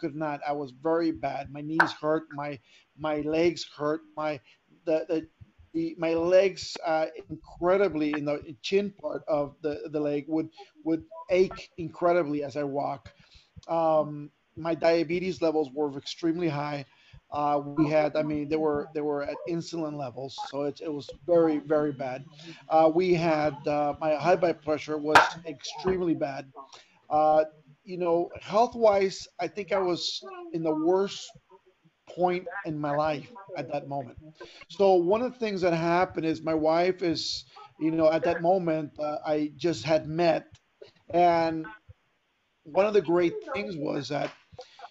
could not. I was very bad. My knees hurt. My legs hurt. My legs incredibly in the chin part of the leg would ache incredibly as I walk. My diabetes levels were extremely high. We had, I mean, they were at insulin levels, so it was very very bad. We had my high blood pressure was extremely bad. Uh, Health wise, I think I was in the worst point in my life at that moment. So one of the things that happened is my wife is, at that moment I just had met, and one of the great things was that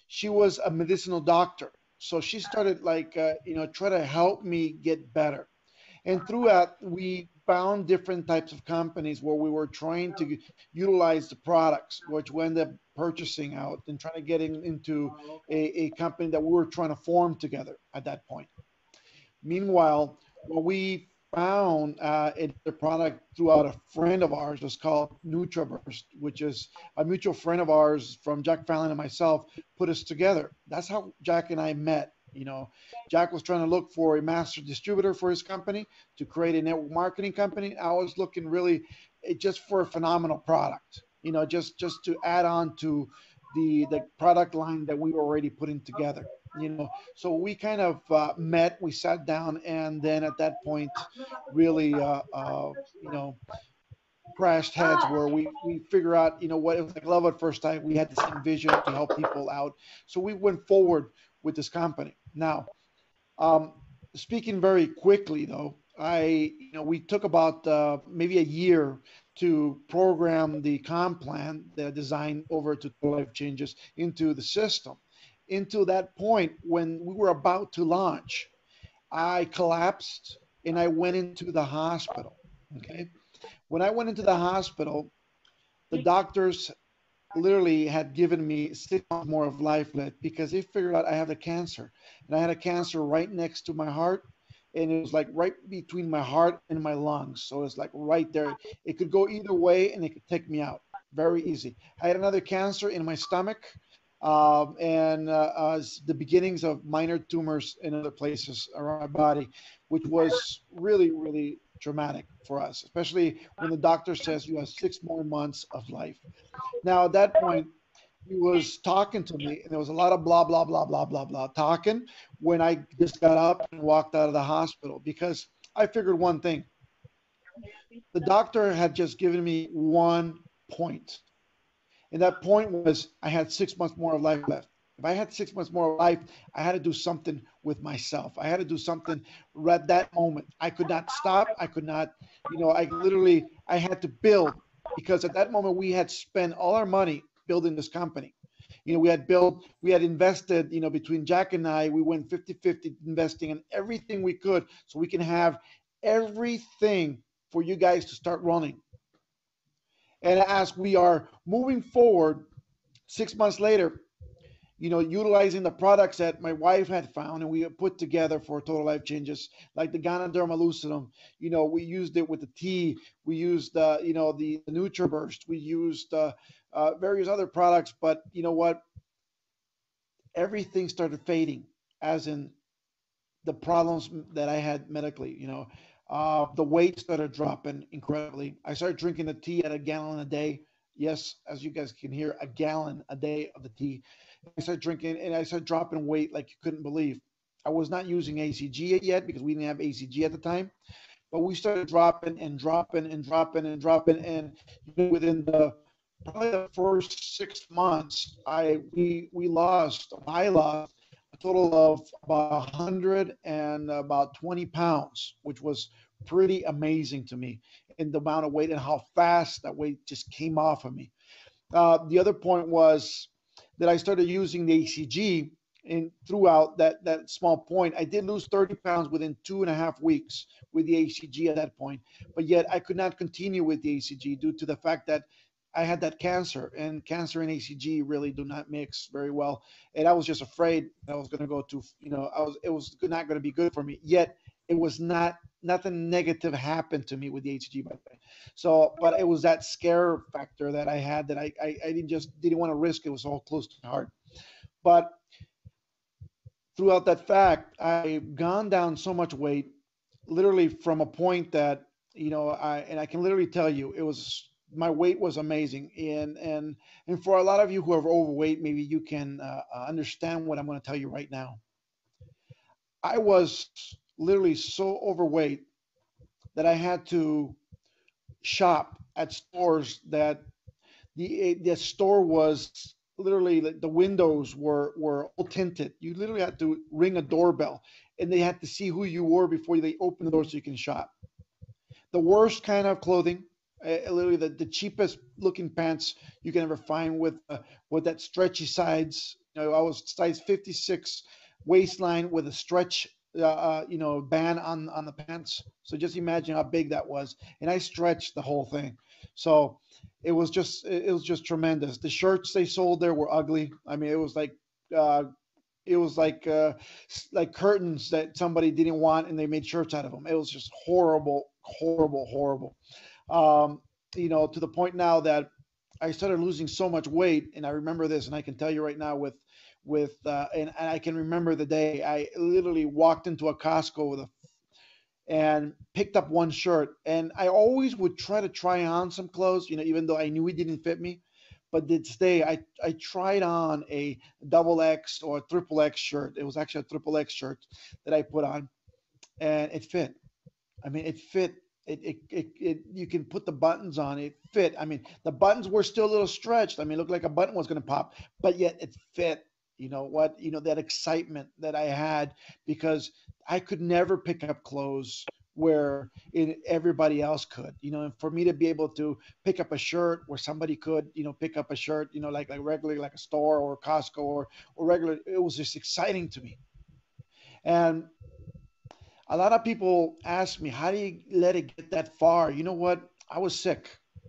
she was a medicinal doctor. So she started like, try to help me get better. And throughout, we found different types of companies where we were trying to utilize the products, which we ended up purchasing out and trying to get into a company that we were trying to form together at that point. Meanwhile, what we found a product throughout a friend of ours was called NutraBurst, which is a mutual friend of ours from Jack Fallon and myself put us together. That's how Jack and I met. Jack was trying to look for a master distributor for his company to create a network marketing company. I was looking really just for a phenomenal product, just to add on to the product line that we were already putting together. So we kind of met, we sat down, and then at that point, really, crashed heads where we figure out, what it was like love at first sight. We had the same vision to help people out, so we went forward with this company. Now, um, speaking very quickly though, we took about maybe a year to program the comp plan, the design over to Life Changes into the system. Into that point, when we were about to launch, I collapsed and I went into the hospital. Okay. When I went into the hospital, the doctors literally had given me 6 months more of life left because they figured out I have a cancer. And I had a cancer right next to my heart. And it was like right between my heart and my lungs. So it's like right there. It could go either way and it could take me out. Very easy. I had another cancer in my stomach, and the beginnings of minor tumors in other places around my body, which was really, really traumatic for us, especially when the doctor says you have 6 more months of life. Now, at that point, he was talking to me, and there was a lot of blah, blah, blah, blah, blah, blah talking when I just got up and walked out of the hospital because I figured one thing. The doctor had just given me one point, and that point was I had 6 months more of life left. If I had 6 months more of life, I had to do something with myself. I had to do something right that moment. I could not stop. I could not, I had to build because at that moment we had spent all our money building this company. We had invested, between Jack and I, we went 50-50 investing in everything we could so we can have everything for you guys to start running. And as we are moving forward, 6 months later, utilizing the products that my wife had found and we had put together for Total Life Changes, like the Ganoderma lucidum. We used it with the tea. We used, the NutriBurst. We used various other products. But you know what? Everything started fading, as in the problems that I had medically. The weight started dropping incredibly. I started drinking the tea at a gallon a day. Yes, as you guys can hear, a gallon a day of the tea. I started drinking and I started dropping weight like you couldn't believe. I was not using ACG yet because we didn't have ACG at the time, but we started dropping and dropping and dropping and dropping. And within the probably the first 6 months, I lost a total of about 100 and about 20 pounds, which was pretty amazing to me in the amount of weight and how fast that weight just came off of me. The other point was that I started using the ACG, and throughout that small point, I did lose 30 pounds within 2.5 weeks with the ACG at that point. But yet I could not continue with the ACG due to the fact that I had that cancer, and cancer and ACG really do not mix very well. And I was just afraid that I was going to go to, it was not going to be good for me. Yet it was not, nothing negative happened to me with the ACG, by the way. So, but it was that scare factor that I had that I didn't want to risk. It was all close to my heart. But throughout that fact, I've gone down so much weight, literally from a point that, I can literally tell you, it was my weight was amazing. And for a lot of you who are overweight, maybe you can understand what I'm going to tell you right now. I was literally so overweight that I had to shop at stores that the store was literally, like, the windows were all tinted. You literally had to ring a doorbell, and they had to see who you were before they opened the door so you can shop. The worst kind of clothing, literally the cheapest looking pants you can ever find, with that stretchy sides. I was size 56 waistline with a stretch, band on the pants. So just imagine how big that was, and I stretched the whole thing. So it was just tremendous. The shirts they sold there were ugly. I mean, uh, it was like curtains that somebody didn't want, and they made shirts out of them. It was just horrible, horrible, horrible. Um, to the point now that I started losing so much weight, and I remember this, and I can tell you right now, and I can remember the day I literally walked into a Costco and picked up one shirt, and I always would try on some clothes, even though I knew it didn't fit me. But this day, I tried on a double X or a triple X shirt. It was actually a triple X shirt that I put on, and it fit. I mean, it fit. You can put the buttons on. It fit. I mean, the buttons were still a little stretched. I mean, it looked like a button was going to pop, but yet it fit. You know what? That excitement that I had, because I could never pick up clothes where everybody else could. And for me to be able to pick up a shirt where somebody could, pick up a shirt, like regularly, like a store or Costco or regular, it was just exciting to me. And a lot of people ask me, how do you let it get that far? You know what? I was sick.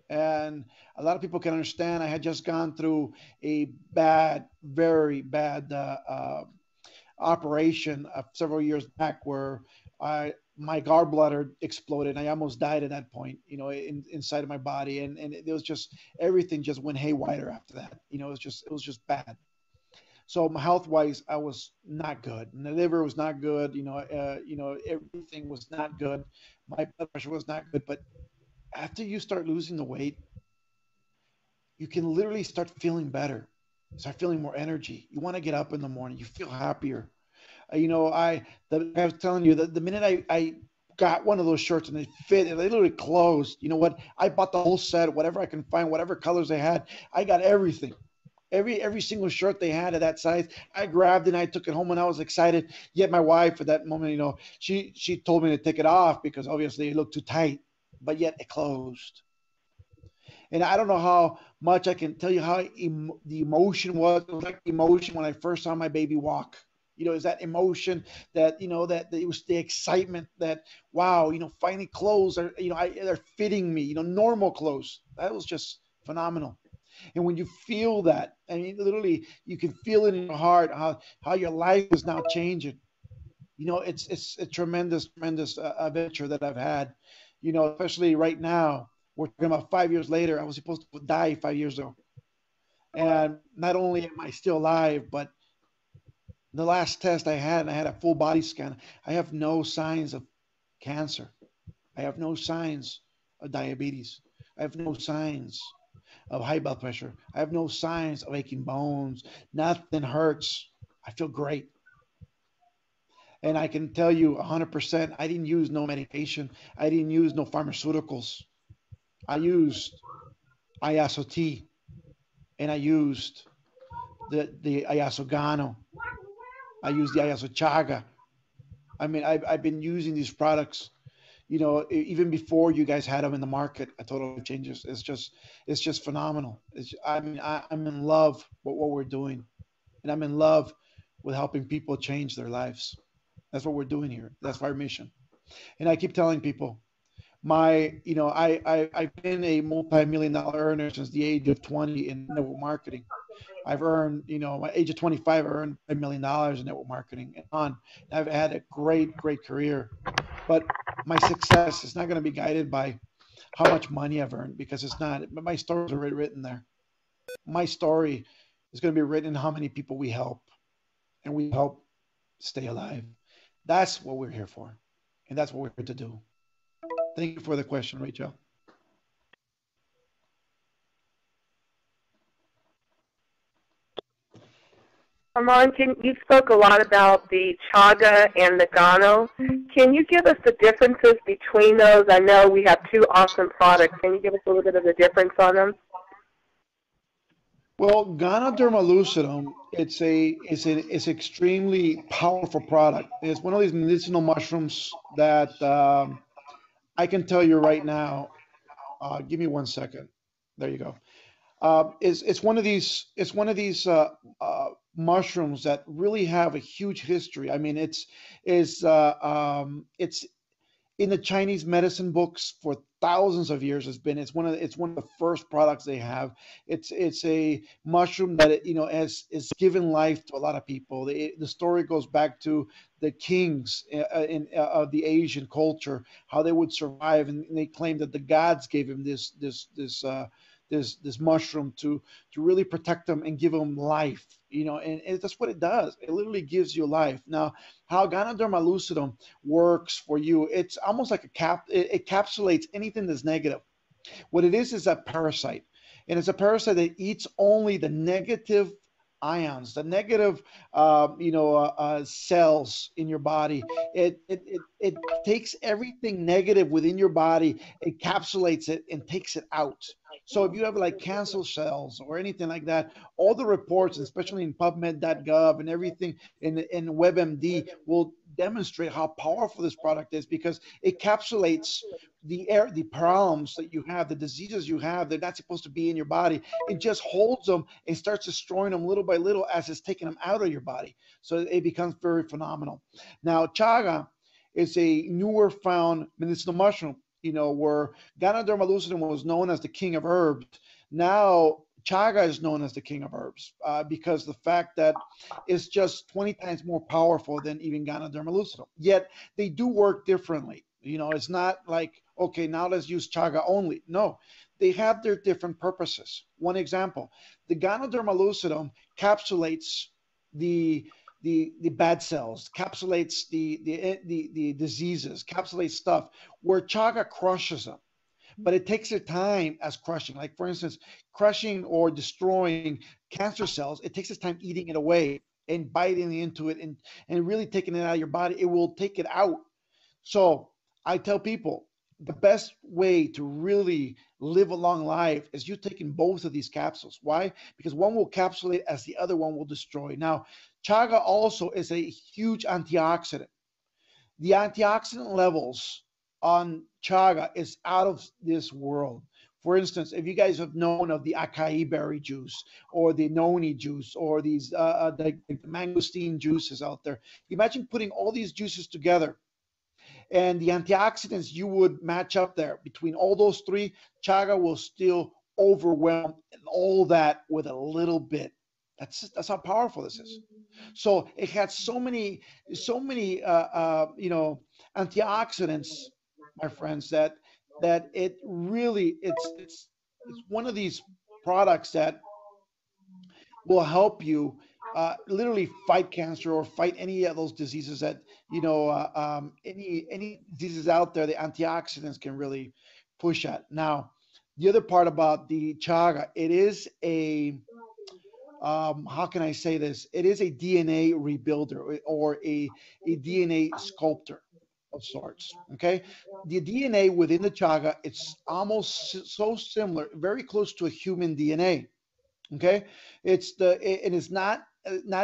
And a lot of people can understand. I had just gone through a bad, very bad operation several years back, where my gallbladder exploded. I almost died at that point, inside of my body. And it was just, everything just went haywire after that. It was just bad. So health wise, I was not good. And the liver was not good. Everything was not good. My blood pressure was not good. But after you start losing the weight, you can literally start feeling better. Start feeling more energy. You want to get up in the morning. You feel happier. I was telling you that the minute I got one of those shirts and it fit, and they literally closed. You know what? I bought the whole set, whatever I can find, whatever colors they had. I got everything. Every single shirt they had of that size, I grabbed it and I took it home, and I was excited. Yet my wife at that moment, she told me to take it off because obviously it looked too tight, but yet it closed. And I don't know how much I can tell you how the emotion was. It was like the emotion when I first saw my baby walk. Is that emotion that it was the excitement that, wow, finally clothes are, they're fitting me, normal clothes. That was just phenomenal. And when you feel that, I mean, literally, you can feel it in your heart how your life is now changing. It's a tremendous, tremendous adventure that I've had. Especially right now, we're talking about 5 years later. I was supposed to die 5 years ago, and not only am I still alive, but the last test I had a full body scan. I have no signs of cancer. I have no signs of diabetes. I have no signs of high blood pressure. I have no signs of aching bones. Nothing hurts. I feel great. And I can tell you 100%, I didn't use no medication. I didn't use no pharmaceuticals. I used ISOT, and I used the Iasogano. I used the Iasochaga. I mean, I've been using these products, even before you guys had them in the market. A total life changes. It's just phenomenal. I mean, I'm in love with what we're doing, and I'm in love with helping people change their lives. That's what we're doing here. That's our mission. And I keep telling people, I've been a multi-million dollar earner since the age of 20 in network marketing. I've earned, my age of 25, I earned $1 million in network marketing and on. I've had a great, great career, but my success is not going to be guided by how much money I've earned, because it's not. But my stories are already written there. My story It's going to be written in how many people we help and we help stay alive. That's what we're here for. And that's what we're here to do. Thank you for the question, Rachel. Armand, you spoke a lot about the chaga and the gano. Can you give us the differences between those? I know we have two awesome products. Can you give us a little bit of the difference on them? Well, Ganoderma lucidum, it's extremely powerful product. It's one of these medicinal mushrooms that I can tell you right now. Give me 1 second. There you go. It's one of these mushrooms that really have a huge history. I mean, it's in the Chinese medicine books for thousands of years. It's one of the first products they have. It's a mushroom that has given life to a lot of people. The story goes back to the kings of the Asian culture, how they would survive, and they claim that the gods gave him this mushroom to really protect them and give them life. And that's what it does. It literally gives you life. Now, how Ganoderma lucidum works for you, it's almost like it encapsulates anything that's negative. What it is a parasite, and it's a parasite that eats only the negative ions, the negative, cells in your body. It takes everything negative within your body, encapsulates it, and takes it out. So if you have like cancer cells or anything like that, all the reports, especially in PubMed.gov and everything in WebMD, will demonstrate how powerful this product is because it encapsulates the problems that you have, the diseases you have, they're not supposed to be in your body. It just holds them and starts destroying them little by little as it's taking them out of your body. So it becomes very phenomenal. Now, chaga is a newer found medicinal mushroom, where Ganoderma lucidum was known as the king of herbs. Now, chaga is known as the king of herbs because the fact that it's just 20 times more powerful than even Ganoderma lucidum. Yet they do work differently. It's not like, okay, now let's use chaga only. No, they have their different purposes. One example, the Ganoderma lucidum capsulates the the bad cells, capsulates the diseases, capsulates stuff where chaga crushes them, but it takes their time as crushing. Like for instance, crushing or destroying cancer cells, it takes its time eating it away and biting into it and really taking it out of your body. It will take it out. So I tell people the best way to really live a long life is you taking both of these capsules. Why? Because one will capsulate as the other one will destroy. Now, chaga also is a huge antioxidant. The antioxidant levels on chaga is out of this world. For instance, if you guys have known of the acai berry juice or the noni juice or the mangosteen juices out there, imagine putting all these juices together and the antioxidants you would match up there between all those three. Chaga will still overwhelm all that with a little bit. That's how powerful this is. So it had so many antioxidants, my friends, that it really it's one of these products that will help you literally fight cancer or fight any of those diseases that any diseases out there. The antioxidants can really push at. Now, the other part about the chaga, it is a how can I say this? It is a DNA rebuilder or a DNA sculptor of sorts. Okay, the DNA within the chaga, it's almost so similar, very close to a human DNA. Okay, and it's not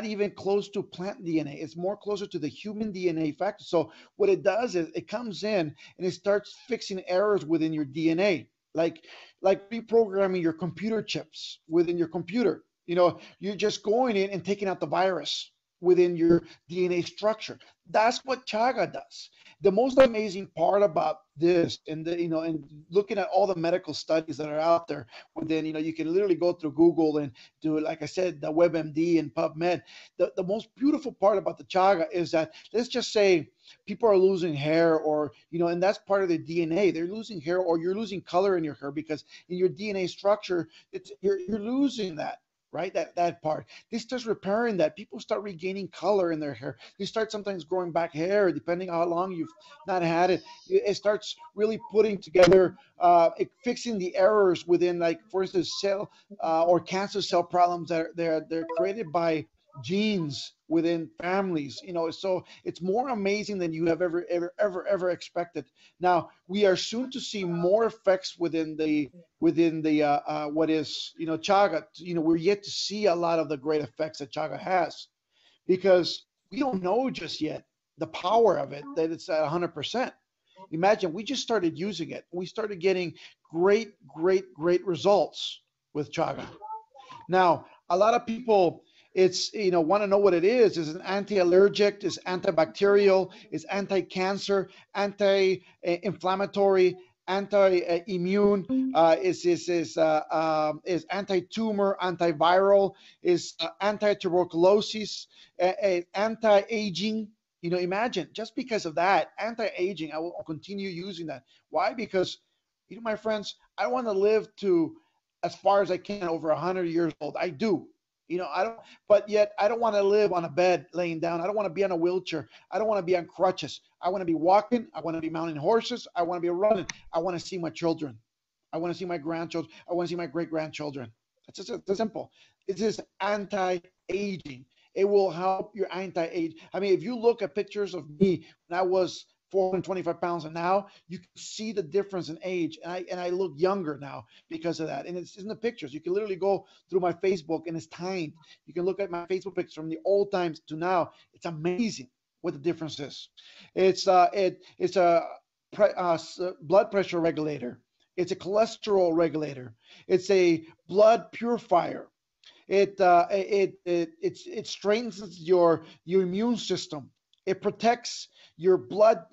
even close to plant DNA. It's more closer to the human DNA factor. So what it does is it comes in and it starts fixing errors within your DNA, like reprogramming your computer chips within your computer. You're just going in and taking out the virus within your DNA structure. That's what chaga does. The most amazing part about this, and looking at all the medical studies that are out there, within, you can literally go through Google and do, like I said, the WebMD and PubMed. The most beautiful part about the chaga is that, let's just say people are losing hair, or and that's part of their DNA. They're losing hair, or you're losing color in your hair because in your DNA structure, you're losing that. right? That part. This starts repairing that. People start regaining color in their hair. They start sometimes growing back hair, depending on how long you've not had it. It starts really putting together, fixing the errors within, like for instance, cell or cancer cell problems that they're created by genes within families. So it's more amazing than you have ever expected. Now we are soon to see more effects within the what is chaga. We're yet to see a lot of the great effects that chaga has, because we don't know just yet the power of it, that it's at 100%. Imagine, we just started using it, we started getting great results with chaga. Now, a lot of people, it's want to know what it is. Is an anti-allergic, is antibacterial, is anti-cancer, anti-inflammatory, anti-immune, is anti-tumor, antiviral, is anti-tuberculosis, anti-aging. Imagine, just because of that, anti-aging, I will continue using that. Why? Because, my friends, I want to live to as far as I can, over 100 years old. I do. I don't, but yet I don't want to live on a bed laying down. I don't want to be on a wheelchair. I don't want to be on crutches. I want to be walking. I want to be mounting horses. I want to be running. I want to see my children. I want to see my grandchildren. I want to see my great grandchildren. It's simple. It is anti-aging. It will help your anti-age. I mean, if you look at pictures of me when I was 425 pounds, and now you can see the difference in age, and I look younger now because of that. And it's in the pictures. You can literally go through my Facebook, and it's timed. You can look at my Facebook pictures from the old times to now. It's amazing what the difference is. It's a blood pressure regulator. It's a cholesterol regulator. It's a blood purifier. It strengthens your immune system. It protects your blood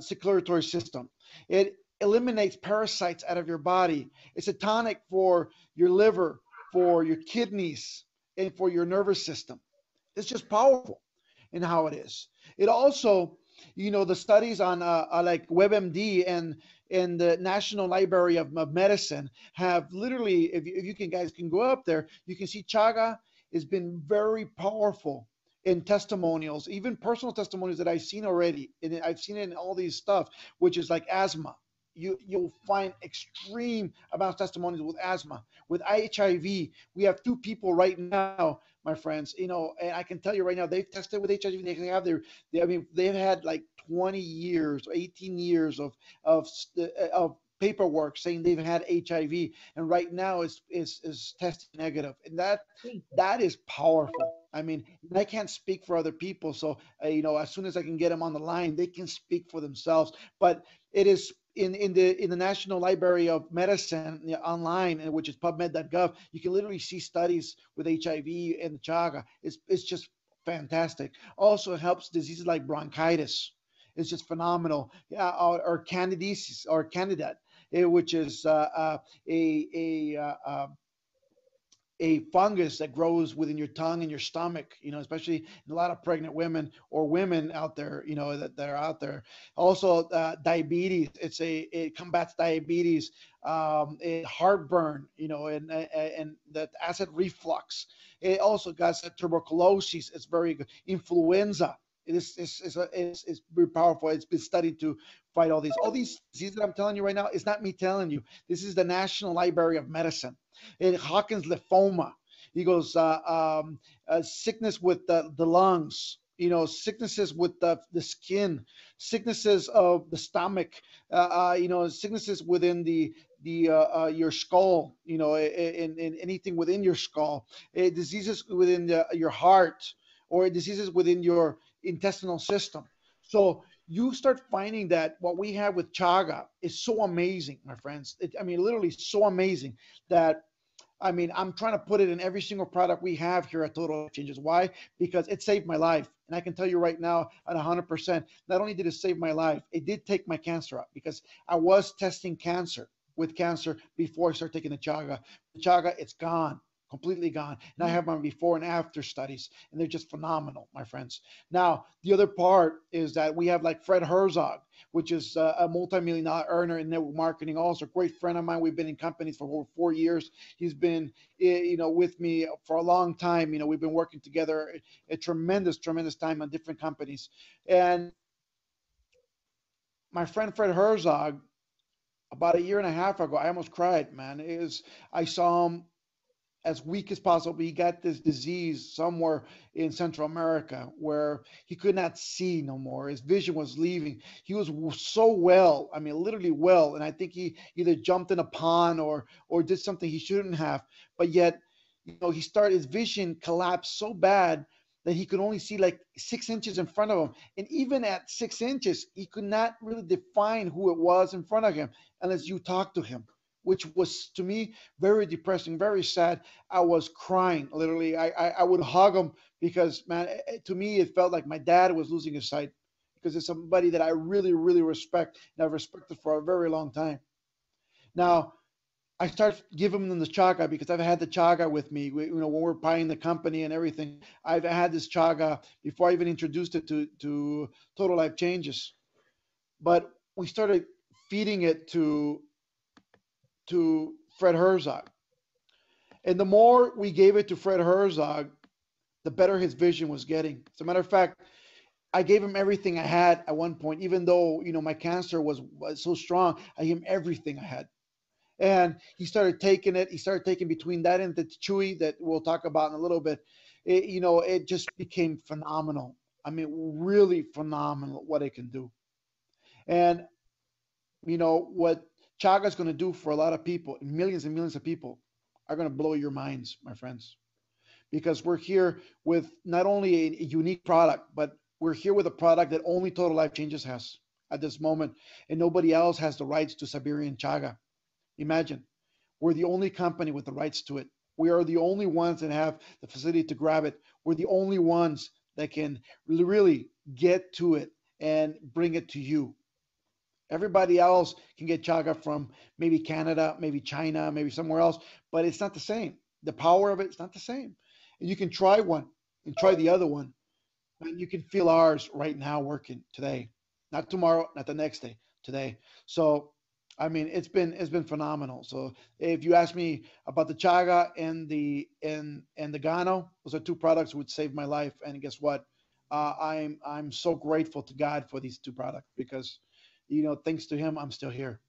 circulatory system. It eliminates parasites out of your body. It's a tonic for your liver, for your kidneys, and for your nervous system. It's just powerful in how it is. It also, the studies on like WebMD and the National Library of Medicine have literally, if you guys can go up there, you can see chaga has been very powerful in testimonials, even personal testimonials that I've seen already, and I've seen it in all these stuff, which is like asthma. You'll find extreme amounts of testimonials with asthma, with HIV. We have two people right now, my friends, and I can tell you right now, they've tested with HIV. They have they've had like 20 years, 18 years of paperwork saying they've had HIV, and right now is testing negative, and that is powerful. I mean, I can't speak for other people, so as soon as I can get them on the line, they can speak for themselves. But it is in the National Library of Medicine, online, which is PubMed.gov. You can literally see studies with HIV and chaga. It's just fantastic. Also, it helps diseases like bronchitis. It's just phenomenal. Yeah, or candidiasis or candidate, which is a fungus that grows within your tongue and your stomach, especially in a lot of pregnant women or women out there, that are out there. Also, diabetes. It combats diabetes, heartburn, and that acid reflux. It also got tuberculosis. It's very good. Influenza. It's very powerful. It's been studied to fight all these diseases that I'm telling you right now. It's not me telling you. This is the National Library of Medicine. Hawkins lymphoma. He goes sickness with the lungs. Sicknesses with the skin, sicknesses of the stomach. Sicknesses within the your skull. In anything within your skull. Diseases within your heart, or diseases within your intestinal system. So you start finding that what we have with chaga is so amazing, my friends. Literally so amazing that, I'm trying to put it in every single product we have here at Total Life Changes. Why? Because it saved my life. And I can tell you right now at 100%, not only did it save my life, it did take my cancer out, because I was testing cancer before I started taking the chaga. The chaga, it's gone completely gone. And I have my before and after studies, and they're just phenomenal, my friends. Now, the other part is that we have like Fred Herzog, which is a multi-million dollar earner in network marketing, also a great friend of mine. We've been in companies for over 4 years. He's been, with me for a long time. We've been working together a tremendous, tremendous time on different companies. And my friend Fred Herzog, about a year and a half ago, I almost cried, man. I saw him as weak as possible. He got this disease somewhere in Central America where he could not see no more. His vision was leaving. He was so well, I mean, literally well, and I think he either jumped in a pond or did something he shouldn't have. But yet, his vision collapsed so bad that he could only see like 6 inches in front of him. And even at 6 inches, he could not really define who it was in front of him unless you talked to him, which was to me very depressing, very sad. I was crying literally. I would hug him because, man, to me it felt like my dad was losing his sight because it's somebody that I really, really respect and I've respected for a very long time. Now, I start giving them the chaga because I've had the chaga with me. When we're buying the company and everything, I've had this chaga before I even introduced it to Total Life Changes. But we started feeding it to Fred Herzog, and the more we gave it to Fred Herzog, the better his vision was getting. As a matter of fact, I gave him everything I had at one point, even though my cancer was so strong. I gave him everything I had. And he started taking it. He started taking between that and the chewy that we'll talk about in a little bit. It just became phenomenal. I mean, really phenomenal what it can do. And what Chaga is going to do for a lot of people, millions and millions of people, are going to blow your minds, my friends. Because we're here with not only a unique product, but we're here with a product that only Total Life Changes has at this moment, and nobody else has the rights to Siberian Chaga. Imagine, we're the only company with the rights to it. We are the only ones that have the facility to grab it. We're the only ones that can really get to it and bring it to you. Everybody else can get chaga from maybe Canada, maybe China, maybe somewhere else, but it's not the same. The power of it's not the same. And you can try one and try the other one, and you can feel ours right now working today, not tomorrow, not the next day, today. So I mean, it's been phenomenal. So if you ask me about the chaga and the Gano, those are two products that would save my life. And guess what? I'm so grateful to God for these two products because, thanks to him, I'm still here.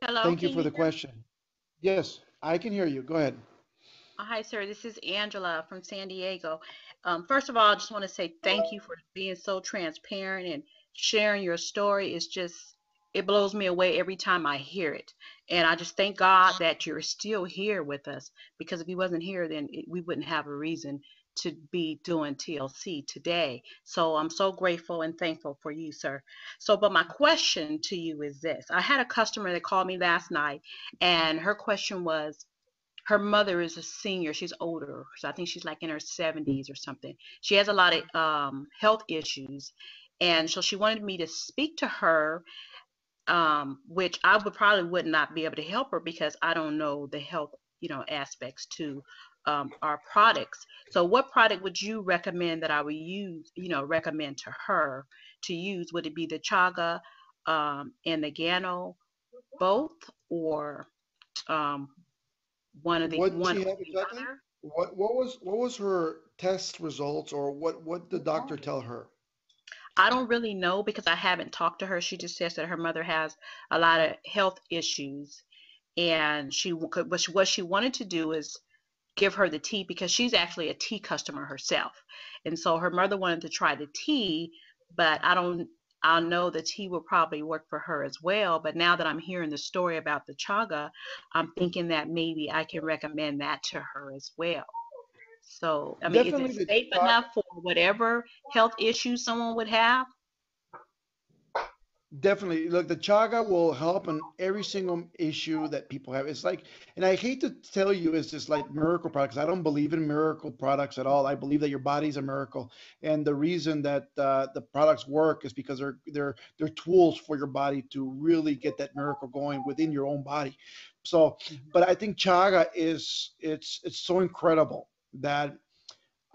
Hello, Thank you can for you the hear me? question. Yes, I can hear you. Go ahead. Hi, sir. This is Angela from San Diego. First of all, I just want to say thank you for being so transparent and sharing your story. It blows me away every time I hear it. And I just thank God that you're still here with us because if you wasn't here, then we wouldn't have a reason to be doing TLC today. So I'm so grateful and thankful for you, sir. So, but my question to you is this. I had a customer that called me last night, and her question was, her mother is a senior. She's older, so I think she's like in her 70s or something. She has a lot of health issues, and so she wanted me to speak to her, which I would not be able to help her because I don't know the health, aspects to our products. So, what product would you recommend that I would use? Recommend to her to use? Would it be the chaga and the Gano both, or um, What did one she or have the exactly? other? What was her test results, or what did the doctor tell her? I don't really know because I haven't talked to her. She just says that her mother has a lot of health issues, and what she wanted to do is give her the tea because she's actually a tea customer herself, and so her mother wanted to try the tea, but I know the tea will probably work for her as well. But now that I'm hearing the story about the chaga, I'm thinking that maybe I can recommend that to her as well. So, I mean, is it Definitely the safe chaga. enough for whatever health issues someone would have? Definitely. Look, the chaga will help on every single issue that people have. It's like, and I hate to tell you, it's just like miracle products. I don't believe in miracle products at all. I believe that your body's a miracle, and the reason that the products work is because they're tools for your body to really get that miracle going within your own body. So, but I think chaga is it's so incredible that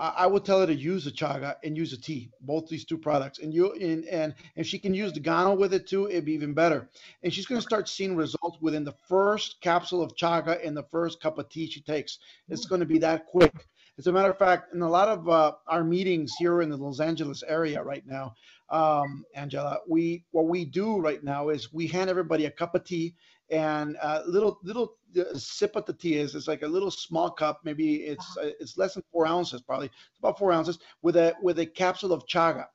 I would tell her to use the chaga and use the tea, both these two products. And if she can use the Gano with it too, it'd be even better. And she's going to start seeing results within the first capsule of chaga and the first cup of tea she takes. It's going to be that quick. As a matter of fact, in a lot of our meetings here in the Los Angeles area right now, Angela, we what we do right now is we hand everybody a cup of tea and a little sip of the tea is it's like a little small cup, maybe it's less than 4 ounces, probably it's about 4 ounces with a capsule of chaga,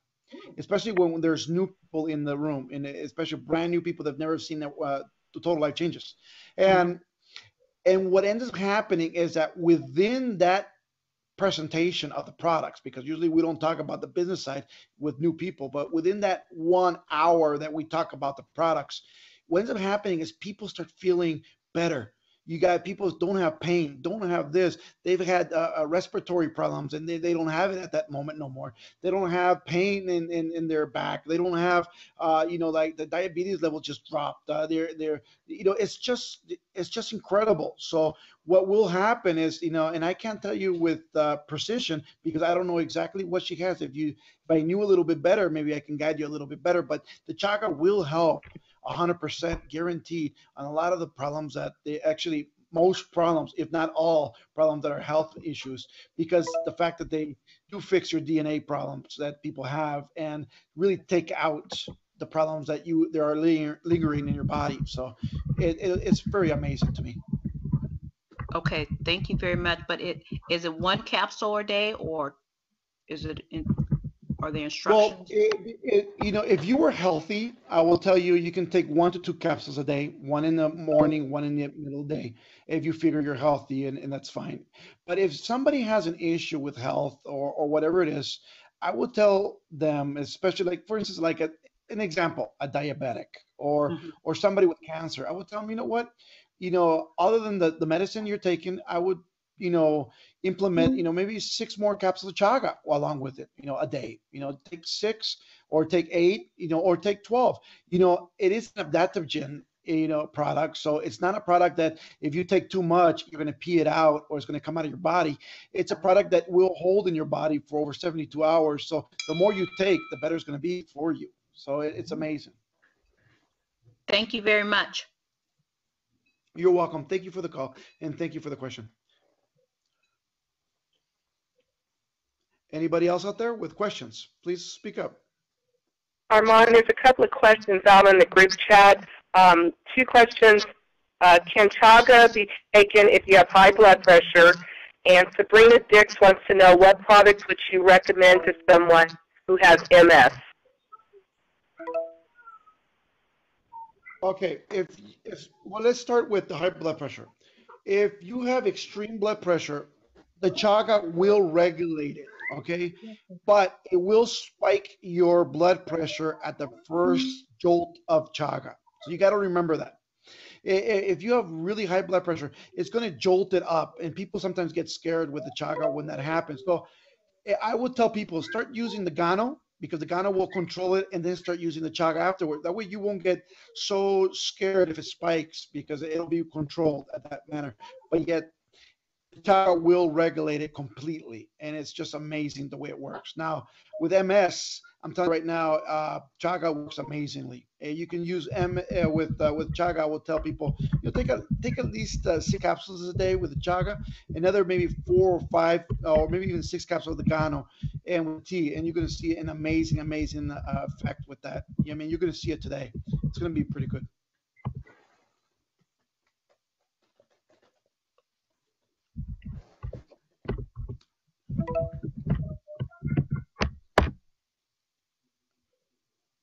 especially when there's new people in the room, and especially brand new people that've never seen the total life changes, Hmm. and what ends up happening is that within that presentation of the products, because usually we don't talk about the business side with new people, but within that 1 hour that we talk about the products, what ends up happening is people start feeling better. You got people who don't have pain, don't have this. They've had respiratory problems and they don't have it at that moment no more. They don't have pain in their back. They don't have, like the diabetes level just dropped. They're, it's just incredible. So what will happen is, and I can't tell you with precision because I don't know exactly what she has. If I knew a little bit better, maybe I can guide you a little bit better. But the chaga will help 100% guaranteed on a lot of the problems that they actually most problems, if not all problems that are health issues, because the fact that they do fix your DNA problems that people have and really take out the problems that you there are lingering in your body. So it's very amazing to me. Okay, thank you very much. But is it one capsule a day, or is it are there Well, instructions? if you were healthy, I will tell you you can take 1 to 2 capsules a day, one in the morning, one in the middle of the day, if you figure you're healthy, and that's fine. But if somebody has an issue with health or whatever it is, I would tell them, especially like, for instance, like an example, a diabetic Hmm. or somebody with cancer, I would tell them, you know what, other than the medicine you're taking, I would, you know, implement, maybe 6 more capsules of chaga along with it, a day. Take 6 or take 8, or take 12. It is an adaptogen, product. So it's not a product that if you take too much, you're going to pee it out or it's going to come out of your body. It's a product that will hold in your body for over 72 hours. So the more you take, the better it's going to be for you. So it's amazing. Thank you very much. You're welcome. Thank you for the call and thank you for the question. Anybody else out there with questions? Please speak up. Armand, there's a couple of questions out in the group chat. Two questions. Can chaga be taken if you have high blood pressure? And Sabrina Dix wants to know what products would you recommend to someone who has MS? Okay, if well, let's start with the high blood pressure. If you have extreme blood pressure, the chaga will regulate it, okay? But it will spike your blood pressure at the first jolt of chaga. So you got to remember that. If you have really high blood pressure, it's going to jolt it up, and people sometimes get scared with the chaga when that happens. So I would tell people start using the Gano because the Gano will control it, and then start using the chaga afterward. That way, you won't get so scared if it spikes because it'll be controlled at that manner. But yet, the chaga will regulate it completely, and it's just amazing the way it works. Now, with MS, I'm telling you right now, chaga works amazingly. You can use with chaga. I will tell people, take at least 6 capsules a day with the chaga, another maybe 4 or 5, or maybe even 6 capsules of the Gano, and with tea, and you're going to see an amazing effect with that. I mean, you're going to see it today. It's going to be pretty good.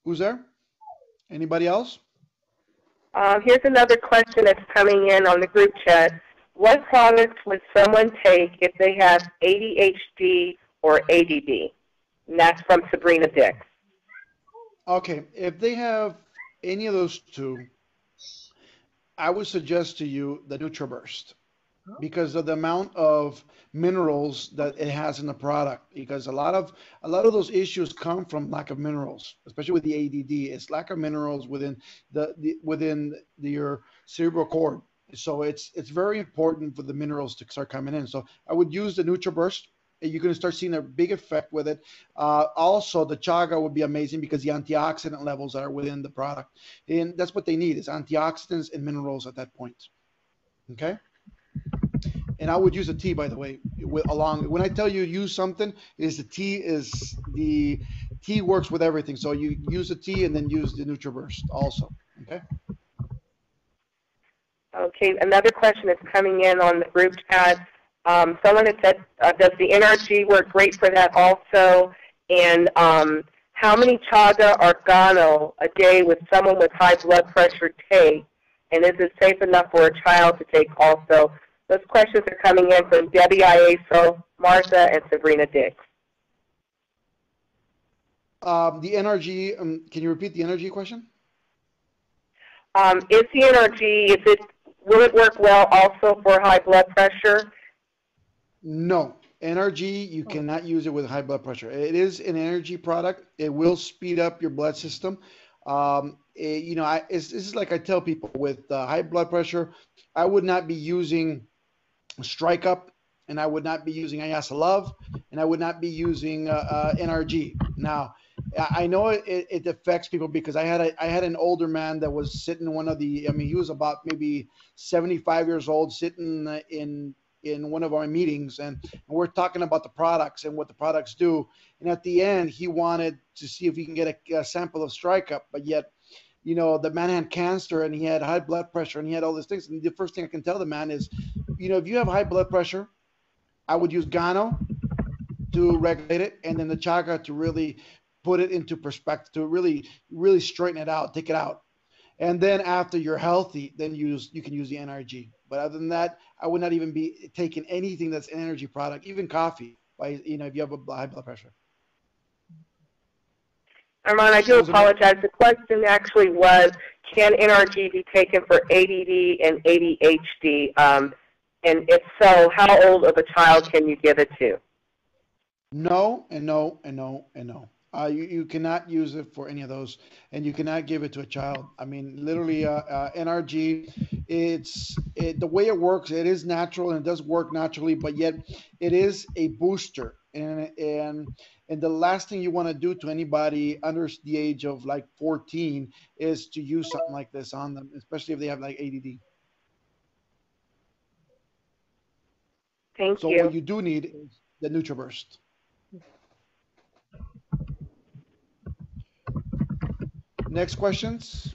Who's there? Anybody else? Here's another question that's coming in on the group chat. What products would someone take if they have ADHD or ADD? And that's from Sabrina Dix. Okay, if they have any of those two, I would suggest to you the NutriBurst because of the amount of minerals that it has in the product. Because a lot of those issues come from lack of minerals, especially with the ADD. It's lack of minerals within your cerebral cord. So it's very important for the minerals to start coming in. So I would use the NutriBurst. You're going to start seeing a big effect with it. Also, the chaga would be amazing because the antioxidant levels that are within the product, and that's what they need is antioxidants and minerals at that point. Okay. And I would use a tea, by the way, along. When I tell you use something, is the tea works with everything. So you use the tea and then use the NutriBurst also. Okay. Okay, another question that's coming in on the group chat. Someone had said, does the NRG work great for that also? And how many chaga or gano a day would someone with high blood pressure take? And is it safe enough for a child to take also? Those questions are coming in from Debbie Iaso, Martha, and Sabrina Dix. The NRG, can you repeat the NRG question? Is the NRG, will it work well also for high blood pressure? No. NRG, you cannot use it with high blood pressure. It is an energy product. It will speed up your blood system. This is like I tell people with high blood pressure, I would not be using Strike Up, and I would not be using Ayasa Love, and I would not be using NRG. Now, I know it affects people because I had an older man that was sitting in one of the. I mean, he was about maybe 75 years old, sitting in one of our meetings, and we're talking about the products and what the products do. And at the end, he wanted to see if he can get a sample of Strike Up, but yet, the man had cancer and he had high blood pressure and he had all these things. And the first thing I can tell the man is, if you have high blood pressure, I would use Gano to regulate it, and then the chaga to really put it into perspective, to really, really straighten it out, take it out. And then after you're healthy, then you can use the NRG. But other than that, I would not even be taking anything that's an energy product, even coffee, if you have a high blood pressure. Armand, I do apologize. The question actually was, can NRG be taken for ADD and ADHD? And if so, how old of a child can you give it to? No, and no, and no, and no. You cannot use it for any of those, and you cannot give it to a child. I mean, literally, NRG, the way it works, it is natural and it does work naturally, but yet it is a booster. And the last thing you want to do to anybody under the age of like 14 is to use something like this on them, especially if they have like ADD. Thank you. So what you do need is the NutriBurst. Next questions.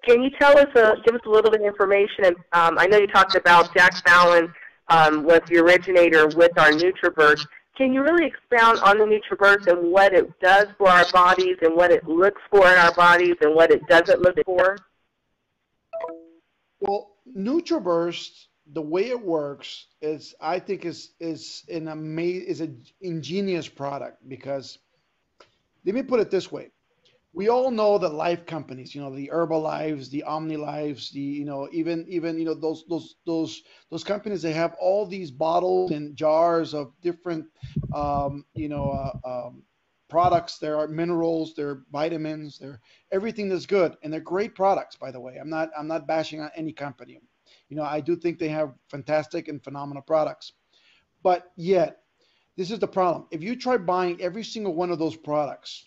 Can you tell us, give us a little bit of information? And I know you talked about Jack Fallon was the originator with our NutriBurst. Can you really expound on the NutriBurst and what it does for our bodies and what it looks for in our bodies and what it doesn't look for? Well, NutriBurst, the way it works is, I think, is an ingenious product because, let me put it this way. We all know the life companies, the Herbalives, the OmniLives, even those companies. They have all these bottles and jars of different, products. There are minerals, there are vitamins, there everything that's good, and they're great products. By the way, I'm not bashing on any company. I do think they have fantastic and phenomenal products, but yet this is the problem. If you try buying every single one of those products,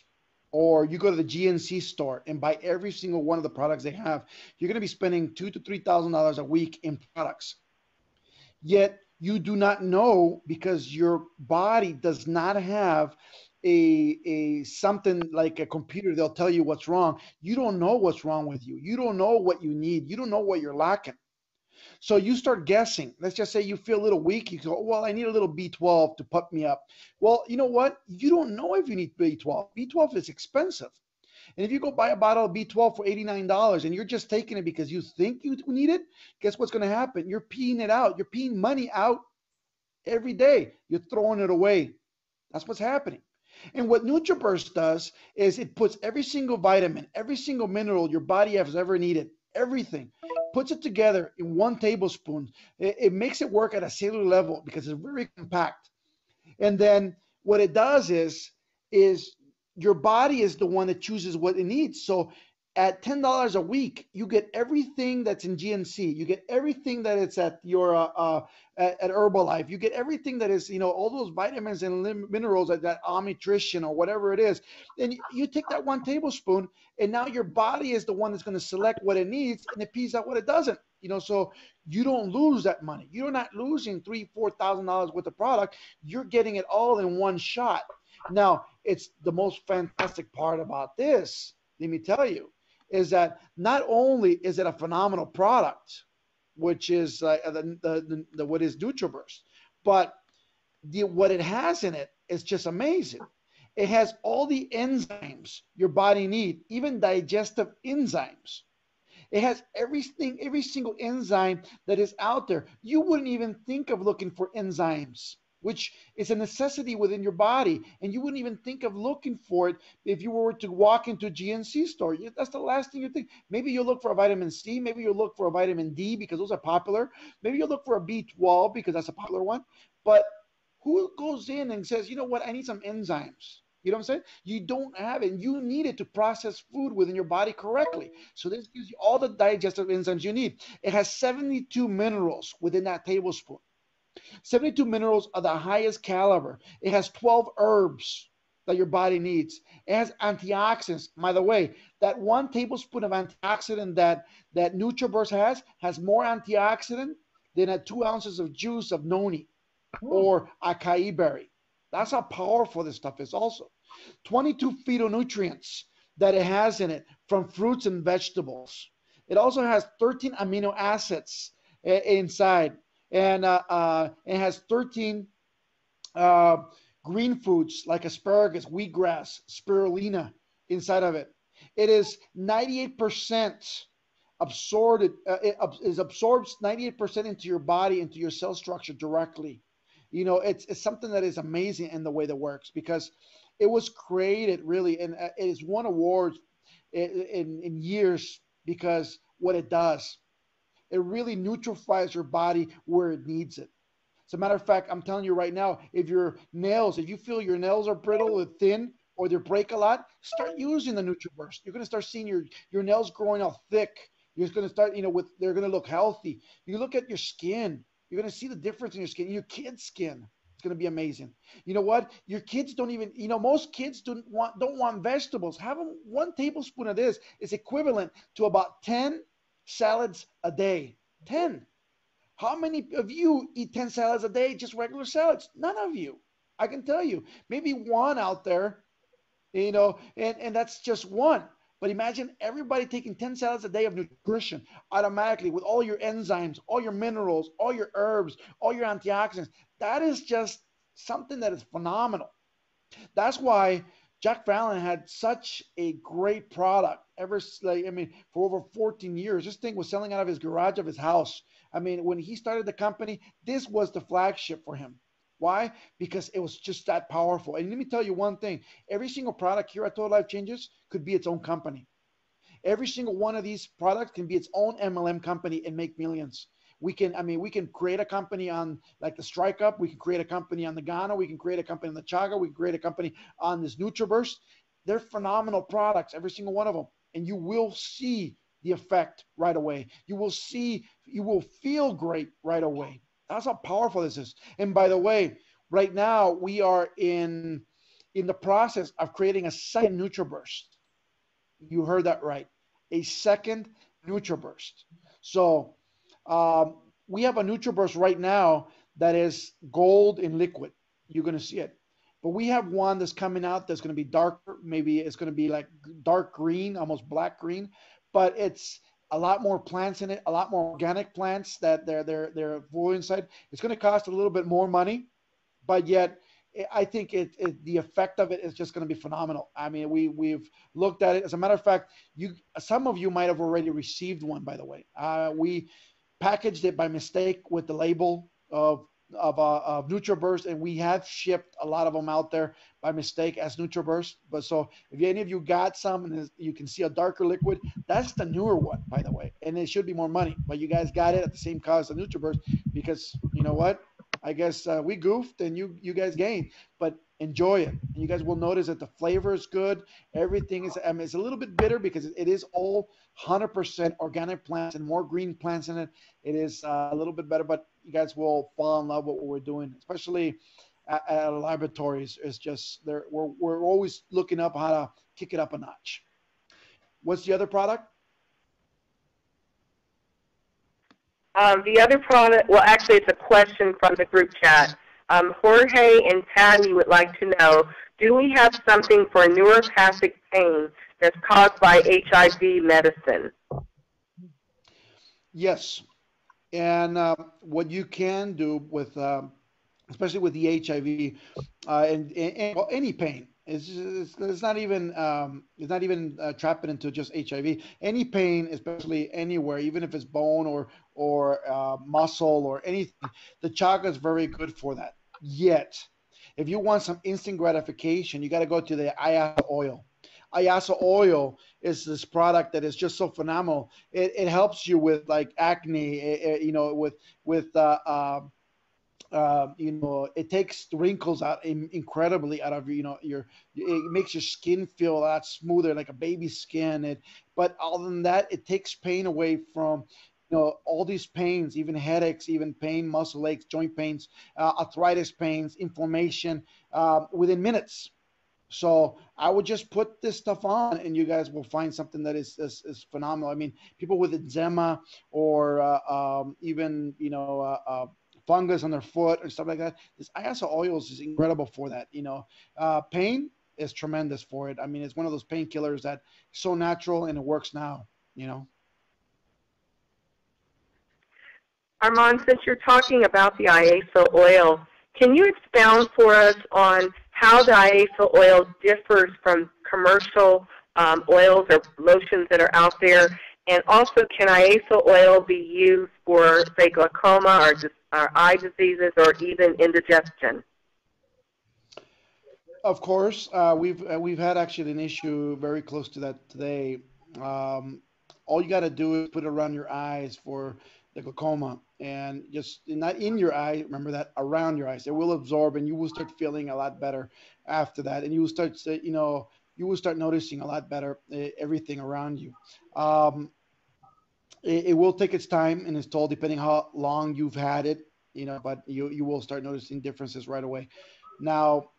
or you go to the GNC store and buy every single one of the products they have, you're going to be spending $2,000 to $3,000 a week in products. Yet you do not know, because your body does not have a something like a computer. They'll tell you what's wrong. You don't know what's wrong with you. You don't know what you need. You don't know what you're lacking. So you start guessing. Let's just say you feel a little weak. You go, well, I need a little B12 to pump me up. Well, you know what? You don't know if you need B12. B12 is expensive. And if you go buy a bottle of B12 for $89 and you're just taking it because you think you need it, guess what's going to happen? You're peeing it out. You're peeing money out every day. You're throwing it away. That's what's happening. And what NutriBurst does is it puts every single vitamin, every single mineral your body has ever needed, everything, puts it together in 1 tablespoon. It makes it work at a cellular level because it's very compact. And then what it does is your body is the one that chooses what it needs. So at $10 a week, you get everything that's in GNC. You get everything that it's at your at Herbalife. You get everything that is, all those vitamins and minerals at that Omnitrition or whatever it is. And you take that 1 tablespoon, and now your body is the one that's going to select what it needs, and it pees out what it doesn't. So you don't lose that money. You're not losing $3,000-$4,000 worth of product. You're getting it all in one shot. Now, it's the most fantastic part about this, let me tell you, is that not only is it a phenomenal product, which is what is NutriBurst, but what it has in it is just amazing. It has all the enzymes your body needs, even digestive enzymes. It has everything, every single enzyme that is out there. You wouldn't even think of looking for enzymes, which is a necessity within your body. And you wouldn't even think of looking for it if you were to walk into a GNC store. That's the last thing you think. Maybe you'll look for a vitamin C. Maybe you'll look for a vitamin D because those are popular. Maybe you'll look for a B12 because that's a popular one. But who goes in and says, you know what, I need some enzymes? You know what I'm saying? You don't have it. And you need it to process food within your body correctly. So this gives you all the digestive enzymes you need. It has 72 minerals within that tablespoon. 72 minerals are the highest caliber. It has 12 herbs that your body needs. It has antioxidants. By the way, that 1 tablespoon of antioxidant that NutriBurst has more antioxidant than 2 ounces of juice of noni or acai berry. That's how powerful this stuff is also. 22 phytonutrients that it has in it from fruits and vegetables. It also has 13 amino acids inside. And it has 13 green foods like asparagus, wheatgrass, spirulina inside of it. It is 98% absorbed. It absorbs 98% into your body, into your cell structure directly. It's something that is amazing in the way that works because it was created really, and it has won awards in years because what it does. It really neutralifies your body where it needs it. As a matter of fact, I'm telling you right now, if you feel your nails are brittle or thin or they break a lot, start using the NutriBurst. You're going to start seeing your nails growing out thick. You're going to start, they're going to look healthy. You look at your skin. You're going to see the difference in your skin, your kid's skin. It's going to be amazing. You know what? Your kids don't even, most kids don't want vegetables. Having 1 tablespoon of this is equivalent to about 10 salads a day. 10. How many of you eat 10 salads a day, just regular salads? None of you. I can tell you. Maybe one out there, and that's just one. But imagine everybody taking 10 salads a day of nutrition automatically with all your enzymes, all your minerals, all your herbs, all your antioxidants. That is just something that is phenomenal. That's why Jack Fallon had such a great product for over 14 years. This thing was selling out of his garage of his house. When he started the company, this was the flagship for him. Why? Because it was just that powerful. And let me tell you one thing. Every single product here at Total Life Changes could be its own company. Every single one of these products can be its own MLM company and make millions. We can create a company on like the Strike Up. We can create a company on the Ghana. We can create a company on the Chaga. We can create a company on this NutriBurst. They're phenomenal products, every single one of them. And you will see the effect right away. You will feel great right away. That's how powerful this is. And by the way, right now we are in the process of creating a second NutriBurst. You heard that right. A second NutriBurst. So we have a NutriBurst right now that is gold in liquid. You're going to see it. But we have one that's coming out that's going to be darker. Maybe it's going to be like dark green, almost black green. But it's a lot more plants in it, a lot more organic plants that they're full inside. It's going to cost a little bit more money, but yet I think the effect of it is just going to be phenomenal. We've looked at it. As a matter of fact, some of you might have already received one, by the way. We packaged it by mistake with the label of of NutriBurst, and we have shipped a lot of them out there by mistake as NutriBurst. But so if any of you got some and you can see a darker liquid, that's the newer one, by the way, and it should be more money. But you guys got it at the same cost as NutriBurst because you know what? I guess we goofed and you guys gained, but enjoy it. You guys will notice that the flavor is good. Everything is, I mean, it's a little bit bitter because it is all 100% organic plants and more green plants in it. It is a little bit better, but you guys will fall in love with what we're doing, especially at our laboratories. It's just there. We're always looking up how to kick it up a notch. What's the other product? The other product, well, actually, it's a question from the group chat. Jorge and Tammy would like to know, do we have something for neuropathic pain that's caused by HIV medicine? Yes. And what you can do with, especially with the HIV and well, any pain, it's not even trapping into just HIV. Any pain, especially anywhere, even if it's bone or muscle or anything, the chaga is very good for that. Yet, if you want some instant gratification, you got to go to the ayasa oil. Ayasa oil is this product that is just so phenomenal. It helps you with like acne, you know, you know, it takes the wrinkles out incredibly out of it makes your skin feel a lot smoother, like a baby's skin. But other than that, it takes pain away from all these pains, even headaches, even pain, muscle aches, joint pains, arthritis pains, inflammation within minutes. So I would just put this stuff on, and you guys will find something that is phenomenal. I mean, people with eczema or even fungus on their foot or stuff like that. This Ayasa oils is incredible for that. Pain is tremendous for it. I mean, it's one of those painkillers that is so natural and it works now. Armand, since you're talking about the IASO oil, can you expound for us on how the IASO oil differs from commercial oils or lotions that are out there? And also, can IASO oil be used for, say, glaucoma or eye diseases or even indigestion? Of course, we've had actually an issue very close to that today. All you got to do is put it around your eyes for the glaucoma, and just not in your eye. Remember that, around your eyes. It will absorb, and you will start feeling a lot better after that, and you will start noticing a lot better everything around you. It will take its time and its toll depending how long you've had it, but you will start noticing differences right away. Now,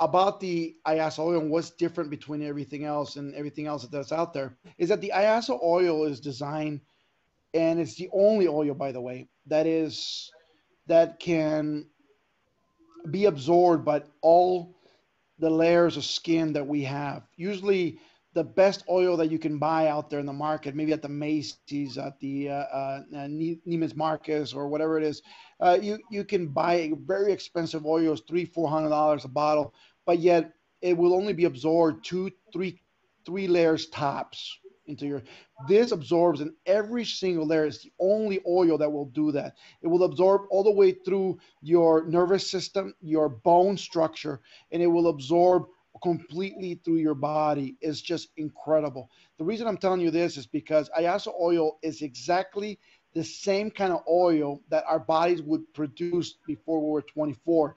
about the Ayasa oil and what's different between everything else and everything else that's out there is that the Ayasa oil is designed, and it's the only oil, by the way, that can be absorbed by all the layers of skin that we have. Usually, the best oil that you can buy out there in the market, maybe at the Macy's, at the Neiman's Marcus, or whatever it is, you can buy very expensive oils, $300-400 a bottle, but yet it will only be absorbed three layers tops into your. This absorbs in every single layer. It's the only oil that will do that. It will absorb all the way through your nervous system, your bone structure, and it will absorb completely through your body. Is just incredible. The reason I'm telling you this is because Ayasa oil is exactly the same kind of oil that our bodies would produce before we were 24.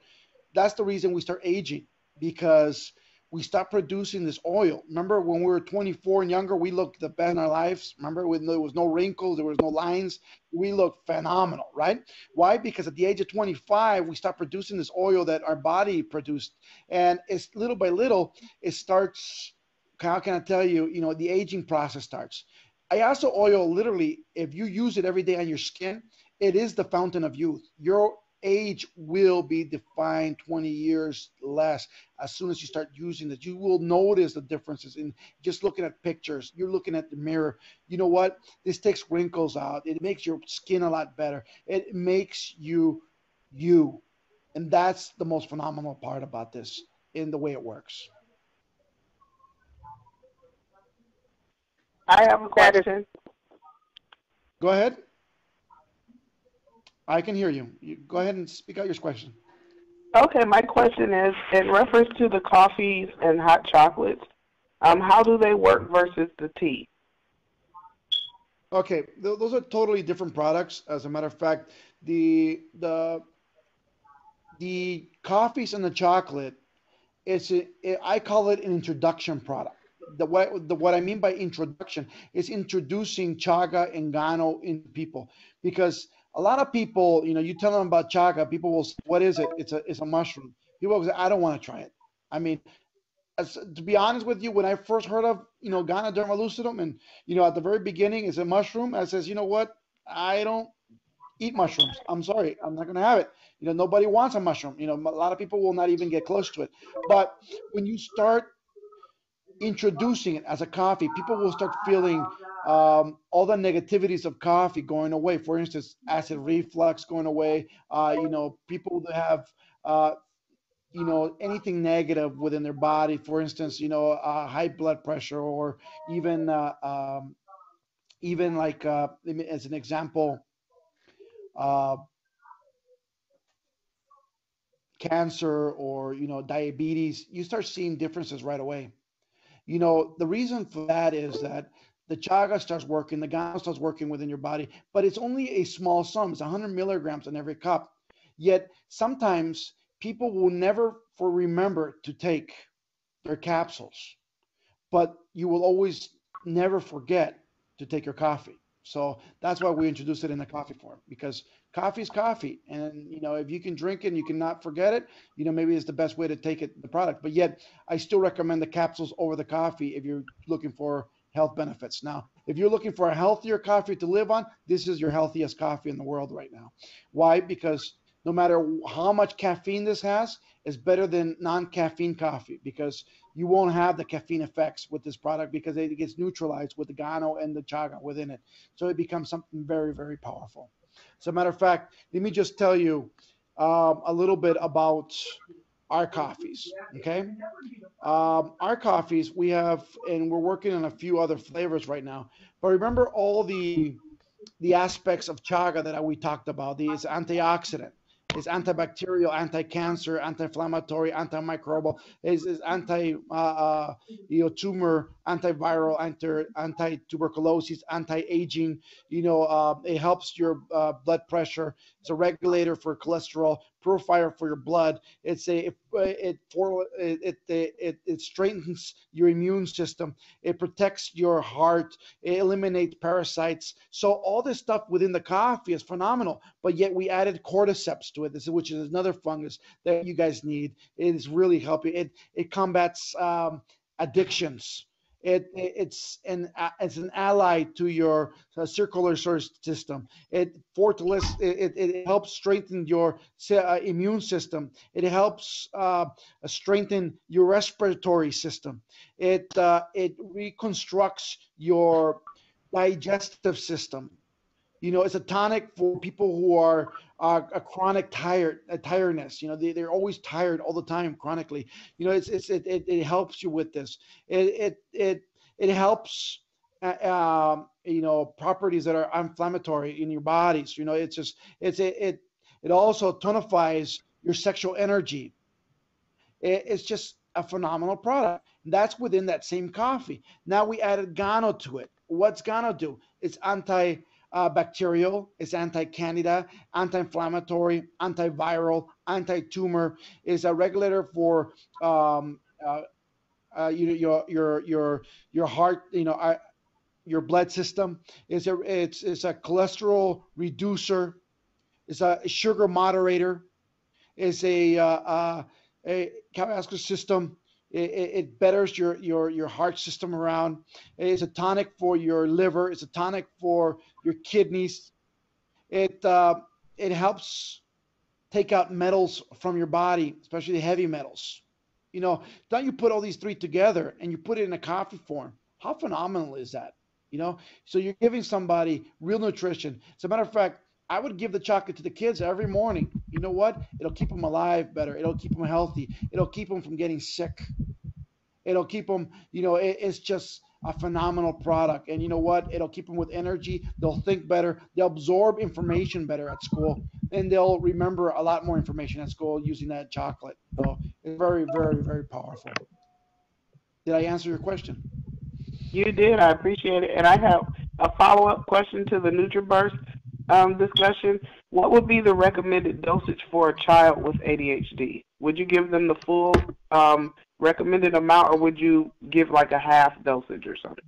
That's the reason we start aging, because we stopped producing this oil. Remember when we were 24 and younger, we looked the best in our lives. Remember when there was no wrinkles, there was no lines, we looked phenomenal, right? Why? Because at the age of 25, we stopped producing this oil that our body produced. And it's little by little, it starts, how can I tell you, the aging process starts. Ayasa oil, literally, if you use it every day on your skin, it is the fountain of youth. Your age will be defined 20 years less as soon as you start using it. You will notice the differences in just looking at pictures. You're looking at the mirror. You know what? This takes wrinkles out. It makes your skin a lot better. It makes you you. And that's the most phenomenal part about this in the way it works. I have a That is question. Go ahead. I can hear you. You go ahead and speak out your question. Okay, my question is in reference to the coffees and hot chocolates. How do they work versus the tea? Okay, those are totally different products. As a matter of fact, the the the coffees and the chocolate, I call it an introduction product. What I mean by introduction is introducing chaga and gano into people, because a lot of people, you tell them about chaga, people will say, "What is it?" It's a mushroom. People will say, "I don't want to try it." I mean, to be honest with you, when I first heard of Ganoderma lucidum, and at the very beginning it's a mushroom, I says, you know what? I don't eat mushrooms. I'm sorry, I'm not going to have it. Nobody wants a mushroom. A lot of people will not even get close to it. But when you start introducing it as a coffee, people will start feeling all the negativities of coffee going away. For instance, acid reflux going away. People that have anything negative within their body. For instance, high blood pressure, or even like as an example, uh, cancer, or diabetes. You start seeing differences right away. The reason for that is that the chaga starts working, the gano starts working within your body, but it's only a small sum. It's 100 milligrams in every cup. Yet sometimes people will never for remember to take their capsules, but you will always never forget to take your coffee. So that's why we introduced it in the coffee form, because coffee is coffee, and if you can drink it and you cannot forget it, maybe it's the best way to take it, the product. But yet, I still recommend the capsules over the coffee if you're looking for health benefits. Now, if you're looking for a healthier coffee to live on, this is your healthiest coffee in the world right now. Why? Because no matter how much caffeine this has, it's better than non-caffeine coffee, because you won't have the caffeine effects with this product, because it gets neutralized with the gano and the chaga within it. So it becomes something very, very powerful. As a matter of fact, let me just tell you a little bit about our coffees. Okay. Our coffees, we have, and we're working on a few other flavors right now. But remember all the aspects of chaga that we talked about. It's antioxidant, it's antibacterial, anti-cancer, anti-inflammatory, antimicrobial, is tumor, antiviral, anti-tuberculosis, anti-aging. It helps your blood pressure. It's a regulator for cholesterol, purifier for your blood. It strengthens your immune system. It protects your heart. It eliminates parasites. So all this stuff within the coffee is phenomenal. But yet we added cordyceps to it, which is another fungus that you guys need. It is really helping. It combats addictions. It's an ally to your circulatory system. It helps strengthen your immune system. It helps strengthen your respiratory system. It reconstructs your digestive system. It's a tonic for people who are a chronic tiredness. They're always tired all the time chronically. It helps you with this. It helps properties that are inflammatory in your bodies. It also tonifies your sexual energy. It's just a phenomenal product. That's within that same coffee. Now we added Gano to it. What's Gano do? It's antibacterial, it's anti-candida, anti-inflammatory, antiviral, anti-tumor. It's a regulator for your heart, your blood system. It's a cholesterol reducer. It's a sugar moderator. Is a cardiovascular system. It betters your heart system around. It's a tonic for your liver. It's a tonic for your kidneys. It it helps take out metals from your body, especially the heavy metals. Don't you put all these three together and you put it in a coffee form? How phenomenal is that? So you're giving somebody real nutrition. As a matter of fact, I would give the chocolate to the kids every morning. You know what? It'll keep them alive better. It'll keep them healthy. It'll keep them from getting sick. It'll keep them. It's just a phenomenal product. And you know what? It'll keep them with energy. They'll think better. They'll absorb information better at school, and they'll remember a lot more information at school using that chocolate. So it's very, very, very powerful. Did I answer your question? You did. I appreciate it. And I have a follow-up question to the NutriBurst discussion. What would be the recommended dosage for a child with ADHD? Would you give them the full recommended amount, or would you give like a half dosage or something?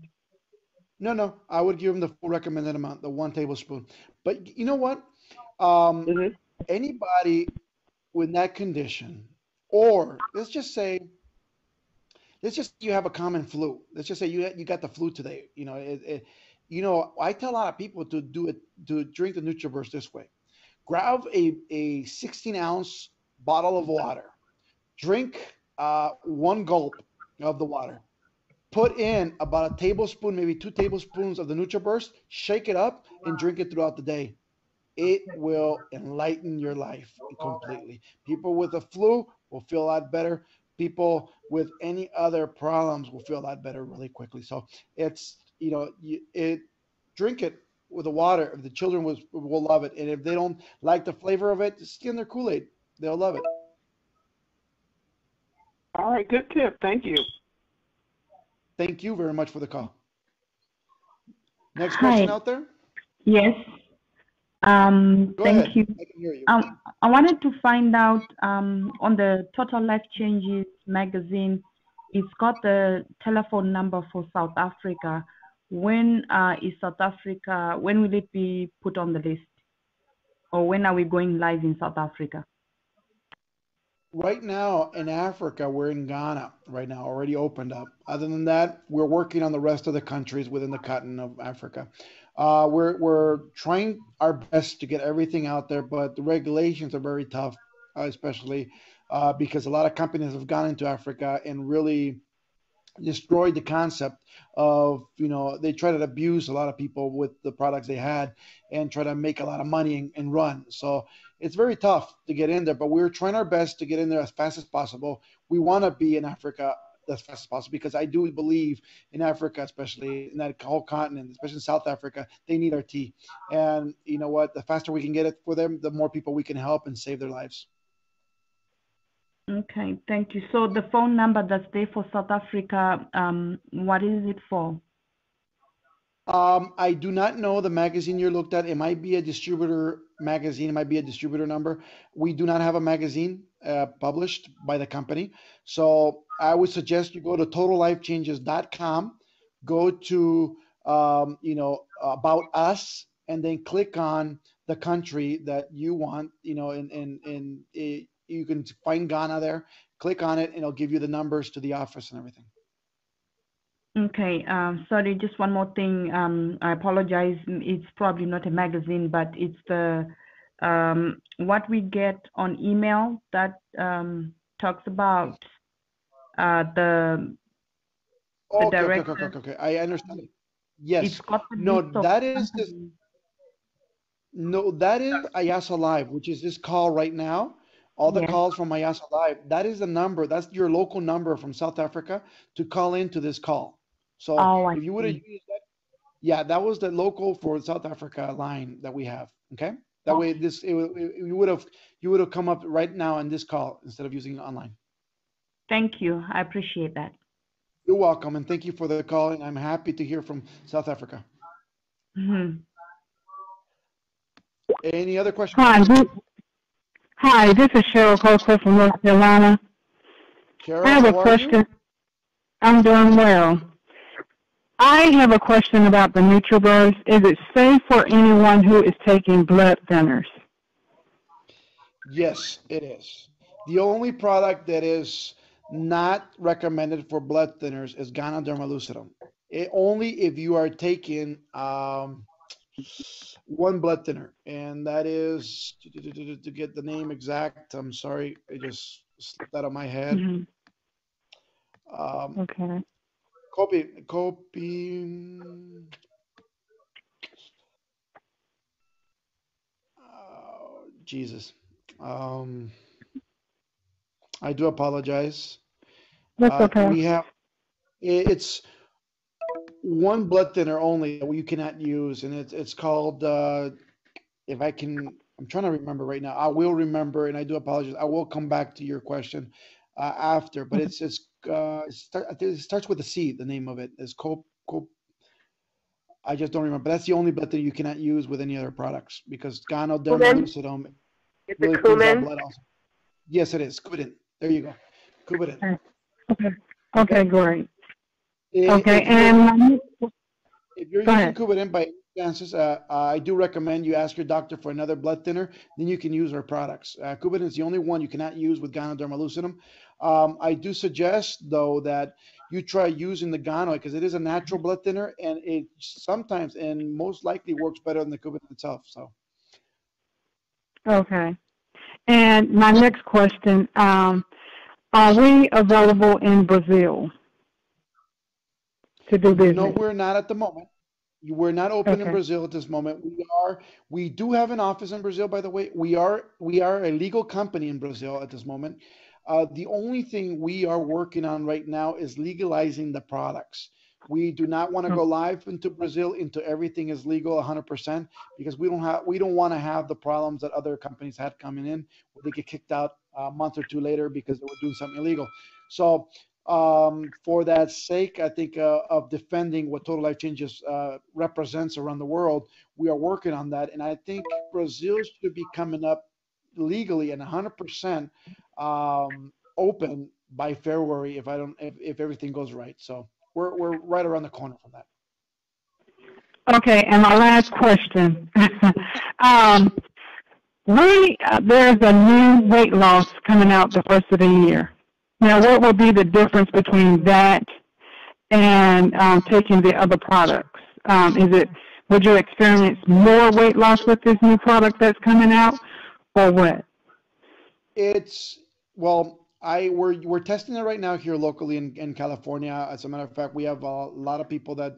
No, no. I would give them the full recommended amount, the 1 tablespoon. But you know what? Um, Hmm. Anybody with that condition, or let's just say you have a common flu. Let's just say you got the flu today. I tell a lot of people to drink the NutriBurst this way. Grab a 16-ounce bottle of water. Drink one gulp of the water. Put in about a tablespoon, maybe 2 tablespoons of the NutriBurst. Shake it up and drink it throughout the day. It will enlighten your life completely. People with the flu will feel a lot better. People with any other problems will feel a lot better really quickly. So it's it drink it with the water. The children will love it, and if they don't like the flavor of it, just skin their Kool-Aid. They'll love it. All right, good tip. Thank you. Thank you very much for the call. Next question Hi. out there. Yes. Go Thank ahead. you. I can hear you. I wanted to find out on the Total Life Changes magazine, it's got the telephone number for South Africa. When is South Africa, when will it be put on the list? Or when are we going live in South Africa? Right now in Africa, we're in Ghana right now, already opened up. Other than that, we're working on the rest of the countries within the continent of Africa. We're trying our best to get everything out there, but the regulations are very tough, especially because a lot of companies have gone into Africa and really destroyed the concept of they try to abuse a lot of people with the products they had and try to make a lot of money and run. So it's very tough to get in there, but we're trying our best to get in there as fast as possible. We want to be in Africa as fast as possible because I do believe in Africa, especially in that whole continent, especially in South Africa, they need our tea. And you know what, the faster we can get it for them, the more people we can help and save their lives. Okay, thank you. So the phone number that's there for South Africa, what is it for? I do not know the magazine you looked at. It might be a distributor magazine. It might be a distributor number. We do not have a magazine published by the company. So I would suggest you go to totallifechanges.com, go to, about us, and then click on the country that you want, and you can find Ghana there. Click on it, and it'll give you the numbers to the office and everything. Okay, sorry, just one more thing. I apologize. It's probably not a magazine, but it's the what we get on email that talks about the Okay, okay, okay, okay, director. okay, okay. I understand. It's Yes. got the No, list of that is this. companies. No, that is Ayasa Live, which is this call right now. All the Yes. calls from Ayasa Live. That is the number. That's your local number from South Africa to call into this call. So Oh, I if you would have see. used that, yeah, that was the local for South Africa line that we have. Okay. That way, Okay. this you would have come up right now in this call instead of using online. Thank you. I appreciate that. You're welcome, and thank you for the call. And I'm happy to hear from South Africa. Mhm. Any other questions? Hi, this is Cheryl Coker from North Carolina. I Cheryl, have a how are you? question. I'm doing well. I have a question about the NutriBurst. Is it safe for anyone who is taking blood thinners? Yes, it is. The only product that is not recommended for blood thinners is Ganoderma lucidum. Only if you are taking one blood thinner, and that is to get the name exact. I'm sorry, it just slipped out of my head. Hmm. Um, Okay. Copi. Jesus. Um, I do apologize. That's okay. We have it's one blood thinner only that you cannot use, and it's called if I can. I'm trying to remember right now. I will remember, and I do apologize. I will come back to your question after, but I think it starts with a C. The name of it is cop. I just don't remember. But that's the only blood thinner you cannot use with any other products because Cumin? ganoderma Is it really thins out cumin? blood also. Yes, it is. Coumadin. There you go. Coumadin. Okay. Okay. Okay, great. I- Okay, If you're and if you're go using ahead. Coumadin by any chances, I do recommend you ask your doctor for another blood thinner. Then you can use our products. Coumadin is the only one you cannot use with Ganoderma lucidum. I do suggest though that you try using the Gano because it is a natural blood thinner and it sometimes and most likely works better than the Coumadin itself. So Okay. And my next question, are we available in Brazil to do no, business? we're not at the moment. We're not open in Okay. Brazil at this moment. We do have an office in Brazil, by the way. We are a legal company in Brazil at this moment. The only thing we are working on right now is legalizing the products. We do not want to go live into Brazil into everything is legal 100% because we don't want to have the problems that other companies had coming in where they get kicked out a month or two later because they were doing something illegal. So for that sake, I think of defending what Total Life Changes represents around the world, we are working on that. And I think Brazil should be coming up legally and 100% open by February if everything goes right. So we're right around the corner from that. Okay, and my last question. um, there's a new weight loss coming out the first of the year. Now, what will be the difference between that and taking the other products? Would you experience more weight loss with this new product that's coming out, or what? It's well, we're testing it right now here locally in California. As a matter of fact, we have a lot of people that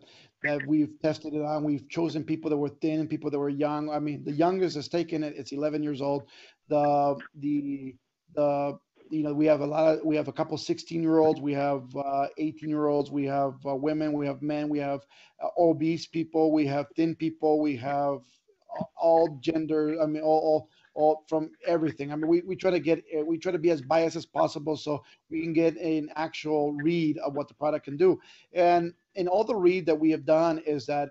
we've tested it on. We've chosen people that were thin and people that were young. I mean, the youngest has taken it. It's 11 years old. The we have a couple 16-year-olds. We have 18-year-olds. We have women. We have men. We have obese people. We have thin people. We have all gender. I mean, all from everything. I mean, we try to we try to be as biased as possible so we can get an actual read of what the product can do. And in all the read that we have done is that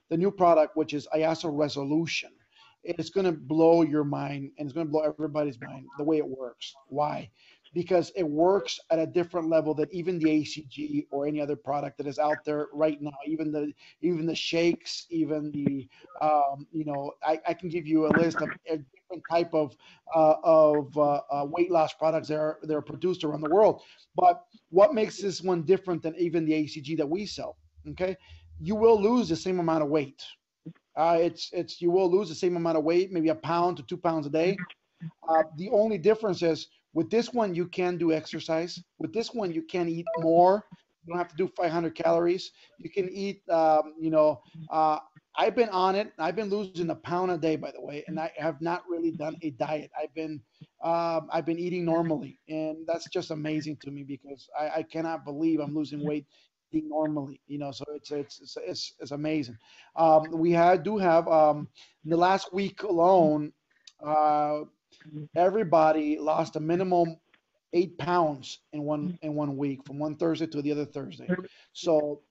the new product, which is IASA Resolution, it's going to blow your mind and it's going to blow everybody's mind the way it works. Why? Because it works at a different level than even the ACG or any other product that is out there right now. Even the shakes, even the I can give you a list of a different type of weight loss products that are produced around the world. But what makes this one different than even the ACG that we sell? Okay, you will lose the same amount of weight. It's you will lose the same amount of weight, maybe a pound to 2 pounds a day. The only difference is with this one you can do exercise. With this one you can eat more. You don't have to do 500 calories. You can eat. I've been on it. I've been losing a pound a day, by the way, and I have not really done a diet. I've been eating normally, and that's just amazing to me because I cannot believe I'm losing weight eating normally. So it's amazing. Do have in the last week alone. Uh, Everybody lost a minimum 8 pounds in one week from one Thursday to the other Thursday. So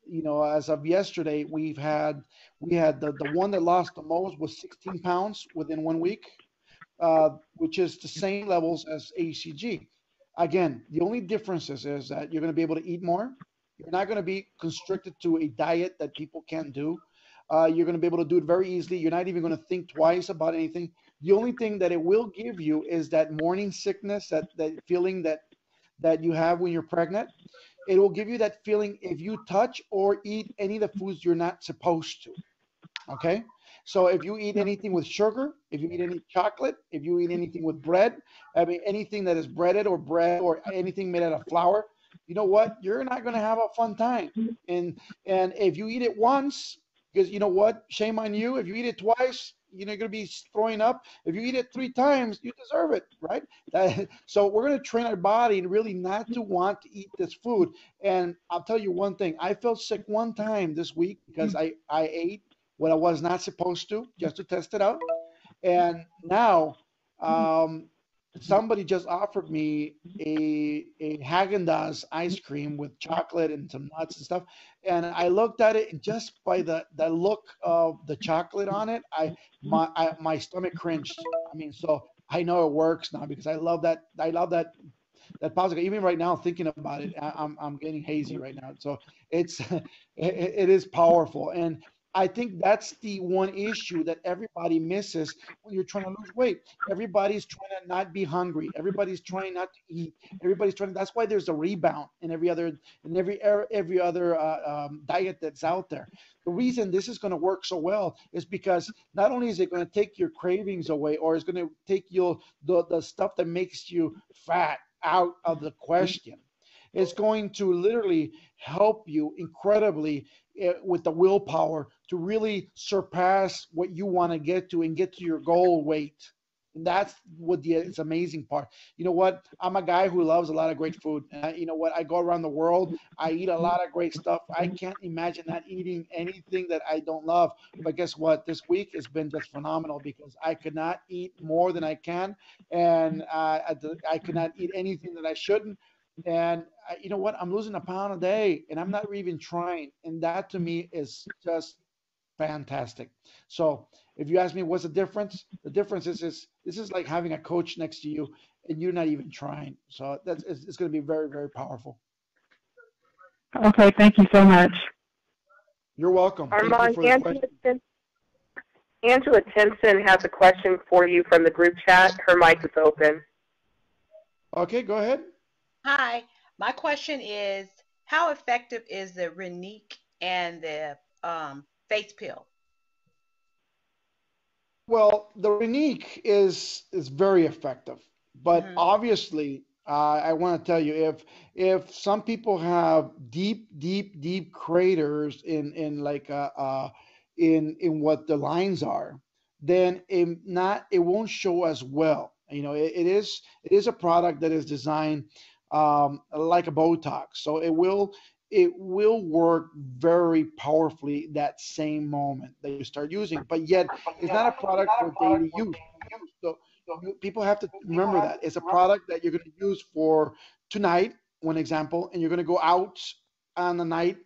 as of yesterday, we had the one that lost the most was 16 pounds within 1 week, which is the same levels as ACG. Again, the only difference is that you're going to be able to eat more. You're not going to be constricted to a diet that people can't do. You're going to be able to do it very easily. You're not even going to think twice about anything. The only thing that it will give you is that morning sickness, that feeling that you have when you're pregnant. It will give you that feeling if you touch or eat any of the foods you're not supposed to. Okay? So if you eat anything with sugar, if you eat any chocolate, if you eat anything with bread, I mean anything that is breaded or bread or anything made out of flour, you know what? You're not going to have a fun time. And if you eat it once, because you know what? Shame on you. If you eat it twice, you're going to be throwing up. If you eat it 3 times, you deserve it, right? So we're going to train our body and really not to want to eat this food. And I'll tell you one thing: I felt sick one time this week because I ate what I was not supposed to, just to test it out. And now, um, somebody just offered me a Haagen-Dazs ice cream with chocolate and some nuts and stuff. And I looked at it, and just by the look of the chocolate on it, my stomach cringed. I mean, so I know it works now because I love that. I love that positive. Even right now, thinking about it, I'm getting hazy right now. So it's it is powerful, and I think that's the one issue that everybody misses when you're trying to lose weight. Everybody's trying to not be hungry. Everybody's trying not to eat. Everybody's trying. That's why there's a rebound in every other diet that's out there. The reason this is going to work so well is because not only is it going to take your cravings away, or it's going to take you the stuff that makes you fat out of the question. It's going to literally help you incredibly with the willpower to really surpass what you want to get to and get to your goal weight. And that's what it's amazing part. You know what? I'm a guy who loves a lot of great food. And you know what? I go around the world. I eat a lot of great stuff. I can't imagine not eating anything that I don't love. But guess what? This week has been just phenomenal because I could not eat more than I can, and I could not eat anything that I shouldn't. And you know what? I'm losing a pound a day, and I'm not even trying. And that to me is just fantastic. So if you ask me what's the difference, the difference is this is like having a coach next to you, and you're not even trying. So it's going to be very, very powerful. Okay, thank you so much. You're welcome. Armand, Thank you for the question. Angela Timpson has a question for you from the group chat. Her mic is open. Okay, go ahead. Hi, my question is, how effective is the Renique and the face pill? Well, the Renique is very effective, but Hmm. obviously, I want to tell you if some people have deep, deep, deep craters in like in what the lines are, then it won't show as well. You know, it is a product that is designed like a Botox, so it will work very powerfully that same moment that you start using. But yet, it's not a product for daily use. So people have to remember that it's a product that you're going to use for tonight, one example, and you're going to go out on the night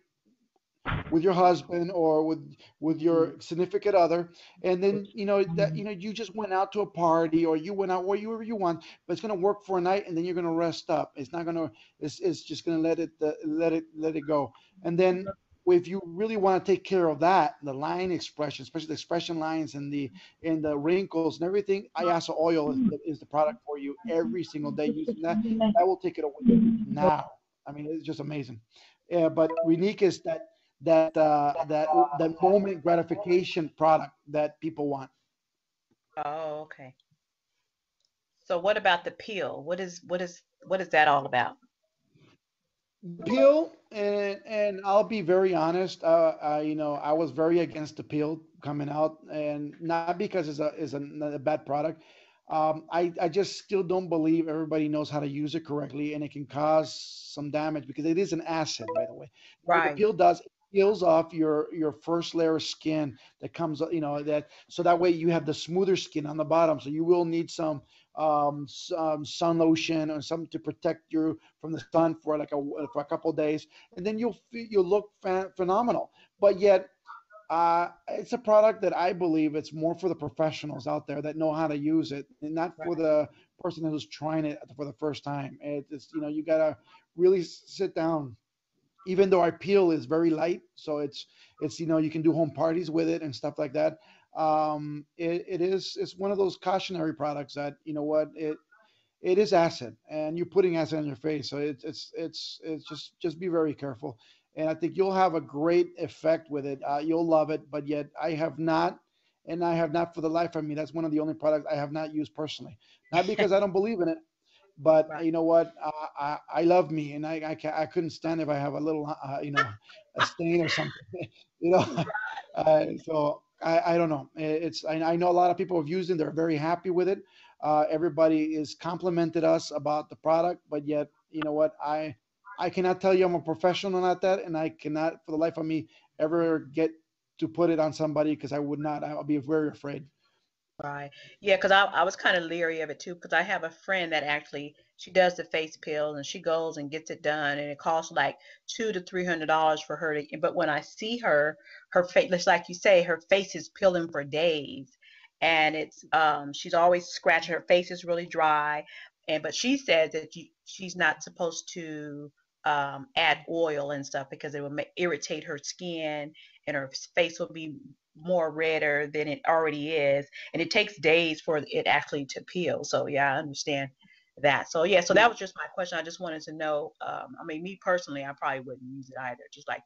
with your husband or with your significant other, and then you just went out to a party or you went out wherever you want, but it's going to work for a night, and then you're going to rest up. It's not going to it's just going to let it go. And then if you really want to take care of that, the line expression, especially the expression lines and the wrinkles and everything, Iasa oil is the product for you every single day. Using that will take it away now. I mean, it's just amazing. Yeah, but Renique is that moment gratification product that people want. Oh, okay. So what about the pill? What is that all about? The pill, and I'll be very honest. I was very against the pill coming out, and not because it's a bad product. I just still don't believe everybody knows how to use it correctly, and it can cause some damage because it is an acid, by the way. What the Right. pill does, it peels off your first layer of skin that comes, that so that way you have the smoother skin on the bottom. So you will need some sun lotion or something to protect you from the sun for a couple of days, and then you'll look phenomenal. But yet it's a product that I believe it's more for the professionals out there that know how to use it, and not for Right. the person who's trying it for the first time. It's you gotta really sit down. Even though our peel is very light, so it's you can do home parties with it and stuff like that. It's one of those cautionary products that what it is acid, and you're putting acid on your face. So it's just be very careful. And I think you'll have a great effect with it. You'll love it. But yet I have not for the life of me. That's one of the only products I have not used personally. Not because I don't believe in it, but Right. you know what? I love me, and I couldn't stand if I have a little a stain or something. you know. So I don't know. I know a lot of people have used it. They're very happy with it. Everybody is complimented us about the product, but yet, you know what? I cannot tell you I'm a professional at that, and I cannot, for the life of me, ever get to put it on somebody because I would not. I'll be very afraid. Right. Yeah, because I was kind of leery of it too, because I have a friend that actually she does the face peel and she goes and gets it done and it costs like $200 to $300 for her to, but when I see her, her face, just like you say, her face is peeling for days. And it's she's always scratching, her face is really dry. And but she says that she's not supposed to add oil and stuff because it will irritate her skin and her face will be more redder than it already is, and it takes days for it actually to peel. So yeah, I understand that. So yeah, so that was just my question. I just wanted to know. I mean, me personally, I probably wouldn't use it either, just like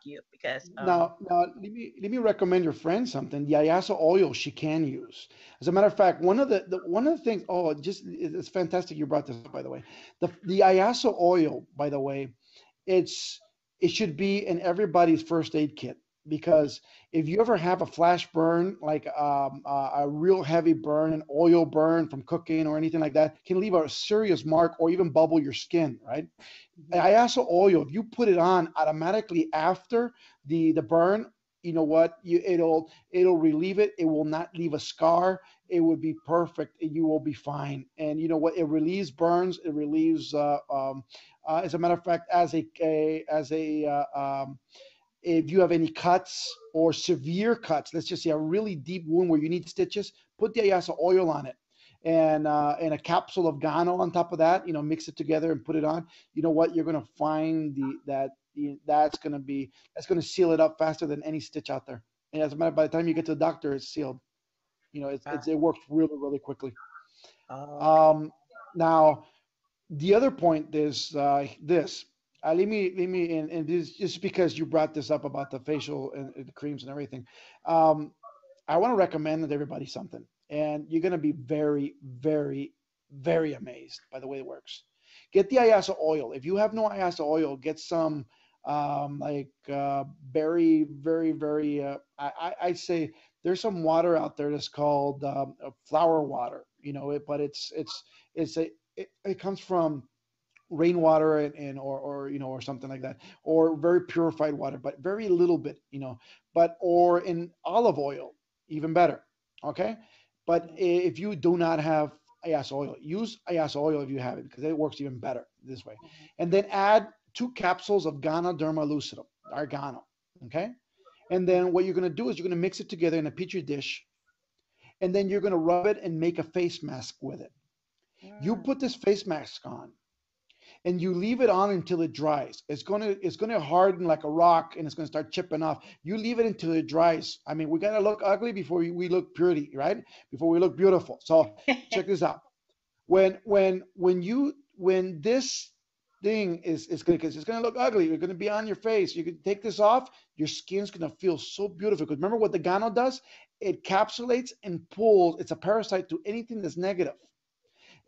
you, because Now let me recommend your friend something. The Ayasa oil she can use. As a matter of fact, one of the things. Oh, just it's fantastic you brought this up. By the way, the Ayasa oil. By the way, it's it should be in everybody's first aid kit because if you ever have a flash burn, like a real heavy burn, an oil burn from cooking or anything like that, can leave a serious mark or even bubble your skin, right? mhm. Iaso oil, if you put it on automatically after the burn, you know what? It'll relieve it. It will not leave a scar. It would be perfect. You will be fine. And you know what? It relieves burns. It relieves. As a matter of fact, as a if you have any cuts or severe cuts, let's just say a really deep wound where you need stitches, put the Ayasa oil on it and a capsule of Gano on top of that, mix it together and put it on. You know what? You're going to find that's going to seal it up faster than any stitch out there. And as a matter, by the time you get to the doctor, it's sealed. Wow. It works really, really quickly. Oh, okay. Um, Now, the other point is this. Let me, and this just because you brought this up about the facial and the creams and everything. Um, I want to recommend that everybody something, and you're going to be very, very, very amazed by the way it works. Get the Ayasa oil. If you have no Ayasa oil, get some very, very, very. I say there's some water out there that's called flower water. But it comes from rainwater and or something like that, or very purified water, but very little bit, but or in olive oil, even better. Okay, but if you do not have ayas oil, use ayas oil if you have it because it works even better this way. Mhm. And then add 2 capsules of Ghana Derma Lucidum, Argano. Okay, and then what you're going to do is you're going to mix it together in a petri dish, and then you're going to rub it and make a face mask with it. You Mm. put this face mask on and you leave it on until it dries. It's gonna harden like a rock and it's gonna start chipping off. You leave it until it dries. I mean, we gotta look ugly before we look pretty, right? Before we look beautiful. So check this out. When this thing is gonna, because it's gonna look ugly, you're gonna be on your face. You can take this off. Your skin's gonna feel so beautiful. Because remember what the Gano does? It capsulates and pulls. It's a parasite to anything that's negative.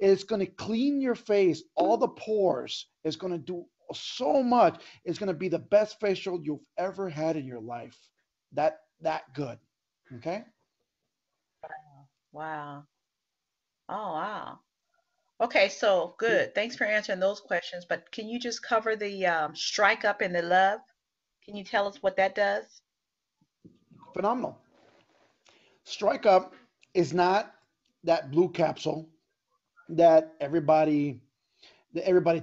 It's going to clean your face, all the pores. It's going to do so much. It's going to be the best facial you've ever had in your life. That good. Okay. Wow. Oh, wow. Okay, so good. Thanks for answering those questions. But can you just cover the strike up and the love? Can you tell us what that does? Phenomenal. Strike Up is not that blue capsule that everybody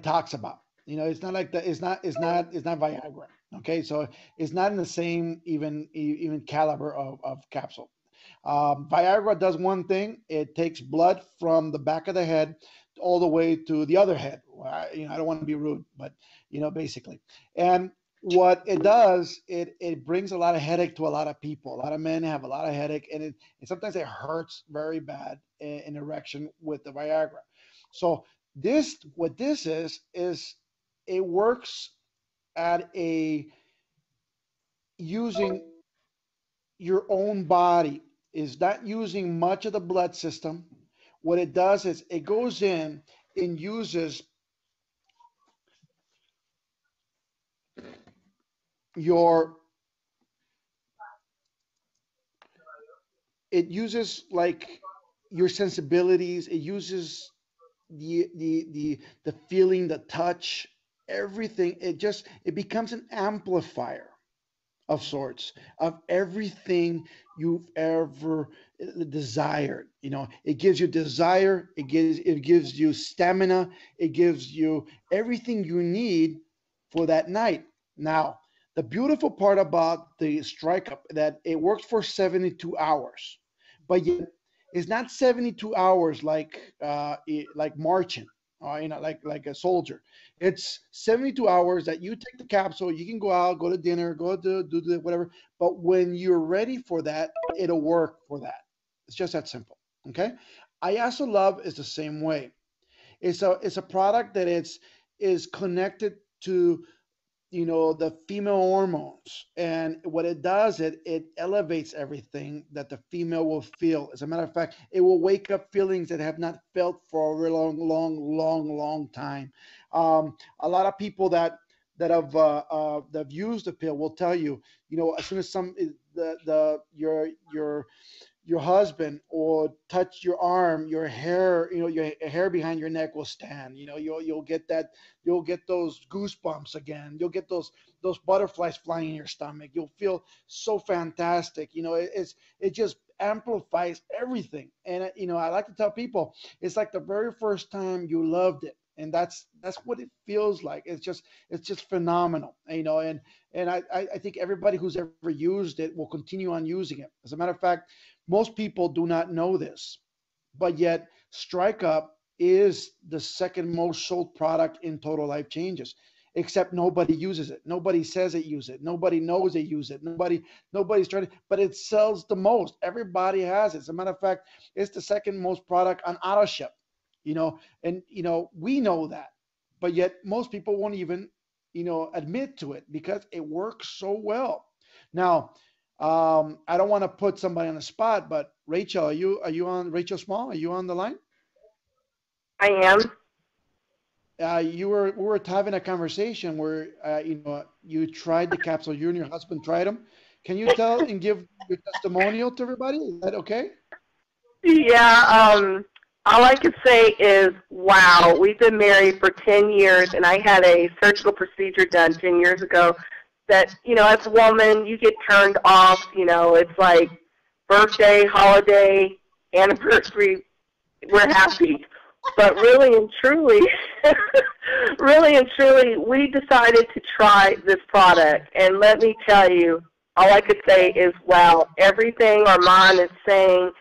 talks about. It's not like that. It's not Viagra. Okay, so it's not in the same even caliber of capsule. Viagra does one thing. It takes blood from the back of the head all the way to the other head. Well, I don't want to be rude, but basically. And what it does, it brings a lot of headache to a lot of people. A lot of men have a lot of headache, and sometimes it hurts very bad in erection with the Viagra. So what this is it works at a using your own body, is not using much of the blood system. What it does is it goes in and uses your it uses like your sensibilities. It uses the feeling, the touch, everything. It becomes an amplifier of sorts of everything you've ever desired. It gives you desire, it gives you stamina, it gives you everything you need for that night. Now, the beautiful part about the strike up that it works for 72 hours, but yet it's not 72 hours like marching, like a soldier. It's 72 hours that you take the capsule, you can go out, go to dinner, go to do the whatever, but when you're ready for that, it'll work for that. It's just that simple. Okay. Ayasa Love is the same way. It's a product that is connected to the female hormones, and what it does, it elevates everything that the female will feel. As a matter of fact, it will wake up feelings that have not felt for a real long time. A lot of people that have used the pill will tell you, as soon as your husband or touch your arm, your hair, your hair behind your neck will stand. You'll get those goosebumps again. You'll get those butterflies flying in your stomach. You'll feel so fantastic. It just amplifies everything. And I like to tell people, it's like the very first time you loved it. And that's what it feels like. It's just phenomenal, and I think everybody who's ever used it will continue on using it. As a matter of fact, most people do not know this, but yet Strike Up is the second most sold product in Total Life Changes, except nobody uses it. Nobody says it use it. Nobody knows they use it. Nobody's trying to, but it sells the most. Everybody has it. As a matter of fact, it's the second most product on auto ship, and we know that, but yet most people won't even, admit to it because it works so well. Now, I don't want to put somebody on the spot, but Rachel, are you on, Rachel Small? Are you on the line? I am. We were having a conversation where you tried the capsule. You and your husband tried them. Can you tell and give your testimonial to everybody? Is that okay? Yeah. All I can say is, wow. We've been married for 10 years, and I had a surgical procedure done 10 years ago. That, as a woman, you get turned off. It's like birthday, holiday, anniversary, we're happy. But really and truly, we decided to try this product. And let me tell you, all I could say is, wow, everything Armand is saying,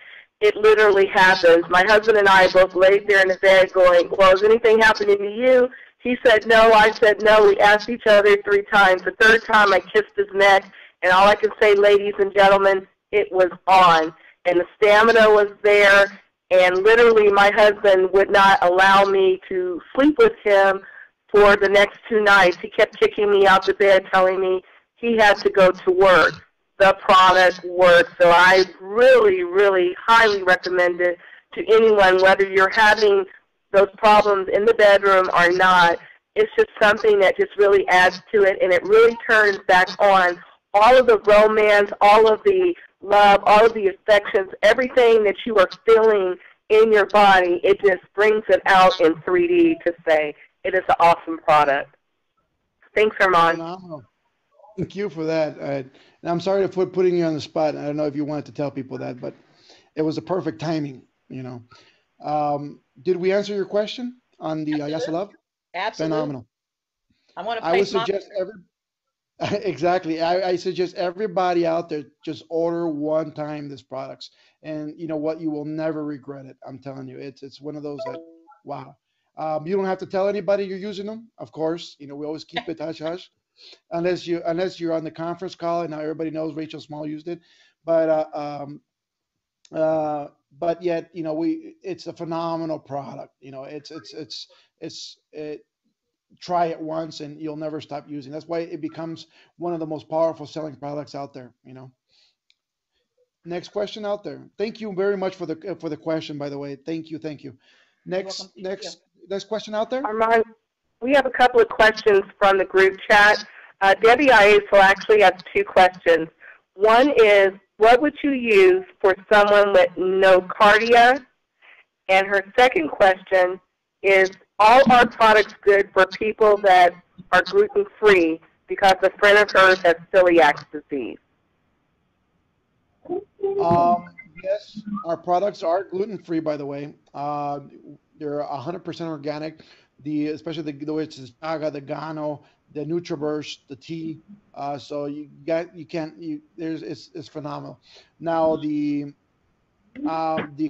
it literally happens. My husband and I both laid there in the bed going, well, is anything happening to you? He said no. I said no. We asked each other 3 times. The third time, I kissed his neck. And all I can say, ladies and gentlemen, it was on. And the stamina was there. And literally, my husband would not allow me to sleep with him for the next 2 nights. He kept kicking me out the bed, telling me he had to go to work. The product works. So I really, really highly recommend it to anyone, whether you're having those problems in the bedroom or not. It's just something that just really adds to it, and it really turns back on all of the romance, all of the love, all of the affections, everything that you are feeling in your body. It just brings it out in 3D to say it is an awesome product. Thanks, Armand. Phenomenal. Thank you for that. And I'm sorry for putting you on the spot. I don't know if you wanted to tell people that, but it was a perfect timing, Did we answer your question on the Ayasa Love? Absolutely. Phenomenal. I want to I would place suggest exactly. I suggest everybody out there just order one time this products, and you know what? You will never regret it. I'm telling you, it's one of those that, wow. You don't have to tell anybody you're using them, of course. We always keep it hush hush, unless you're on the conference call and now everybody knows Rachel Small used it. But yet, it's a phenomenal product. Try it once and you'll never stop using. That's why it becomes one of the most powerful selling products out there. Next question out there. Thank you very much for the question, by the way. Thank you. Next question out there. Armand, we have a couple of questions from the group chat. Debbie Ice will actually have 2 questions. One is, what would you use for someone with no cardia? And her second question is, all our products good for people that are gluten-free because a friend of hers has celiac disease? Yes, our products are gluten-free, by the way. They're 100% organic. Especially the which is Chaga, the Gano, the NutriBurst, the tea. So you can't there's it's phenomenal. Now the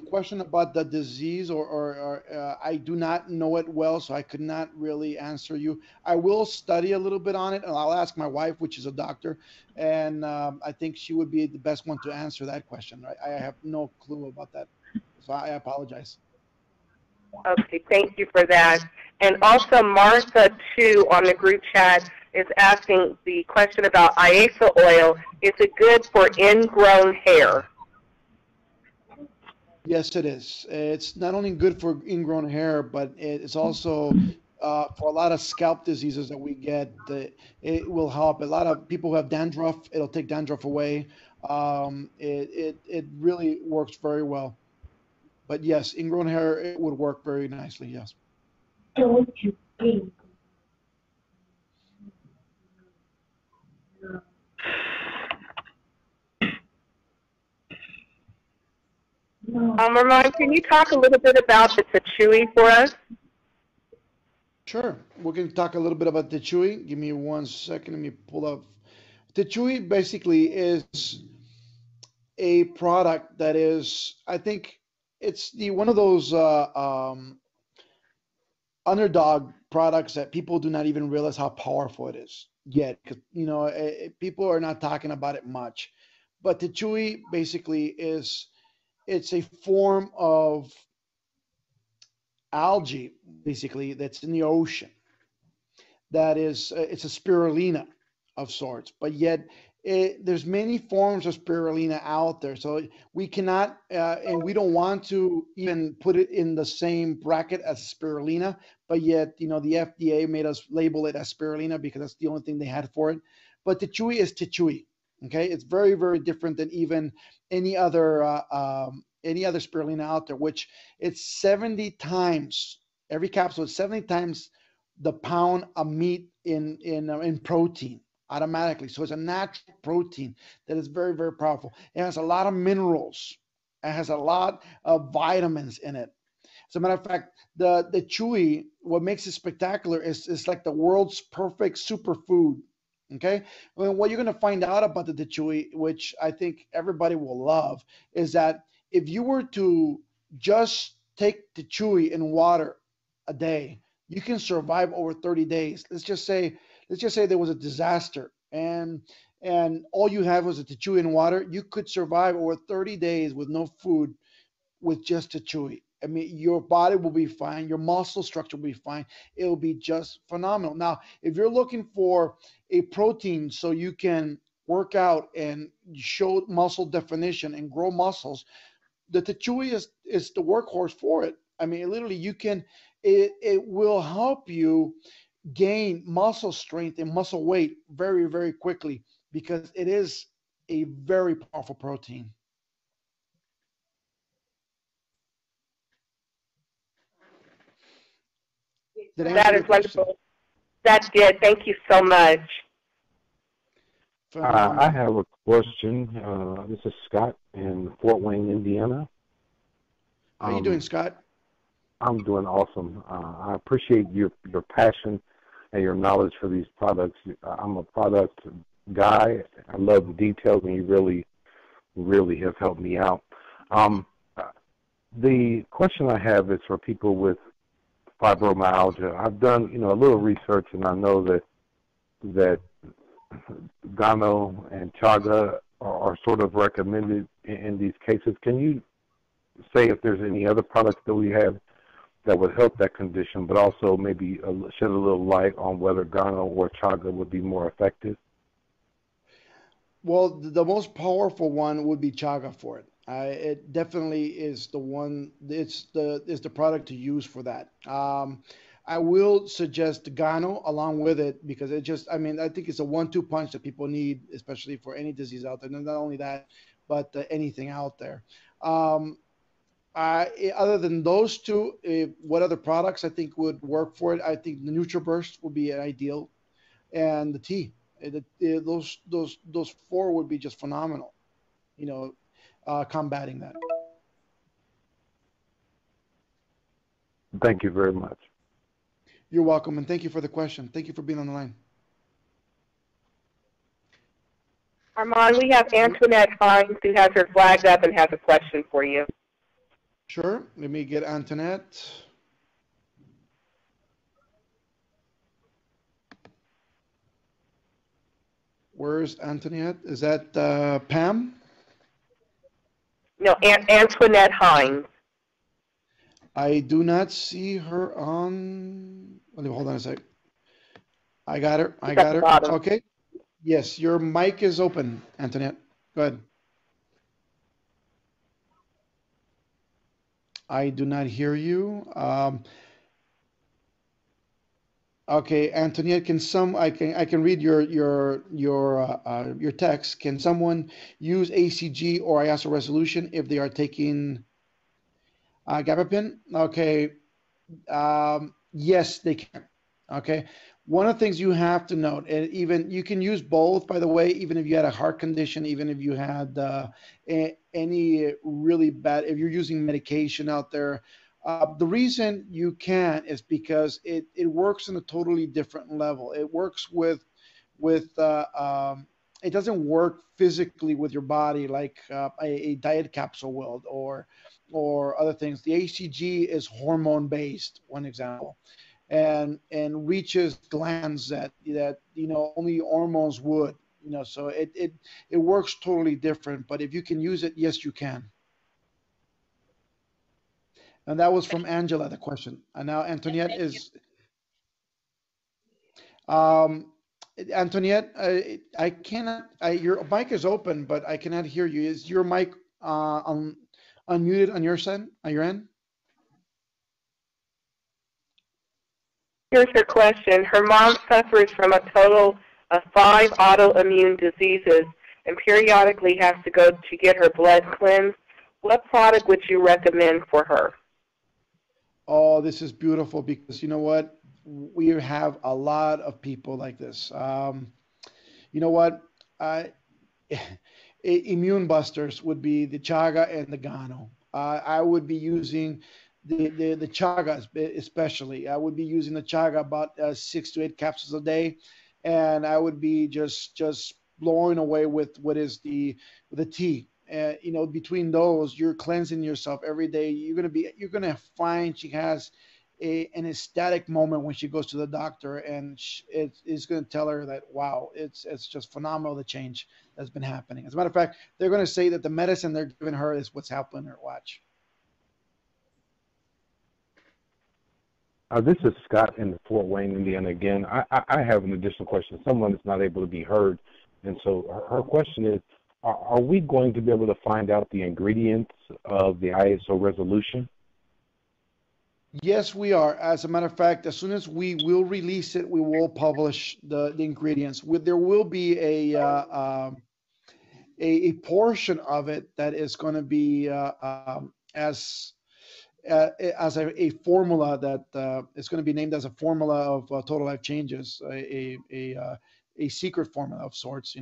question about the disease, or I do not know it well, so I could not really answer you. I will study a little bit on it, and I'll ask my wife, which is a doctor, and I think she would be the best one to answer that question. I have no clue about that, so I apologize. Okay, thank you for that. And also Martha, too, on the group chat is asking the question about IASA oil. Is it good for ingrown hair? Yes, it is. It's not only good for ingrown hair, but it's also for a lot of scalp diseases that we get. It will help. A lot of people who have dandruff, it'll take dandruff away. It really works very well. But yes, ingrown hair, it would work very nicely. Yes. Armand, can you talk a little bit about the Tachui for us? Sure. We're going to talk a little bit about the Chewy. Give me 1 second. Let me pull up. The Chewy basically is a product that is, I think, it's the one of those underdog products that people do not even realize how powerful it is yet. Because people are not talking about it much. But the Chewy basically it's a form of algae, basically, that's in the ocean. That is, it's a spirulina of sorts, but yet there's many forms of spirulina out there. So we cannot, and we don't want to even put it in the same bracket as spirulina, but yet, the FDA made us label it as spirulina because that's the only thing they had for it. But Tichui is Tichui. Okay, it's very, very different than even any other spirulina out there, which it's 70 times, every capsule is 70 times the pound of meat in protein automatically. So it's a natural protein that is very, very powerful. It has a lot of minerals. It has a lot of vitamins in it. As a matter of fact, the chewy, what makes it spectacular is it's like the world's perfect superfood. Okay, what you're going to find out about the chewy, which I think everybody will love, is that if you were to just take the chewy in water a day, you can survive over 30 days. Let's just say there was a disaster and all you have was a chewy in water. You could survive over 30 days with no food with just a chewy. I mean, your body will be fine. Your muscle structure will be fine. It will be just phenomenal. Now, if you're looking for a protein so you can work out and show muscle definition and grow muscles, the Tichui is the workhorse for it. I mean, literally, it will help you gain muscle strength and muscle weight very, very quickly because it is a very powerful protein. Did I answer That your is question? wonderful. That did. Thank you so much. I Phenomenal. have a question. This is Scott in Fort Wayne, Indiana. How you doing, Um, Scott? I'm doing awesome. I appreciate your passion and your knowledge for these products. I'm a product guy. I love the details, and you really, really have helped me out. Um, the question I have is for people with fibromyalgia. I've done, a little research, and I know that Gano and Chaga are sort of recommended in these cases. Can you say if there's any other products that we have that would help that condition, but also maybe shed a little light on whether Gano or Chaga would be more effective? Well, the most powerful one would be chaga for it. It definitely is the one. It's the product to use for that. I will suggest Gano along with it because it just. I mean, I think it's a one-two punch that people need, especially for any disease out there. And not only that, but anything out there. Um, Other than those two, what other products I think would work for it? I think the NutriBurst would be an ideal, and the tea. Those four would be just phenomenal. You know, combating that. Thank you very much. You're welcome, and thank you for the question. Thank you for being on the line. Armand, we have Antoinette Hines who has her flag up and has a question for you. Sure. Let me get Antoinette. Where's Antoinette? Is that Pam? No, Antoinette Hines. I do not see her on. Hold on a sec. I got her. I She's at got the her. bottom. Okay. Yes, your mic is open, Antoinette. Go ahead. I do not hear you. Okay, Antoinette, I can read your text. Can someone use ACG or ISO resolution if they are taking gabapentin? Okay, yes, they can. Okay. One of the things you have to note, and even you can use both, by the way, even if you had a heart condition, even if you had any really bad, if you're using medication out there, the reason you can is because it works on a totally different level. It works with it doesn't work physically with your body like a diet capsule will or other things. The ACG is hormone based, one example, and reaches glands that only hormones would. So it works totally different. But if you can use it, yes, you can. And that was from Angela, the question. And now Antoinette is um, Antoinette. I cannot. Your mic is open, but I cannot hear you. Is your mic unmuted on your side, on your end? Here's her question. Her mom suffers from a total of 5 autoimmune diseases and periodically has to go to get her blood cleansed. What product would you recommend for her? Oh, this is beautiful because you know what? We have a lot of people like this. You know what? Immune busters would be the chaga and the gano. I would be using the chaga especially. I would be using the chaga about 6 to 8 capsules a day, and I would be just blowing away with what is the tea. Between those, you're cleansing yourself every day. You're gonna find she has an ecstatic moment when she goes to the doctor, and it's going to tell her that wow, it's just phenomenal the change that's been happening. As a matter of fact, they're going to say that the medicine they're giving her is what's helping her. Watch. This is Scott in Fort Wayne, Indiana. Again, I have an additional question. Someone is not able to be heard, and so her question is: Are we going to be able to find out the ingredients of the ISO resolution? Yes, we are. As a matter of fact, as soon as we will release it, we will publish the ingredients. There will be a portion of it that is going to be as a formula that is going to be named as a formula of total life changes, a secret formula of sorts,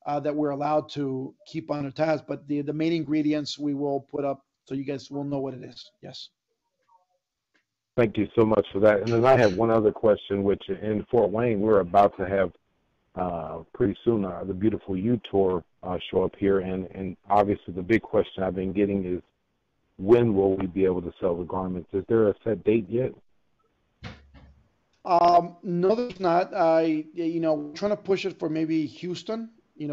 that we're allowed to keep under task. But the main ingredients we will put up so you guys will know what it is. Yes. Thank you so much for that. And then I have one other question, which in Fort Wayne, we're about to have pretty soon the Beautiful You tour show up here. And obviously the big question I've been getting is, when will we be able to sell the garments? Is there a set date yet? No, there's not. We're trying to push it for maybe Houston,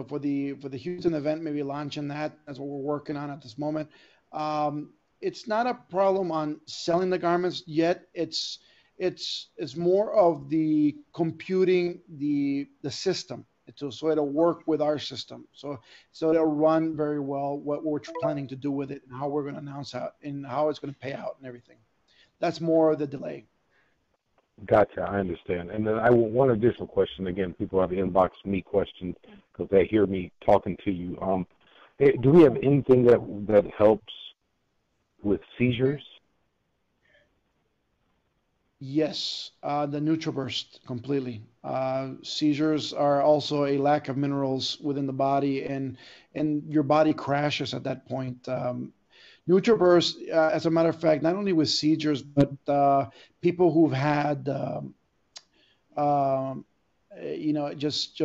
for the Houston event, maybe launching that. That's what we're working on at this moment. It's not a problem on selling the garments yet. It's more of the computing the system so it'll work with our system. So it'll run very well. What we're planning to do with it and how we're going to announce out and how it's going to pay out and everything. That's more of the delay. Gotcha. I understand. And then I want one additional question. Again, people have inboxed me questions because they hear me talking to you. Do we have anything that helps with seizures? Yes, the NutriBurst completely. Seizures are also a lack of minerals within the body, and your body crashes at that point. NutriBurst, as a matter of fact, not only with seizures, but people who've had, um, just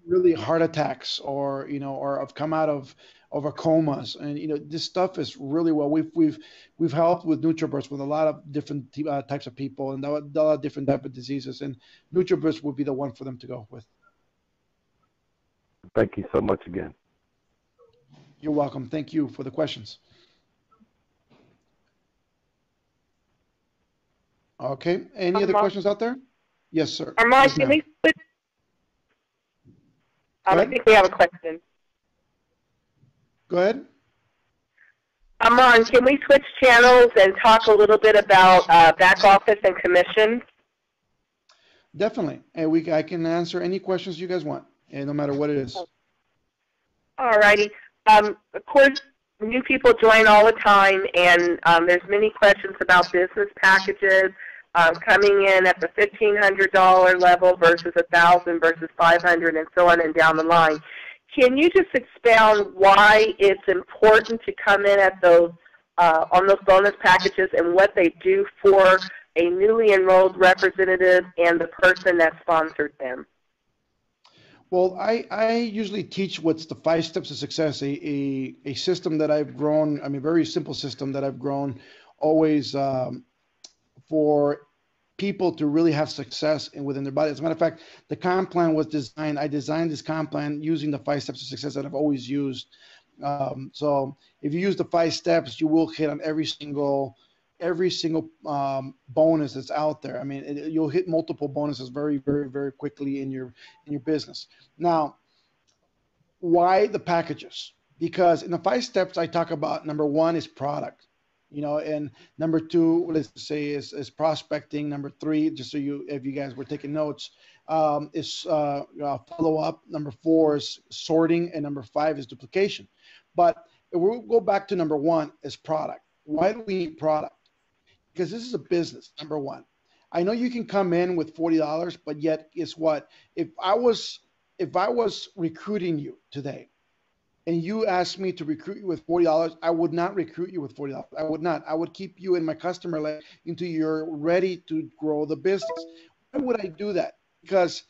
really heart attacks, or or have come out of over comas, and this stuff is really well. We've helped with NutriBurst with a lot of different types of people and a lot of different type of diseases, and NutriBurst would be the one for them to go with. Thank you so much again. You're welcome. Thank you for the questions. Okay. Any other Armand, questions out there? Yes, sir. Armand, Yes, can ma'am. we switch? Go I ahead. think we have a question. Go ahead. Armand, can we switch channels and talk a little bit about back office and commissions? Definitely. And I can answer any questions you guys want, and no matter what it is. All righty. Of course, new people join all the time, and there's many questions about business packages coming in at the $1,500 level versus $1,000 versus $500, and so on and down the line. Can you just expound why it's important to come in at those on those bonus packages and what they do for a newly enrolled representative and the person that sponsored them? Well, I usually teach what's the 5 steps of success, a system that I've grown, I mean, very simple system that I've grown always for people to really have success within their body. As a matter of fact, the comp plan was designed, I designed this comp plan using the 5 steps of success that I've always used. So if you use the 5 steps, you will hit on every single bonus that's out there. I mean, you'll hit multiple bonuses very, very, very quickly in your business. Now, why the packages? Because in the 5 steps, I talk about number 1 is product, and number 2, let's say, is prospecting. Number 3, just so if you guys were taking notes, is follow up. Number 4 is sorting, and number 5 is duplication. But if we'll go back to number 1 is product. Why do we need product? Because this is a business, number 1. I know you can come in with $40, but yet guess what? If I was recruiting you today and you asked me to recruit you with $40, I would not recruit you with $40. I would not. I would keep you in my customer list until you're ready to grow the business. Why would I do that? Because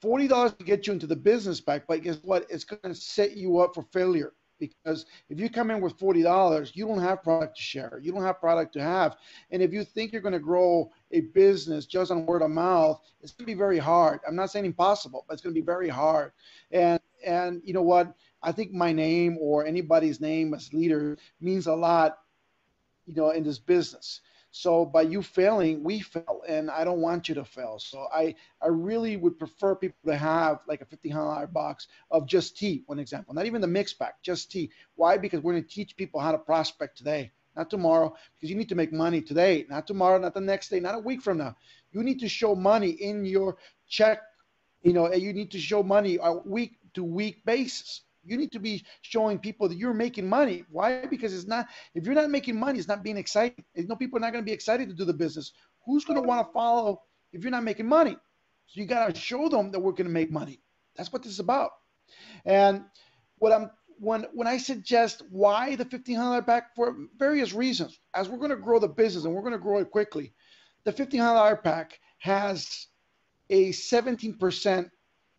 $40 to get you into the business pack, but guess what? It's going to set you up for failure. Because if you come in with $40, you don't have product to share. You don't have product to have. And if you think you're going to grow a business just on word of mouth, it's going to be very hard. I'm not saying impossible, but it's going to be very hard. And you know what? I think my name or anybody's name as leader means a lot, in this business. So by you failing, we fail, and I don't want you to fail. So I really would prefer people to have like a $1,500 box of just tea, one example, not even the mix pack, just tea. Why? Because we're going to teach people how to prospect today, not tomorrow, because you need to make money today, not tomorrow, not the next day, not a week from now. You need to show money in your check, and you need to show money on a week to week basis. You need to be showing people that you're making money. Why? Because if you're not making money, it's not being exciting. People are not going to be excited to do the business. Who's going to want to follow if you're not making money? So you got to show them that we're going to make money. That's what this is about. And when I suggest why the $1,500 pack, for various reasons, as we're going to grow the business and we're going to grow it quickly, the $1,500 pack has a 17%.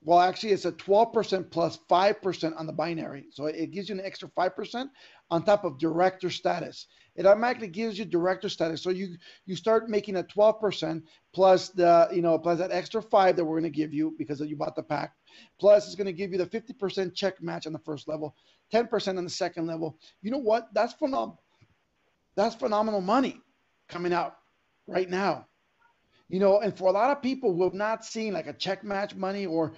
Well, actually, it's a 12% plus 5% on the binary. So it gives you an extra 5% on top of director status. It automatically gives you director status. So you start making a 12% plus plus that extra 5 that we're going to give you because you bought the pack. Plus, it's going to give you the 50% check match on the first level, 10% on the second level. You know what? That's phenomenal. That's phenomenal money coming out right now. And for a lot of people who have not seen like a check match money or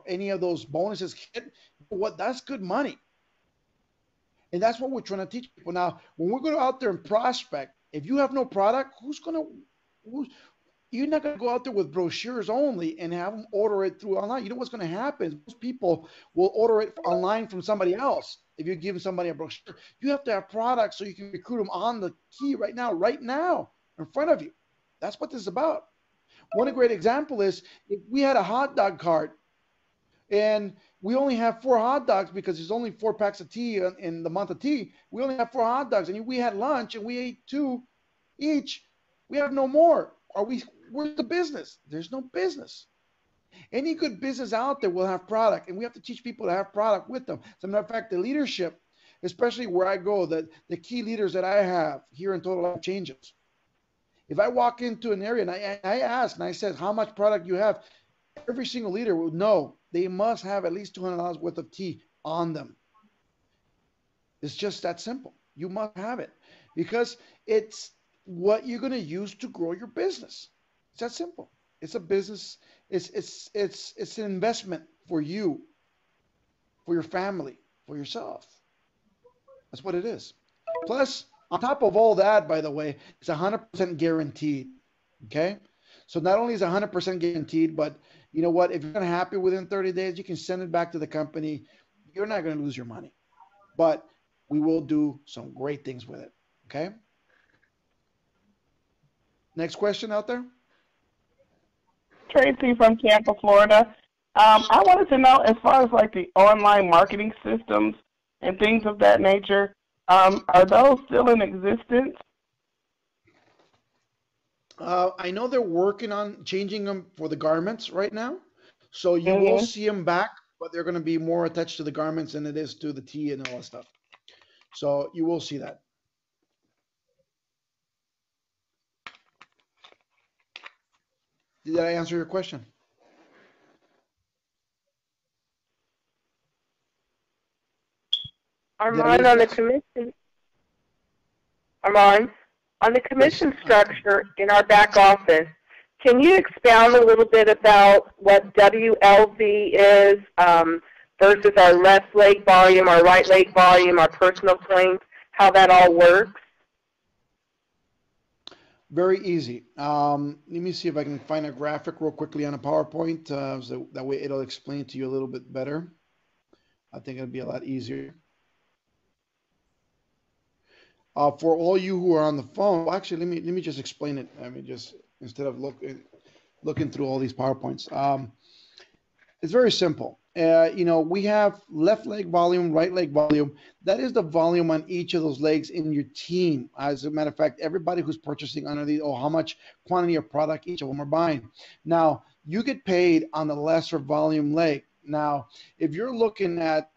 any of those bonuses hit, that's good money. And that's what we're trying to teach people. Now, when we go out there and prospect, if you have no product, You're not going to go out there with brochures only and have them order it through online. You know what's going to happen? Most people will order it online from somebody else. If you give somebody a brochure, you have to have products so you can recruit them on the key right now, in front of you. That's what this is about. One great example is if we had a hot dog cart and we only have 4 hot dogs because there's only 4 packs of tea in the month of tea. We only have 4 hot dogs, and we had lunch and we ate 2 each. We have no more. Where's the business? There's no business. Any good business out there will have product, and we have to teach people to have product with them. As a matter of fact, the leadership, especially where I go, the key leaders that I have here in Total Life Changes. If I walk into an area and I ask and I said, how much product you have, every single leader will know they must have at least $200 worth of tea on them. It's just that simple. You must have it because it's what you're going to use to grow your business. It's that simple. It's a business. It's an investment for you, for your family, for yourself. That's what it is. Plus, on top of all that, by the way, it's 100% guaranteed. Okay? So not only is it 100% guaranteed, but you know what? If you're not happy within 30 days, you can send it back to the company. You're not going to lose your money. But we will do some great things with it. Okay? Next question out there? Tracy from Tampa, Florida. I wanted to know, as far as like the online marketing systems and things of that nature, are those still in existence? I know they're working on changing them for the garments right now. So you will see them back, but they're going to be more attached to the garments than it is to the tea and all that stuff. So you will see that. Did I answer your question? Armand, on the commission. Armand, on the commission structure in our back office, can you expound a little bit about what WLV is versus our left leg volume, our right leg volume, our personal claims, how that all works? Very easy. Let me see if I can find a graphic real quickly on a PowerPoint, so that way it'll explain to you a little bit better. I think it'll be a lot easier. For all you who are on the phone, well, actually, let me just explain it. I mean, just instead of looking through all these PowerPoints, it's very simple. We have left leg volume, right leg volume. That is the volume on each of those legs in your team. As a matter of fact, everybody who's purchasing under these, how much quantity of product each of them are buying. Now, you get paid on the lesser volume leg. Now, if you're looking at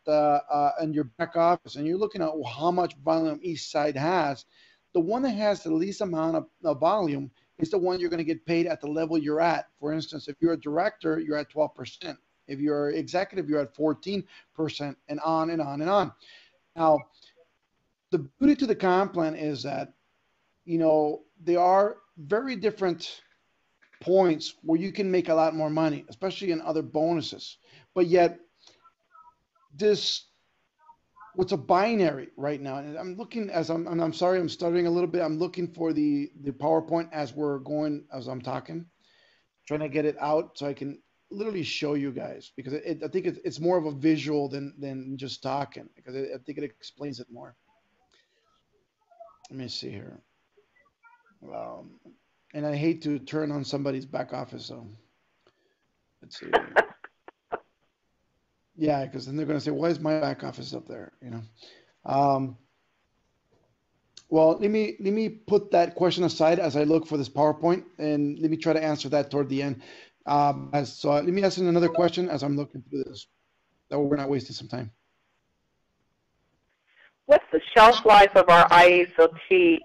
in your back office and you're looking at how much volume each side has, the one that has the least amount of volume is the one you're going to get paid at the level you're at. For instance, if you're a director, you're at 12%. If you're an executive, you're at 14%, and on and on and on. Now, the beauty to the comp plan is that, there are very different points where you can make a lot more money, especially in other bonuses. But yet, what's a binary right now? And I'm looking I'm sorry, I'm stuttering a little bit. I'm looking for the PowerPoint as I'm talking, trying to get it out so I can literally show you guys, because I think it's more of a visual than just talking, because I think it explains it more. Let me see here. And I hate to turn on somebody's back office, so let's see. Yeah, because then they're going to say, why is my back office up there? Well, let me put that question aside as I look for this PowerPoint, and let me try to answer that toward the end. So let me ask another question as I'm looking through this. That way we're not wasting some time. What's the shelf life of our IASO tea?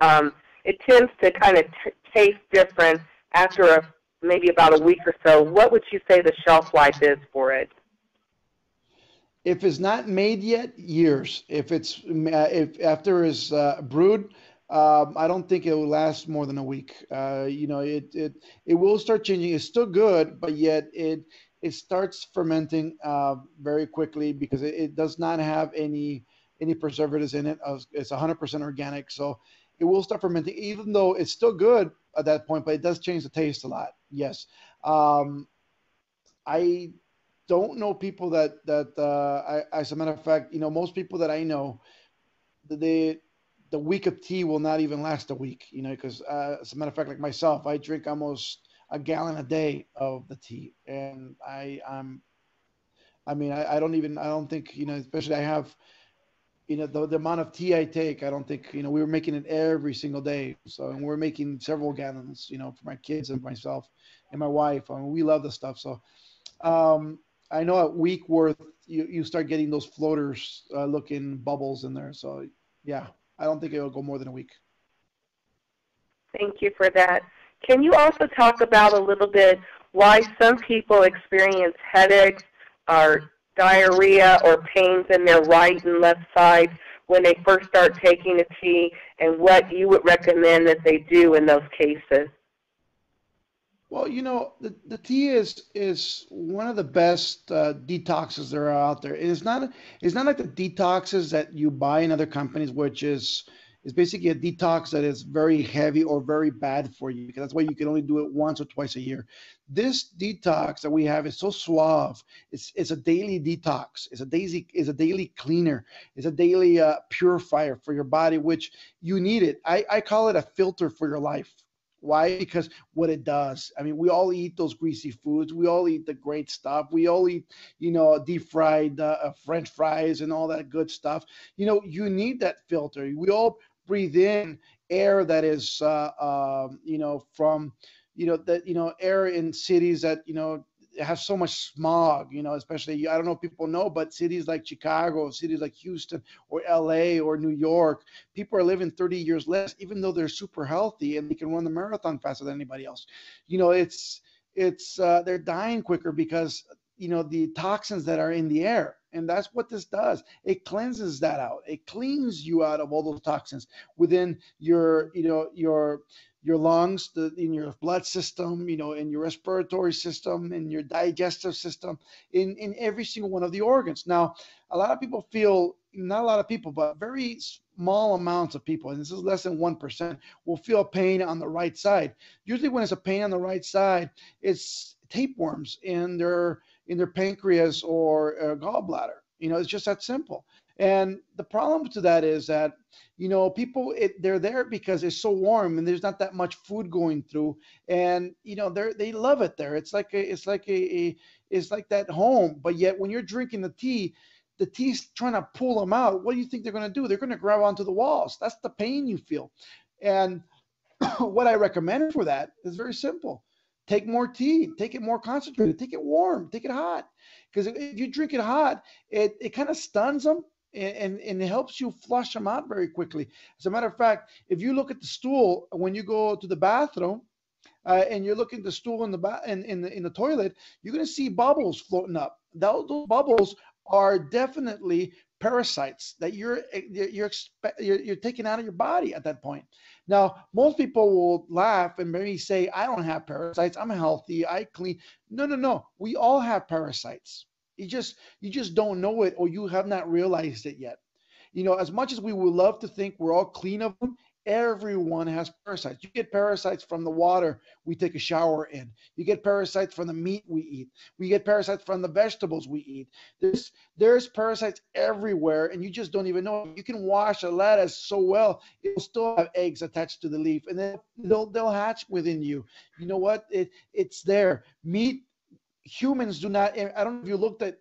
It tends to kind of taste different after maybe about a week or so. What would you say the shelf life is for it? If it's not made yet, years. If after it's brewed, I don't think it will last more than a week. It will start changing. It's still good, but yet it starts fermenting very quickly, because it does not have any preservatives in it. It's 100% organic, so it will start fermenting. Even though it's still good, at that point, but it does change the taste a lot. Yes. Um, I don't know people as a matter of fact, most people that I know, the the week of tea will not even last a week. Because as a matter of fact, like myself, I drink almost a gallon a day of the tea, and I mean, I don't think, especially I have, the amount of tea I take, I don't think, we were making it every single day. So, and we're making several gallons, for my kids and myself and my wife. I mean, we love the stuff. So, um, I know a week worth, you start getting those floaters looking bubbles in there. So, yeah, I don't think it'll go more than a week. Thank you for that. Can you also talk about a little bit why some people experience headaches or diarrhea or pains in their right and left side when they first start taking a tea, and what you would recommend that they do in those cases? Well, the tea is one of the best detoxes there are out there. It's not like the detoxes that you buy in other companies, which is basically a detox that is very heavy or very bad for you, because that's why you can only do it once or twice a year. This detox that we have is so suave. It's a daily detox. It's a daily cleaner. It's a daily purifier for your body, which you need it. I call it a filter for your life. Why? Because what it does. I mean, we all eat those greasy foods. We all eat the great stuff. We all eat, deep fried French fries and all that good stuff. You need that filter. We all breathe in air that is, from, air in cities that, have so much smog, especially, I don't know if people know, but cities like Chicago, cities like Houston or LA or New York, people are living 30 years less, even though they're super healthy and they can run the marathon faster than anybody else. They're dying quicker because, the toxins that are in the air. And that's what this does. It cleanses that out. It cleans you out of all those toxins within your lungs, in your blood system, in your respiratory system, in your digestive system, in every single one of the organs. Now, a lot of people feel, not a lot of people, but very small amounts of people, and this is less than 1%, will feel pain on the right side. Usually when it's a pain on the right side, it's tapeworms in their pancreas or gallbladder. It's just that simple. And the problem to that is that, they're there because it's so warm and there's not that much food going through, and they love it there. It's like that home. But yet when you're drinking the tea's trying to pull them out. What do you think they're going to do? They're going to grab onto the walls. That's the pain you feel. And what I recommend for that is very simple. Take more tea, take it more concentrated, take it warm, take it hot. Because if you drink it hot, it kind of stuns them, and it helps you flush them out very quickly. As a matter of fact, if you look at the stool when you go to the bathroom, and you're looking at the stool in the toilet, you're going to see bubbles floating up. Those bubbles are definitely parasites that you're taking out of your body at that point. Now, most people will laugh and maybe say, "I don't have parasites. I'm healthy. I clean." No, no, no. We all have parasites. You just don't know it, or you have not realized it yet. As much as we would love to think we're all clean of them, everyone has parasites. You get parasites from the water we take a shower in. You get parasites from the meat we eat. We get parasites from the vegetables we eat. There's parasites everywhere, and you just don't even know. You can wash a lettuce so well, it'll still have eggs attached to the leaf, and then they'll hatch within you. You know what? It's there. Meat, humans do not. I don't know if you looked at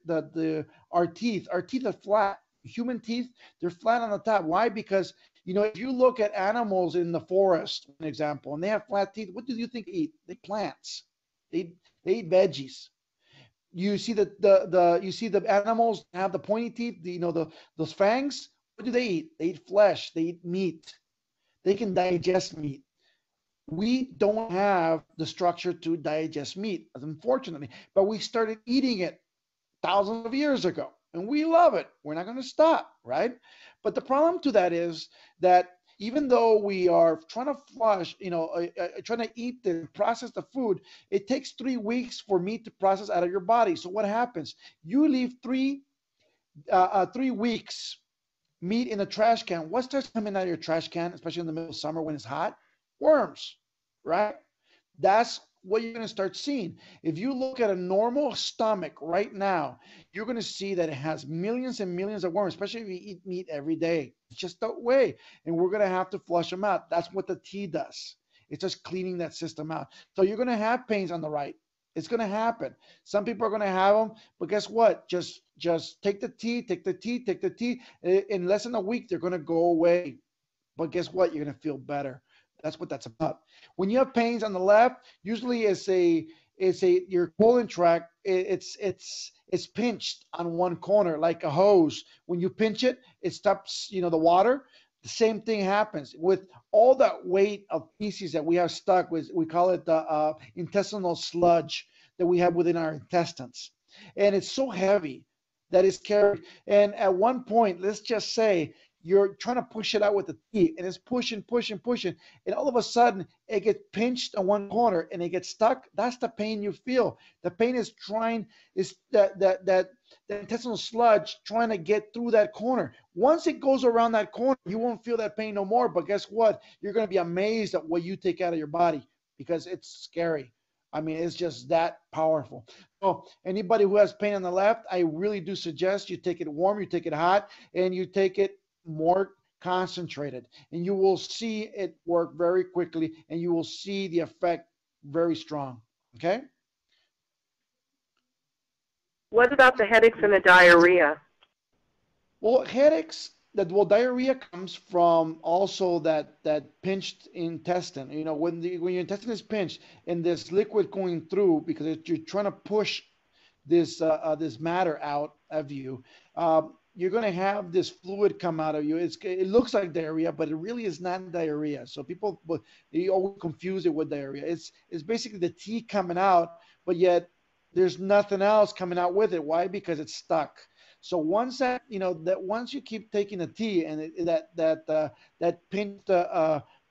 our teeth. Our teeth are flat. Human teeth, they're flat on the top. Why? Because if you look at animals in the forest, an example, and they have flat teeth, what do you think they eat? They eat plants. They eat veggies. You see the animals have the pointy teeth, those fangs. What do they eat? They eat flesh. They eat meat. They can digest meat. We don't have the structure to digest meat, unfortunately, but we started eating it thousands of years ago, and we love it. We're not going to stop, right? But the problem to that is that even though we are trying to flush, trying to eat and process the food, it takes 3 weeks for meat to process out of your body. So what happens? You leave 3 weeks meat in a trash can. What starts coming out of your trash can, especially in the middle of summer when it's hot? Worms. right? That's what you're going to start seeing. If you look at a normal stomach right now, you're going to see that it has millions and millions of worms, especially if you eat meat every day. It's just that way. And we're going to have to flush them out. That's what the tea does. It's just cleaning that system out. So you're going to have pains on the right. It's going to happen. Some people are going to have them, but guess what? Just take the tea, take the tea, take the tea. In less than a week, they're going to go away. But guess what? You're going to feel better. That's what that's about. When you have pains on the left, usually it's a your colon tract. It's pinched on one corner like a hose. When you pinch it, it stops. The water. The same thing happens with all that weight of feces that we have stuck with. We call it the intestinal sludge that we have within our intestines, and it's so heavy that it's carried. And at one point, let's just say you're trying to push it out with the teeth, and it's pushing, pushing, pushing, and all of a sudden it gets pinched on one corner and it gets stuck. That's the pain you feel. The pain is that intestinal sludge trying to get through that corner. Once it goes around that corner, you won't feel that pain no more. But guess what? You're going to be amazed at what you take out of your body because it's scary. I mean, it's just that powerful. So anybody who has pain on the left, I really do suggest you take it warm, you take it hot, and you take it more concentrated, and you will see it work very quickly, and you will see the effect very strong. Okay. What about the headaches and the diarrhea? Well, diarrhea comes from also that pinched intestine. When your intestine is pinched and there's liquid going through because you're trying to push this matter out of you. You're going to have this fluid come out of you. It looks like diarrhea, but it really is not diarrhea. So people, they always confuse it with diarrhea. It's basically the tea coming out, but yet there's nothing else coming out with it. Why? Because it's stuck. So once once you keep taking the tea and that pinched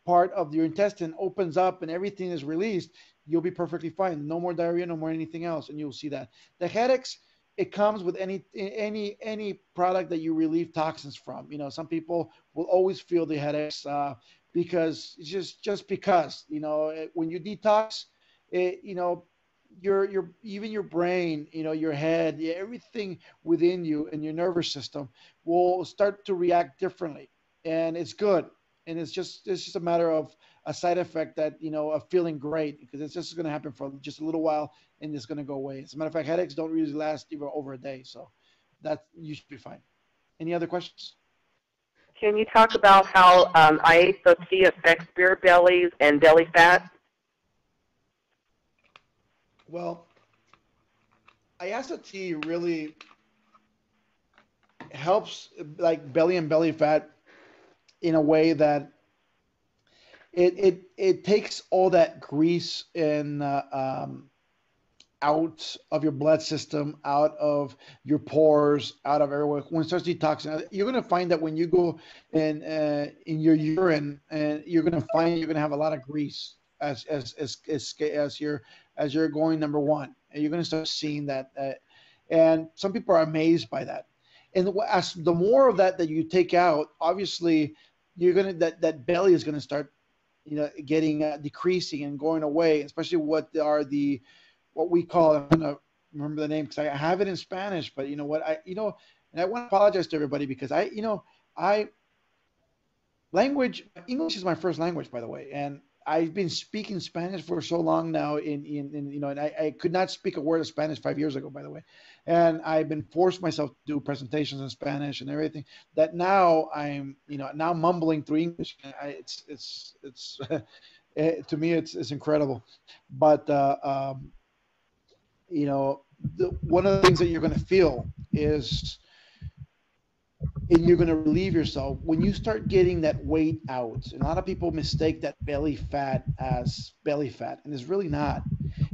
part of your intestine opens up and everything is released, you'll be perfectly fine. No more diarrhea, no more anything else, and you'll see that. The headaches, it comes with any product that you relieve toxins from. Some people will always feel the headaches because just because when you detox, your even your brain, your head, everything within you and your nervous system will start to react differently, and it's good. And it's just a matter of a side effect that of feeling great because it's just going to happen for just a little while and it's going to go away. As a matter of fact, headaches don't usually last even over a day, so that you should be fine. Any other questions? Can you talk about how IASOT affects beer bellies and belly fat? Well, IASOT really helps like belly and belly fat in a way that it takes all that grease and out of your blood system, out of your pores, out of everywhere. When it starts detoxing, you're going to find that when you go in your urine, and you're going to find you're going to have a lot of grease as you're going number one, and you're going to start seeing that. And some people are amazed by that. And as the more of that you take out, obviously you're going to that belly is going to start getting decreasing and going away, especially what we call, I'm gonna remember the name because I have it in Spanish, but and I want to apologize to everybody because English is my first language, by the way, and I've been speaking Spanish for so long now and I could not speak a word of Spanish 5 years ago, by the way. And I've been forced myself to do presentations in Spanish and everything that now I'm, now mumbling through English. It's to me, it's incredible. But, one of the things that you're going to feel is, and you're going to relieve yourself when you start getting that weight out. And a lot of people mistake that belly fat as belly fat, and it's really not.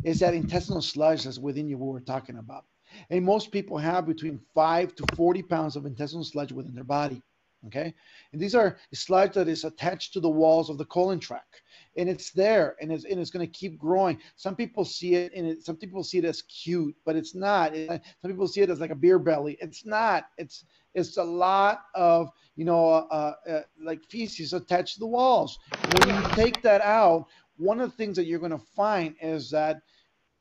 It's that intestinal sludge that's within you, what we're talking about. And most people have between 5 to 40 pounds of intestinal sludge within their body. Okay, and these are sludge that is attached to the walls of the colon tract, and it's there, and it's going to keep growing. Some people see it, and some people see it as cute, but it's not. Some people see it as like a beer belly. It's not. It's a lot of like feces attached to the walls. When you take that out, one of the things that you're going to find is that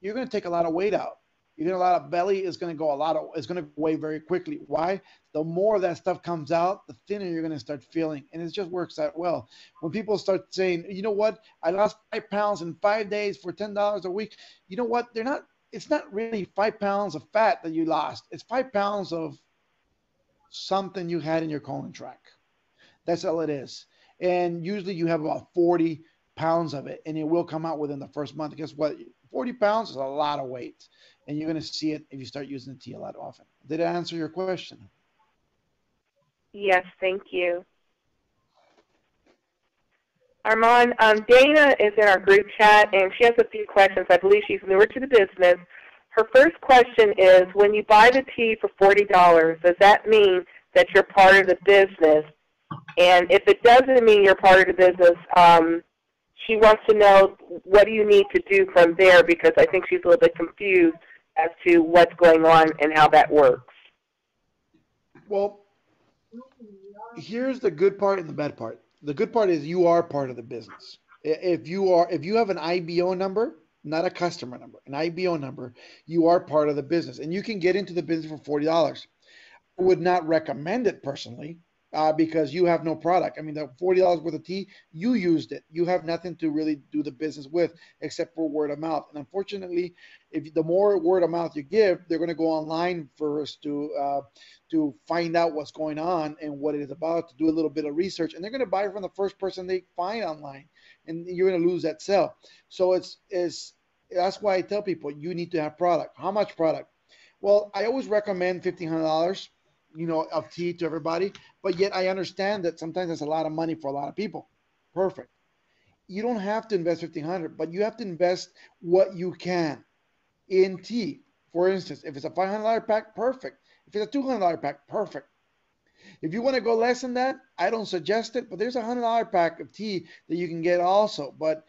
you're going to take a lot of weight out. You're going to, a lot of belly is going to go it's going to go away very quickly. Why? The more that stuff comes out, the thinner you're going to start feeling. And it just works out well. When people start saying, you know what, I lost 5 pounds in 5 days for $10 a week. You know what? It's not really 5 pounds of fat that you lost. It's 5 pounds of something you had in your colon tract. That's all it is. And usually you have about 40 pounds of it, and it will come out within the first month. Guess what? 40 pounds is a lot of weight, and you're going to see it if you start using the tea a lot often. Did I answer your question? Yes, thank you. Armand, Dana is in our group chat, and she has a few questions. I believe she's newer to the business. Her first question is, when you buy the tea for $40, does that mean that you're part of the business? And if it doesn't mean you're part of the business, she wants to know, what do you need to do from there, because I think she's a little bit confused as to what's going on and how that works. Well, here's the good part and the bad part. The good part is you are part of the business. If you have an IBO number, not a customer number, an IBO number, you are part of the business, and you can get into the business for $40. I would not recommend it personally. Because you have no product. I mean, the $40 worth of tea, you used it. You have nothing to really do the business with except for word of mouth. And unfortunately, if the more word of mouth you give, they're going to go online first to find out what's going on and what it is about, to do a little bit of research, and they're going to buy from the first person they find online, and you're going to lose that sale. So that's why I tell people you need to have product. How much product? Well, I always recommend $1,500. Of tea to everybody, but yet I understand that sometimes that's a lot of money for a lot of people. Perfect. You don't have to invest $1,500, but you have to invest what you can in tea. For instance, if it's a $500 pack, perfect. If it's a $200 pack, perfect. If you want to go less than that, I don't suggest it, but there's a $100 pack of tea that you can get also. But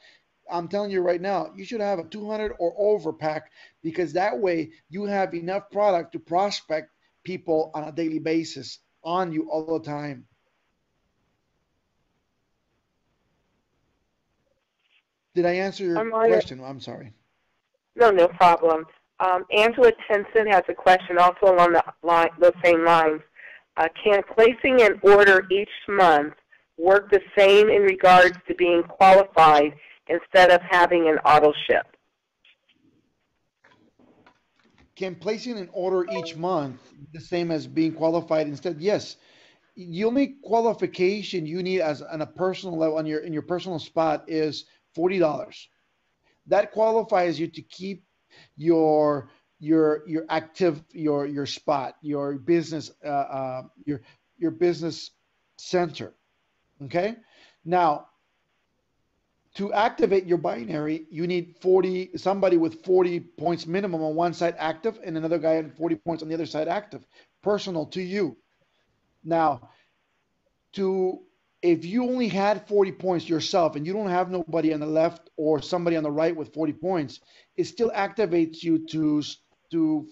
I'm telling you right now, you should have a 200 or over pack, because that way you have enough product to prospect people on a daily basis on you all the time. Did I answer your question? I'm sorry. No problem. Angela Tenson has a question also along the same lines. Can placing an order each month work the same in regards to being qualified instead of having an auto ship? Can placing an order each month the same as being qualified instead? Yes. The only qualification you need as on a personal level in your personal spot is $40. That qualifies you to keep your active your spot, your business your business center. Okay? Now, to activate your binary, you need somebody with 40 points minimum on one side active and another guy at 40 points on the other side active, personal to you. Now, if you only had 40 points yourself and you don't have nobody on the left or somebody on the right with 40 points, it still activates you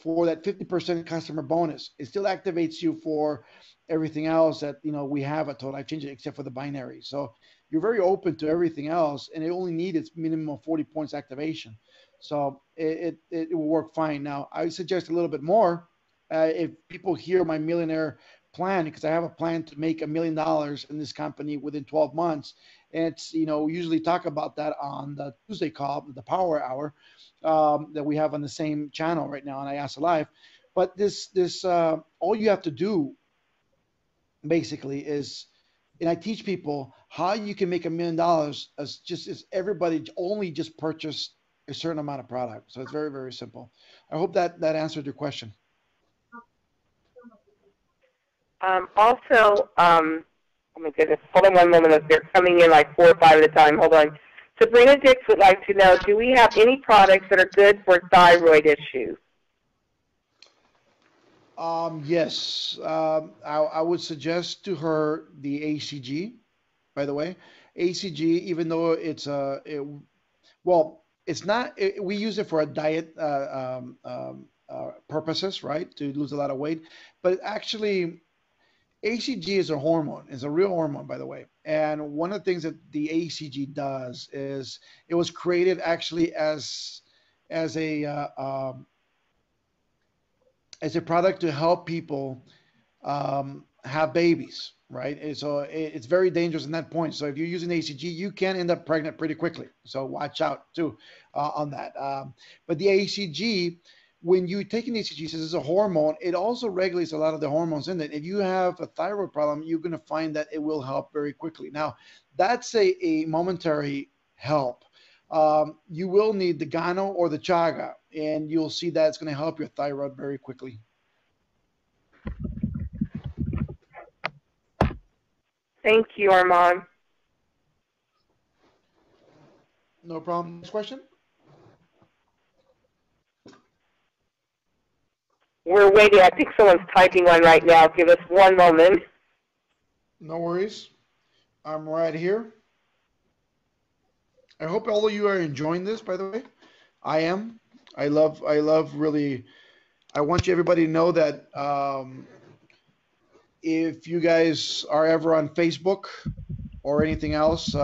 for that 50% customer bonus. It still activates you for everything else that we have at Total Life Changes except for the binary. So you're very open to everything else, and it only needs minimum of 40 points activation. So it will work fine. Now, I suggest a little bit more. If people hear my millionaire plan, because I have a plan to make $1 million in this company within 12 months. And it's, we usually talk about that on the Tuesday call, the Power Hour, that we have on the same channel right now on I Ask Live. But this all you have to do basically is, and I teach people how you can make $1 million as everybody only just purchase a certain amount of product. So it's very, very simple. I hope that answered your question. Oh my goodness, hold on one moment. They're coming in like 4 or 5 at a time. Hold on. Sabrina Dix would like to know, do we have any products that are good for thyroid issues? Yes. I would suggest to her the ACG, by the way. ACG, even though it's it's not, we use it for a diet purposes, right, to lose a lot of weight. But actually, ACG is a hormone. It's a real hormone, by the way. And one of the things that the ACG does is it was created actually as a as a product to help people have babies, right? And so it's very dangerous in that point. So if you're using ACG, you can end up pregnant pretty quickly. So watch out too on that. But the ACG, when you take an ACG, since it's a hormone, it also regulates a lot of the hormones in it. If you have a thyroid problem, you're going to find that it will help very quickly. Now, that's a momentary help. You will need the Gano or the Chaga, and you'll see that it's going to help your thyroid very quickly. Thank you, Armand. No problem. Next question. We're waiting. I think someone's typing one right now. Give us one moment. No worries. I'm right here. I hope all of you are enjoying this, by the way. I am. I love really, I want you everybody to know that if you guys are ever on Facebook or anything else,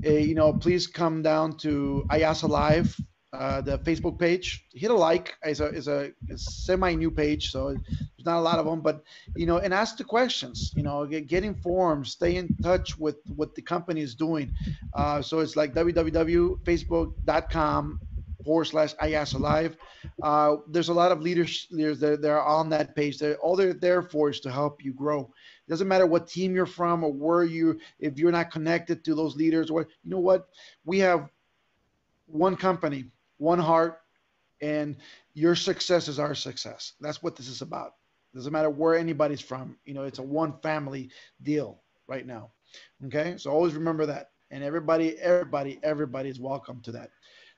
please come down to IASA Live, the Facebook page. Hit a like. It's a semi-new page, so there's not a lot of them, but and ask the questions. Get informed. Stay in touch with what the company is doing. So it's like www.facebook.com/IASA Live. There's a lot of leaders that are on that page. All they're there for is to help you grow. It doesn't matter what team you're from or if you're not connected to those leaders. Or you know what, we have one company, one heart, and your success is our success. That's what this is about. It doesn't matter where anybody's from. It's a one family deal right now. Okay, so always remember that. And everybody is welcome to that.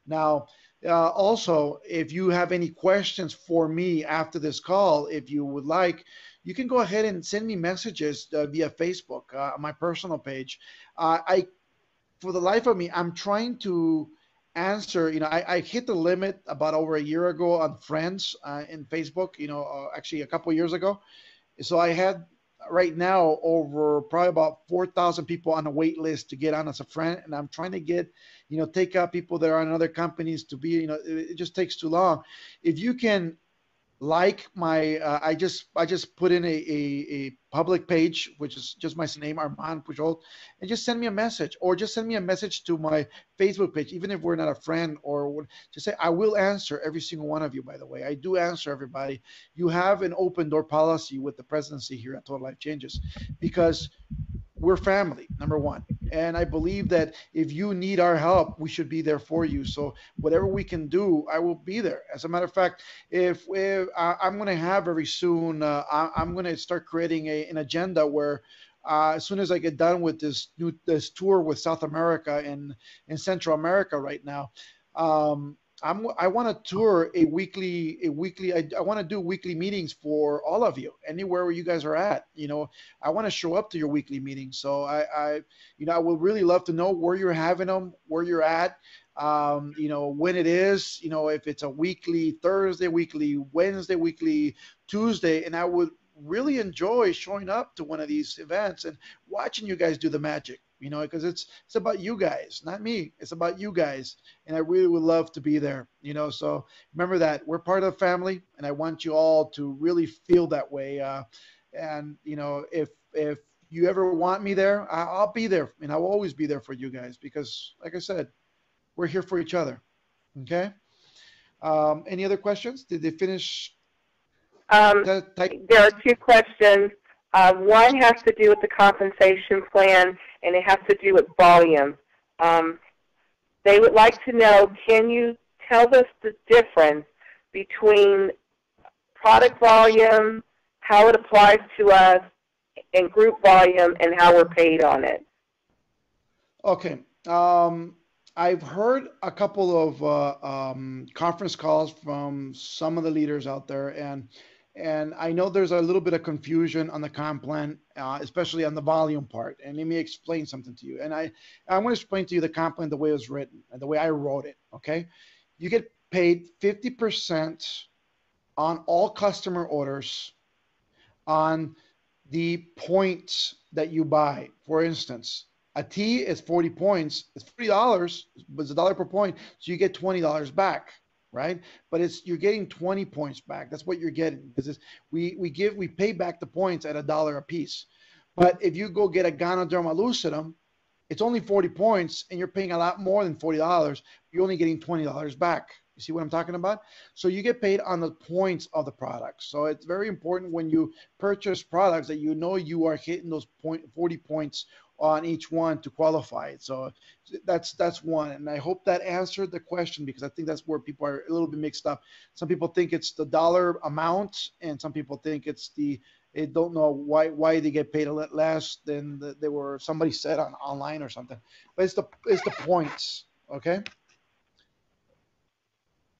Now, also, if you have any questions for me after this call, if you would like, you can go ahead and send me messages via Facebook, my personal page. For the life of me, I'm trying to answer. I hit the limit about over a year ago on friends in Facebook. Actually a couple of years ago. So I had right now over probably about 4,000 people on a wait list to get on as a friend, and I'm trying to get, take out people that are in other companies to be, it just takes too long. If you can like my, I just put in a public page, which is just my name, Armand Puyolt, and just send me a message, or just send me a message to my Facebook page, even if we're not a friend, or just say, I will answer every single one of you, by the way. I do answer everybody. You have an open door policy with the presidency here at Total Life Changes, because we're family, number one. And I believe that if you need our help, we should be there for you. So whatever we can do, I will be there. As a matter of fact, if I'm going to have very soon, I'm going to start creating an agenda where as soon as I get done with this tour with South America and Central America right now, I want to tour a weekly. I want to do weekly meetings for all of you, anywhere where you guys are at. I want to show up to your weekly meetings. So I would really love to know where you're having them, where you're at. When it is. If it's a weekly Thursday, weekly Wednesday, weekly Tuesday, and I would really enjoy showing up to one of these events and watching you guys do the magic. Because it's about you guys, not me. It's about you guys. And I really would love to be there, so remember that we're part of the family, and I want you all to really feel that way. And if you ever want me there, I'll be there, and I will always be there for you guys, because like I said, we're here for each other. Okay. Any other questions? Did they finish? There are two questions. One has to do with the compensation plan, and it has to do with volume. They would like to know, can you tell us the difference between product volume, how it applies to us, and group volume, and how we're paid on it? Okay. I've heard a couple of conference calls from some of the leaders out there, and I know there's a little bit of confusion on the comp plan, especially on the volume part. And let me explain something to you. And I'm going to explain to you the comp plan the way it was written and the way I wrote it. Okay, you get paid 50% on all customer orders on the points that you buy. For instance, a tea is 40 points. It's $40, but it's $1 per point, so you get $20 back, right? But you're getting 20 points back. That's what you're getting because we pay back the points at $1 a piece. But if you go get a Ganoderma lucidum, it's only 40 points, and you're paying a lot more than $40. You're only getting $20 back. You see what I'm talking about? So you get paid on the points of the product. So it's very important when you purchase products that you know you are hitting those 40 points on each one to qualify. So that's one. And I hope that answered the question, because I think that's where people are a little bit mixed up. Some people think it's the dollar amount, and some people think it's they don't know why they get paid a lot less than they were somebody said online or something. But it's the points, okay?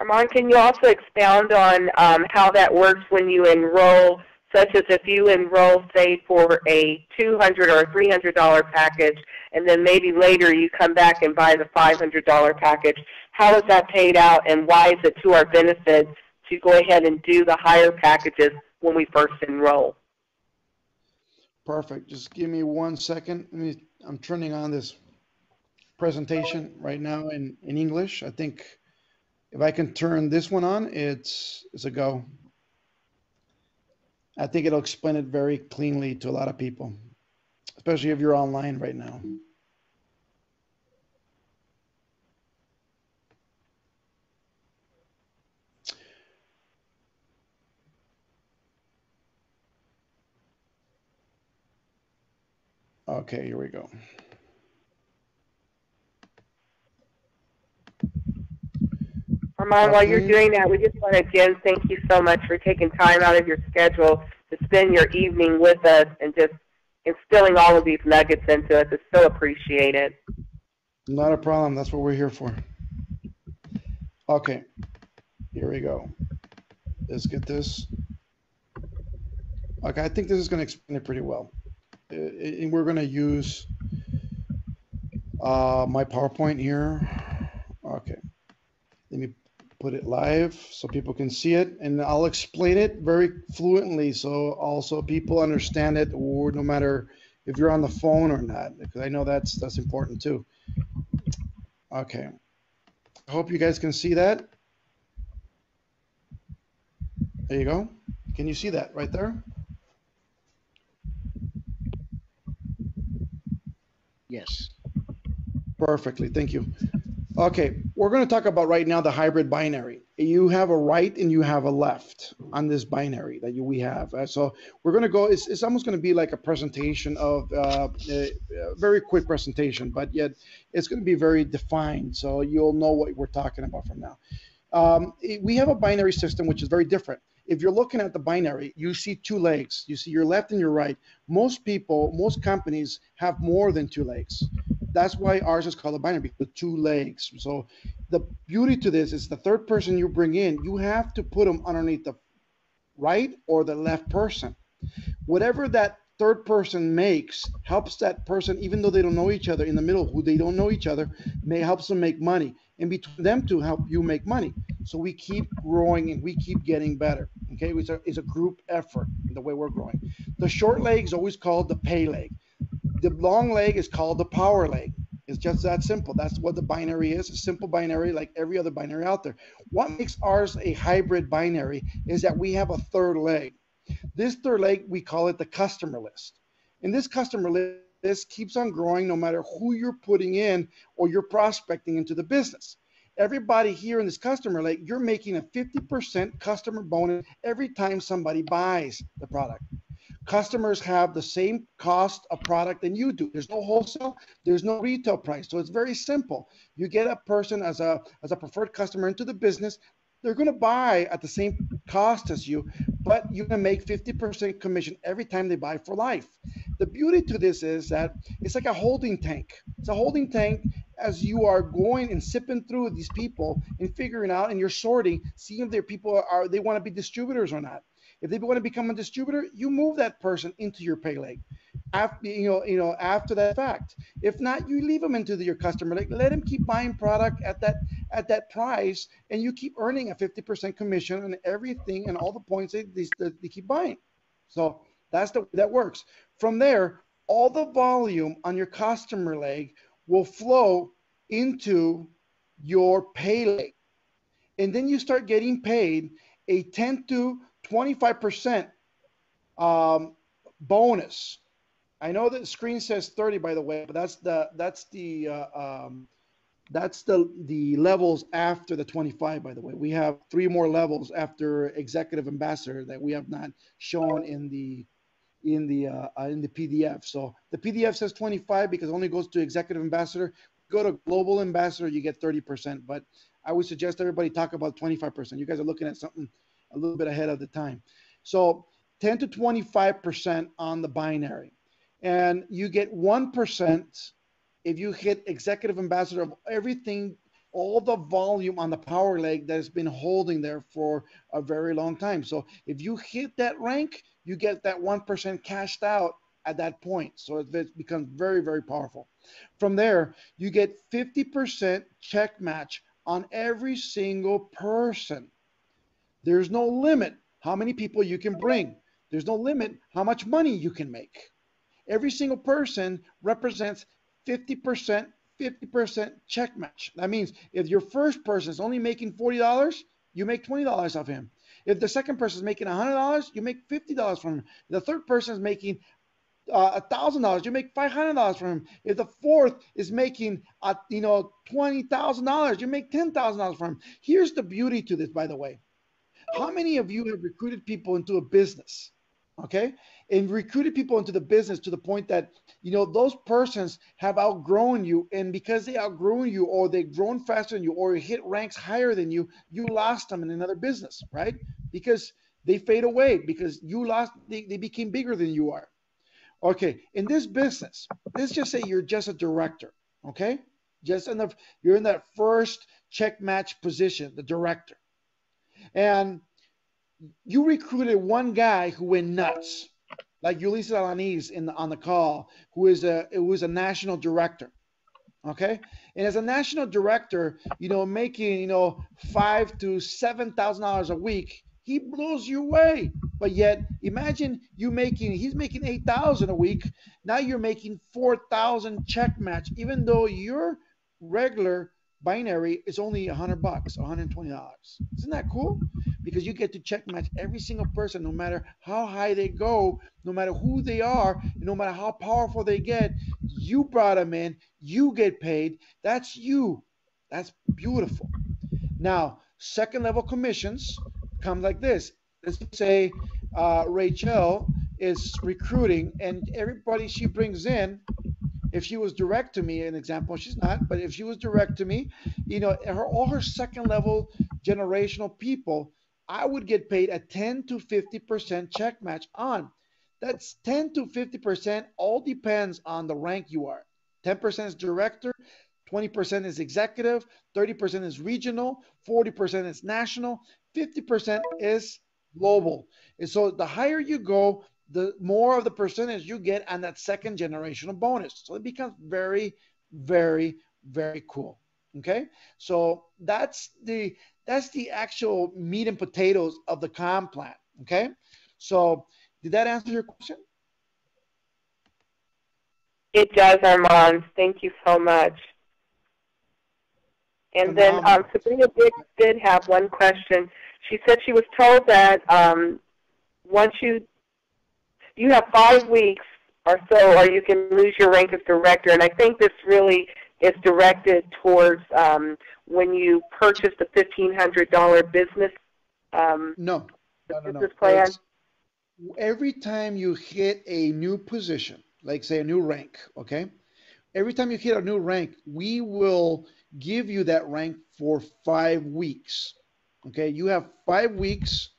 Armand, can you also expound on how that works when you enroll, such as if you enroll, say, for a $200 or $300 package, and then maybe later you come back and buy the $500 package? How is that paid out, and why is it to our benefit to go ahead and do the higher packages when we first enroll? Perfect. Just give me 1 second. I'm turning on this presentation right now in English. I think if I can turn this one on, it's a go. I think it'll explain it very cleanly to a lot of people, especially if you're online right now. Okay, here we go. Armand, while you're doing that, we just want to again thank you so much for taking time out of your schedule to spend your evening with us and just instilling all of these nuggets into us. It's so appreciated. Not a problem. That's what we're here for. Okay, here we go. Let's get this. Okay, I think this is going to explain it pretty well. And we're going to use my PowerPoint here. Okay, let me put it live so people can see it, and I'll explain it very fluently so also people understand it, or no matter if you're on the phone or not, because I know that's important too. Okay, I hope you guys can see that. There you go. Can you see that right there? Yes. Perfectly, thank you. Okay, we're going to talk about right now the hybrid binary. You have a right and you have a left on this binary that we have. So we're going to go, it's almost going to be like a presentation of, a very quick presentation, but yet it's going to be very defined. So you'll know what we're talking about from now. We have a binary system which is very different. If you're looking at the binary, you see two legs. You see your left and your right. Most people, most companies have more than two legs. That's why ours is called a binary, the two legs. So the beauty to this is the third person you bring in, you have to put them underneath the right or the left person. Whatever that third person makes helps that person, even though they don't know each other, in the middle, who they don't know each other, helps them make money. And between them two help you make money. So we keep growing and we keep getting better. Okay, it's a group effort the way we're growing. The short leg is always called the pay leg. The long leg is called the power leg. It's just that simple. That's what the binary is, a simple binary like every other binary out there. What makes ours a hybrid binary is that we have a third leg. This third leg, we call it the customer list. And this customer list keeps on growing no matter who you're putting in or you're prospecting into the business. Everybody here in this customer leg, you're making a 50% customer bonus every time somebody buys the product. Customers have the same cost of product than you do. There's no wholesale, there's no retail price. So it's very simple. You get a person as a preferred customer into the business, they're going to buy at the same cost as you, but you're going to make 50% commission every time they buy for life. The beauty to this is that it's like a holding tank. It's a holding tank as you are going and sipping through these people and figuring out, and you're sorting, seeing if their people they want to be distributors or not. If they want to become a distributor, you move that person into your pay leg after that fact. If not, you leave them into your customer leg. Let them keep buying product at that price, and you keep earning a 50% commission on everything and all the points they keep buying. So that's the way that works. From there, all the volume on your customer leg will flow into your pay leg. And then you start getting paid a 10 to 25% bonus. I know that the screen says 30, by the way, but that's the levels after the 25, by the way. We have 3 more levels after executive ambassador that we have not shown in the PDF. So the PDF says 25 because it only goes to executive ambassador. Go to global ambassador, you get 30%. But I would suggest everybody talk about 25%. You guys are looking at something a little bit ahead of the time. So 10 to 25% on the binary. And you get 1% if you hit executive ambassador of everything, all the volume on the power leg that has been holding there for a very long time. So if you hit that rank, you get that 1% cashed out at that point. So it becomes very, very powerful. From there, you get 50% check match on every single person. There's no limit how many people you can bring. There's no limit how much money you can make. Every single person represents 50% check match. That means if your first person is only making $40, you make $20 off him. If the second person is making $100, you make $50 from him. If the third person is making $1,000, you make $500 from him. If the fourth is making $20,000, you make $10,000 from him. Here's the beauty to this, by the way. How many of you have recruited people into a business? Okay, and recruited people into the business to the point that those persons have outgrown you, and because they outgrown you, or they've grown faster than you, or hit ranks higher than you, you lost them in another business, right? Because they fade away, because you lost, they became bigger than you are. Okay, in this business, let's just say you're just a director, okay? You're in that first check match position, the director, and you recruited one guy who went nuts, like Ulysses Alanis on the call, who was a national director. Okay, and as a national director, making $5,000 to $7,000 a week, he blows you away. But yet, imagine he's making $8,000 a week. Now you're making $4,000 check match, even though your regular binary is only $100, $120. Isn't that cool? Because you get to check match every single person, no matter how high they go, no matter who they are, no matter how powerful they get. You brought them in, you get paid. That's you. That's beautiful. Now, second level commissions come like this. Let's say Rachel is recruiting, and everybody she brings in, if she was direct to me, an example, she's not, but if she was direct to me, all her second level generational people, I would get paid a 10 to 50% check match on. That's 10 to 50%, all depends on the rank you are. 10% is director, 20% is executive, 30% is regional, 40% is national, 50% is global. And so the higher you go, the more of the percentage you get on that second generational bonus. So it becomes very, very, very cool. Okay, so that's the actual meat and potatoes of the comp plan. Okay, so did that answer your question? It does, Armand. Thank you so much. And then Sabrina did have one question. She said she was told that once you have 5 weeks or so, or you can lose your rank as director. And I think this really is directed towards when you purchase the $1,500 business business plan. Every time you hit a new position, like say a new rank, okay? Every time you hit a new rank, we will give you that rank for 5 weeks. Okay, you have 5 weeks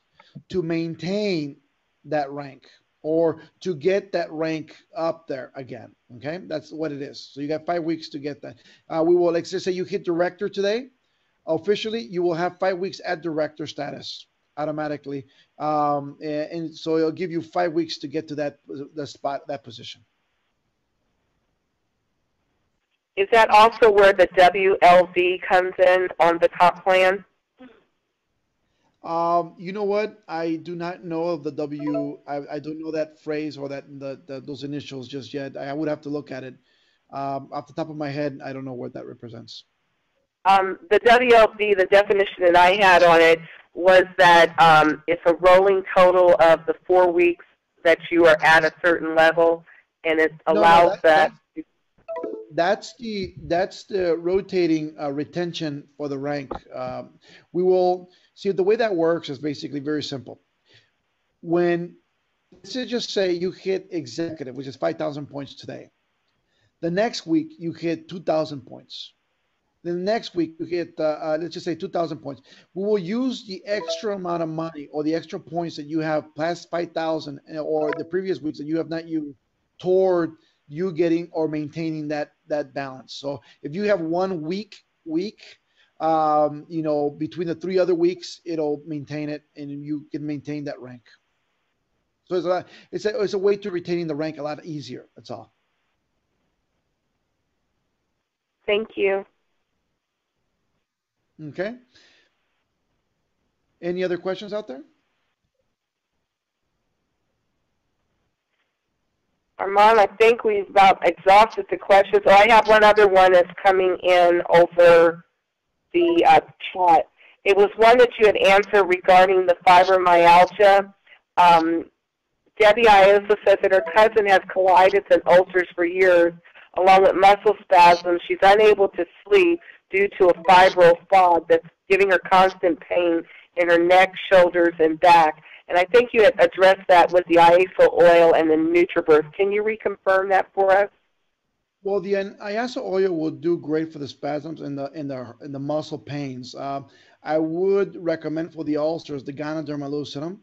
to maintain that rank or to get that rank up there again. Okay, that's what it is. So you got 5 weeks to get that. We will, like, say you hit director today, officially, you will have 5 weeks at director status automatically, and so it'll give you 5 weeks to get to that position. Is that also where the WLV comes in on the top plan? You know what? I do not know of the W. I don't know that phrase or those initials just yet. I would have to look at it. Off the top of my head, I don't know what that represents. The WLB, the definition that I had on it was that it's a rolling total of the 4 weeks that you are at a certain level, and it No, no, allows that. that's the rotating retention for the rank. We will see the way that works is basically very simple. When let's just say you hit executive, which is 5,000 points today. The next week you hit 2,000 points. The next week you get, let's just say 2,000 points. We will use the extra amount of money or the extra points that you have past 5,000 or the previous weeks that you have not used toward you getting or maintaining that balance. So if you have one week, between the three other weeks, it'll maintain it and you can maintain that rank. So it's a way to retaining the rank a lot easier. That's all. Thank you. Okay. Any other questions out there? Armand, I think we've about exhausted the questions. Oh, I have one other one that's coming in over the chat. It was one that you had answered regarding the fibromyalgia. Debbie Iosa says that her cousin has colitis and ulcers for years, along with muscle spasms. She's unable to sleep due to a fibro fog that's giving her constant pain in her neck, shoulders, and back. And I think you had addressed that with the IASO oil and the NutriBurst. Can you reconfirm that for us? Well, the IASA oil will do great for the spasms and the muscle pains. I would recommend for the ulcers the Ganoderma lucidum.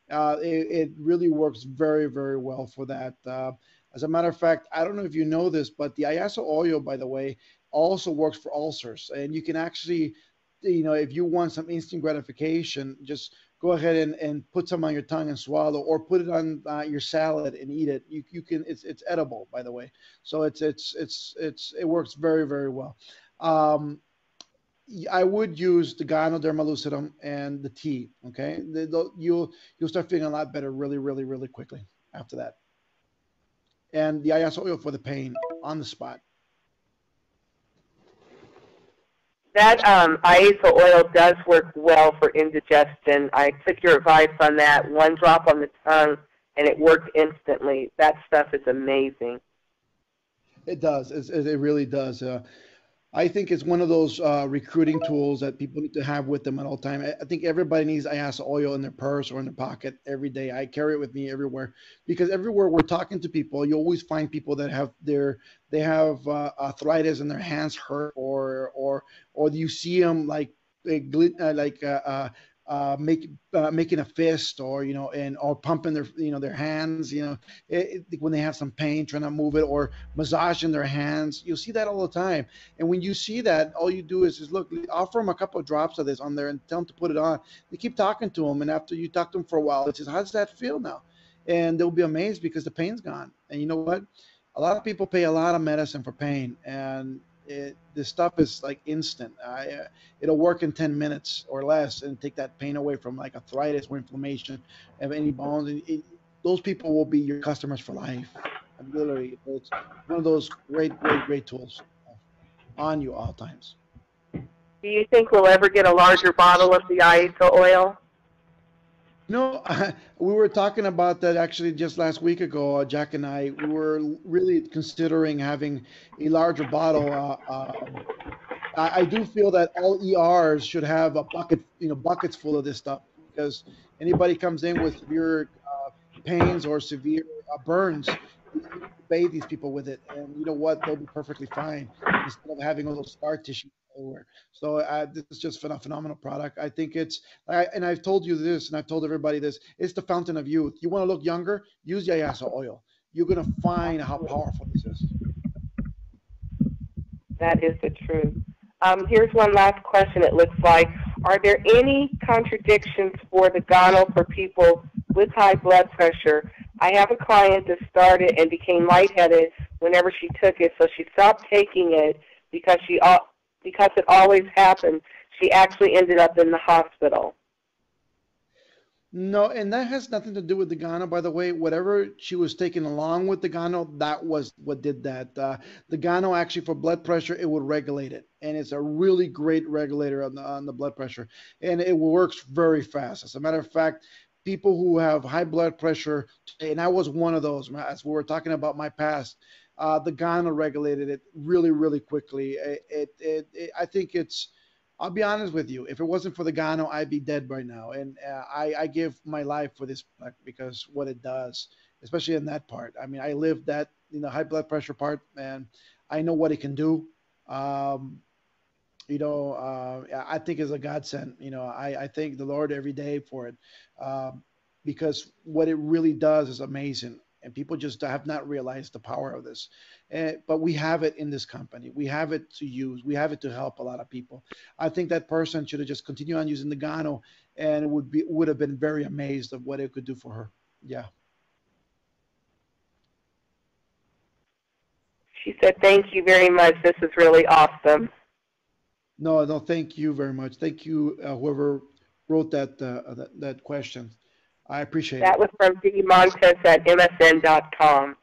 It really works very, very well for that. As a matter of fact, I don't know if you know this, but the IASA oil, by the way, also works for ulcers. And you can actually, if you want some instant gratification, just go ahead and put some on your tongue and swallow, or put it on your salad and eat it. You can. It's edible, by the way. So it works very, very well. I would use the Ganoderma lucidum and the tea. Okay, you'll start feeling a lot better really, really, really quickly after that. And the IASA oil for the pain on the spot. That IASA oil does work well for indigestion. I took your advice on that. One drop on the tongue, and it worked instantly. That stuff is amazing. It does. It really does. I think it's one of those recruiting tools that people need to have with them at all time. I think everybody needs IASA oil in their purse or in their pocket every day. I carry it with me everywhere because everywhere we're talking to people, you always find people that have arthritis and their hands hurt, or you see them making a fist, or or pumping their hands, when they have some pain, trying to move it, or massaging their hands. You'll see that all the time. And when you see that, all you do is look, offer them a couple of drops of this on there and tell them to put it on. You keep talking to them, and after you talk to them for a while, it says, how does that feel now? And they'll be amazed because the pain's gone. And you know what? A lot of people pay a lot of medicine for pain, and this stuff is like instant. It'll work in 10 minutes or less and take that pain away from like arthritis or inflammation of any bones. And those people will be your customers for life. And literally, it's one of those great, great, great tools on you all times. Do you think we'll ever get a larger bottle of the IASA oil? No, we were talking about that actually just last week ago. Jack and I, we were really considering having a larger bottle. I do feel that all ERs should have a bucket, buckets full of this stuff, because anybody comes in with severe pains or severe burns, you bathe these people with it, and you know what? They'll be perfectly fine instead of having all those scar tissue everywhere. So this is just a phenomenal product. I think and I've told you this, and I've told everybody this, it's the fountain of youth. You want to look younger? Use the IASA oil. You're going to find how powerful this is. That is the truth. Here's one last question, it looks like. Are there any contradictions for the Gano for people with high blood pressure? I have a client that started and became lightheaded whenever she took it, so she stopped taking it because it always happened. She actually ended up in the hospital. No, and that has nothing to do with the Gano, by the way. Whatever she was taking along with the Gano, that was what did that. The Gano actually for blood pressure, it would regulate it, and it's a really great regulator on the blood pressure, and it works very fast. As a matter of fact, people who have high blood pressure, and I was one of those. As we were talking about my past, the Gano regulated it really, really quickly. I think it's I'll be honest with you. If it wasn't for the Gano, I'd be dead right now. And I give my life for this product because what it does, especially in that part. I mean, I lived that high blood pressure part, and I know what it can do. Um, I think is a godsend. I thank the Lord every day for it, um, because what it really does is amazing, and people just have not realized the power of this. But we have it in this company. We have it to use. We have it to help a lot of people. I think that person should have just continued on using the Gano, and would have been very amazed of what it could do for her. Yeah. She said, "Thank you very much. This is really awesome." No, no, thank you very much. Thank you, whoever wrote that question. I appreciate it. That was from D. Montes at MSN.com.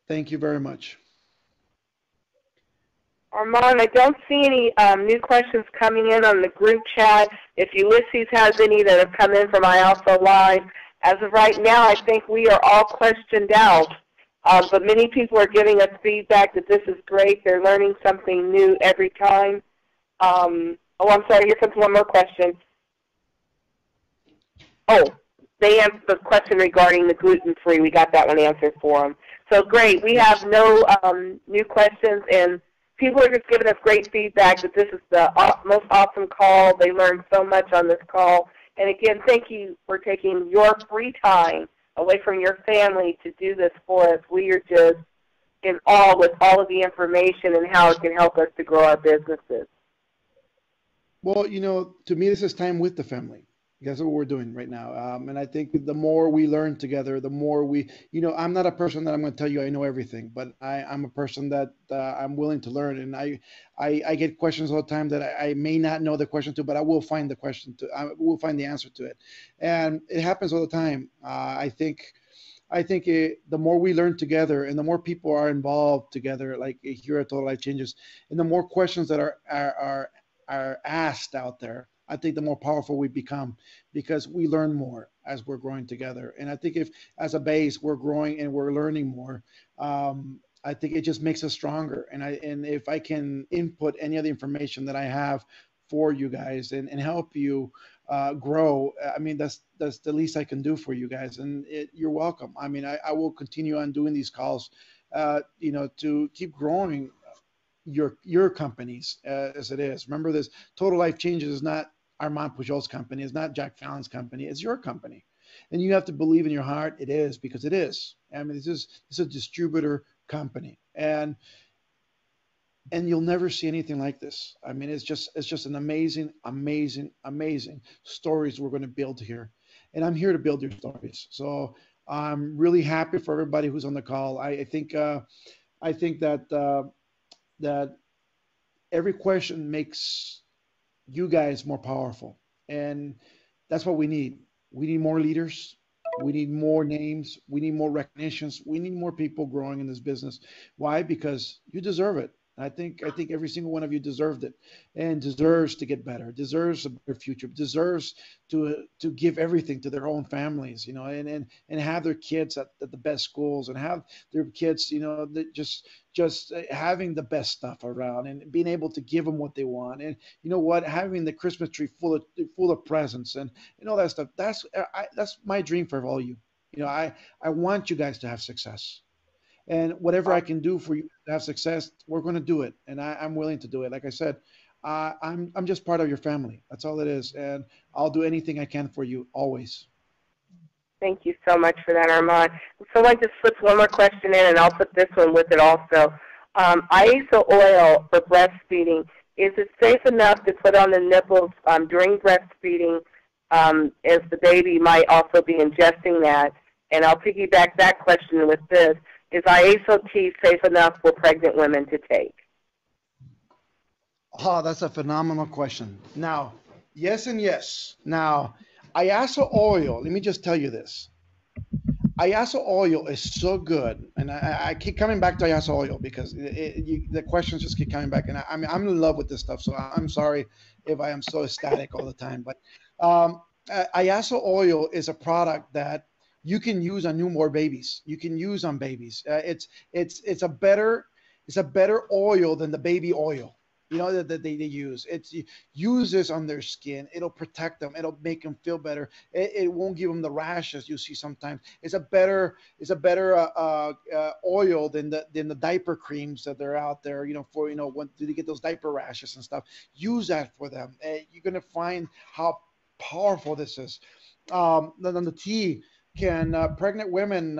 Thank you very much. Armand, I don't see any new questions coming in on the group chat. If Ulysses has any that have come in from I Also Live, as of right now, I think we are all questioned out. But many people are giving us feedback that this is great. They're learning something new every time. I'm sorry, here comes one more question. Oh, they answered the question regarding the gluten-free. We got that one answered for them. So great. We have no new questions, and people are just giving us great feedback that this is the most awesome call. They learned so much on this call. And again, thank you for taking your free time away from your family to do this for us. We are just in awe with all of the information and how it can help us to grow our businesses. Well, to me, this is time with the family. That's what we're doing right now. And I think the more we learn together, the more I'm not a person that I'm going to tell you I know everything, but I'm a person that I'm willing to learn. And I get questions all the time that I may not know the question to, but I will find I will find the answer to it. And it happens all the time. The more we learn together and the more people are involved together, like here at Total Life Changes, and the more questions that are asked out there, I think the more powerful we become because we learn more as we're growing together. And I think if as a base we're growing and we're learning more, I think it just makes us stronger. And if I can input any of the information that I have for you guys and help you grow, I mean, that's the least I can do for you guys. And you're welcome. I mean, I will continue on doing these calls, to keep growing your companies as it is. Remember, this Total Life Changes is not Armand Pujolt's company. It's not Jack Fallon's company. It's your company, and you have to believe in your heart it is, because it is. I mean, it's a distributor company, and you'll never see anything like this. I mean, it's just an amazing, amazing, amazing stories we're going to build here, and I'm here to build your stories. So I'm really happy for everybody who's on the call. I think that every question makes you guys more powerful. And that's what we need. We need more leaders. We need more names. We need more recognitions. We need more people growing in this business. Why? Because you deserve it. I think every single one of you deserved it and deserves to get better, deserves a better future, deserves to give everything to their own families, and have their kids at the best schools and have their kids, that just having the best stuff around and being able to give them what they want. And having the Christmas tree full of presents and all that stuff. That's my dream for all you. I want you guys to have success. And whatever I can do for you to have success, we're going to do it. And I'm willing to do it. Like I said, I'm just part of your family. That's all it is. And I'll do anything I can for you, always. Thank you so much for that, Armand. Someone just slipped one more question in, and I'll put this one with it also. ISO oil for breastfeeding, is it safe enough to put on the nipples during breastfeeding, as the baby might also be ingesting that? And I'll piggyback that question with this. Is ISO tea safe enough for pregnant women to take? Oh, that's a phenomenal question. Now, yes and yes. Now, Iaso oil, let me just tell you this. Iaso oil is so good, and I keep coming back to Iaso oil because the questions just keep coming back, and I'm in love with this stuff. So I'm sorry if I am so ecstatic all the time, but Iaso oil is a product that you can use on newborn babies. You can use on babies. It's a better oil than the baby oil. You know that they use. It's use this on their skin. It'll protect them. It'll make them feel better. It won't give them the rashes you see sometimes. It's a better oil than the diaper creams that are out there. You know, for when do they get those diaper rashes and stuff? Use that for them. You're gonna find how powerful this is. Then the tea. Can pregnant women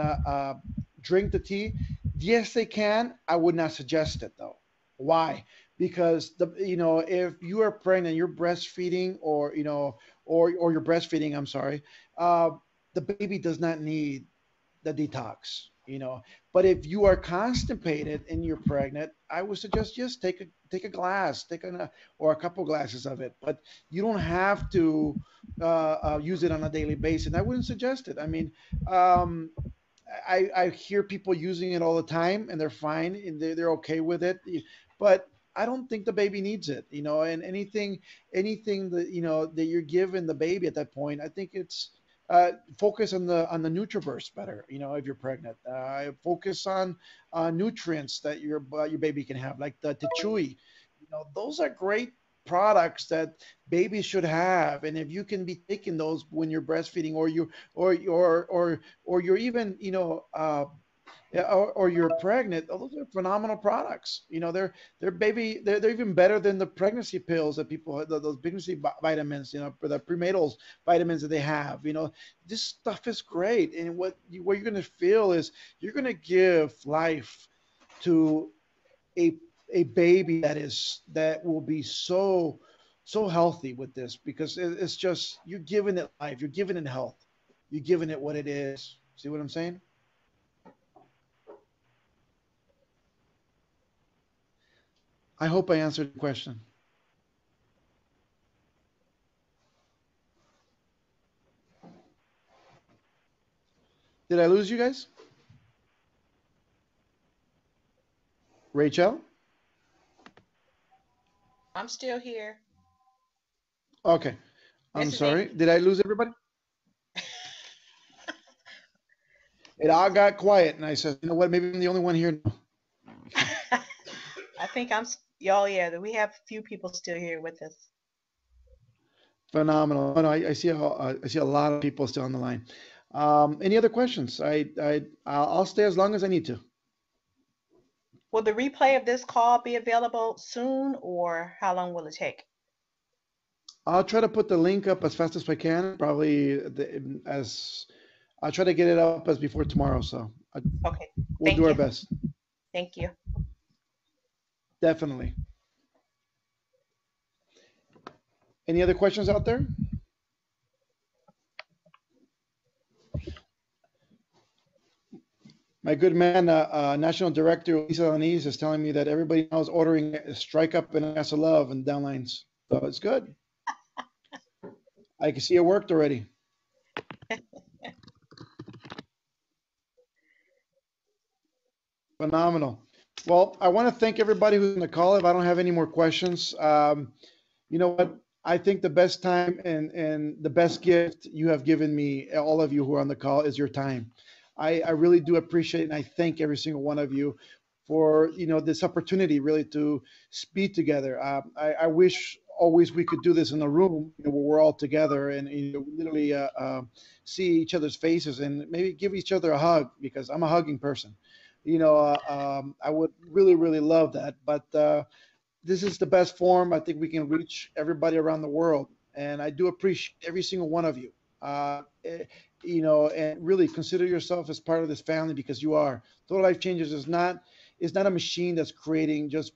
drink the tea? Yes, they can. I would not suggest it though. Why? Because if you are pregnant, you're breastfeeding, or you're breastfeeding. I'm sorry. The baby does not need the detox. But if you are constipated and you're pregnant, I would suggest just take a glass, or a couple glasses of it. But you don't have to use it on a daily basis. And I wouldn't suggest it. I mean, I hear people using it all the time, and they're fine, and they're okay with it. But I don't think the baby needs it. And anything that you're giving the baby at that point, I think it's focus on the NutriBurst better. If you're pregnant, focus on nutrients that your baby can have, like the Chewy. Those are great products that babies should have. And if you can be taking those when you're breastfeeding, or you're even or you're pregnant, those are phenomenal products. They're even better than the pregnancy pills that people, those pregnancy vitamins, the prenatals vitamins that they have. This stuff is great, and what you're going to feel is you're going to give life to a baby that will be so healthy with this, because it's just, you're giving it life, you're giving it health, you're giving it what it is. See what I'm saying? I hope I answered the question. Did I lose you guys? Rachel? I'm still here. Okay. I'm This is sorry. Amy. Did I lose everybody? It all got quiet, and I said, you know what? Maybe I'm the only one here. I think y'all, yeah, we have a few people still here with us. Phenomenal. Oh, no, I see a lot of people still on the line. Any other questions? I'll stay as long as I need to. Will the replay of this call be available soon, or how long will it take? I'll try to put the link up as fast as I can. Probably I'll try to get it up as before tomorrow. So Okay. We'll do our best. Thank you. Definitely. Any other questions out there? My good man, National Director Lisa Lanise is telling me that everybody now is ordering Strike Up and Ass of Love and downlines. So it's good. I can see it worked already. Phenomenal. Well, I want to thank everybody who's on the call. If I don't have any more questions, you know what? I think the best time and the best gift you have given me, all of you who are on the call, is your time. I really do appreciate it, and I thank every single one of you for this opportunity really to speak together. I wish always we could do this in a room where we're all together and literally see each other's faces and maybe give each other a hug, because I'm a hugging person. I would really, really love that. But this is the best form. I think we can reach everybody around the world. And I do appreciate every single one of you. And really consider yourself as part of this family, because you are. Total Life Changers is not a machine that's creating just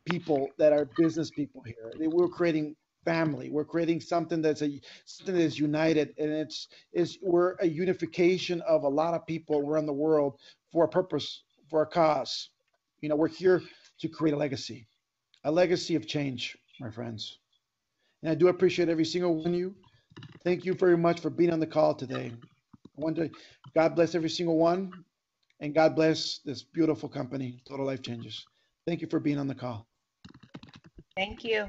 people that are business people here. We're creating family. We're creating something something that is united, and we're a unification of a lot of people around the world for a purpose, for a cause. We're here to create a legacy of change, my friends. And I do appreciate every single one of you. Thank you very much for being on the call today. I want to, God bless every single one, and God bless this beautiful company, Total Life Changes. Thank you for being on the call. Thank you.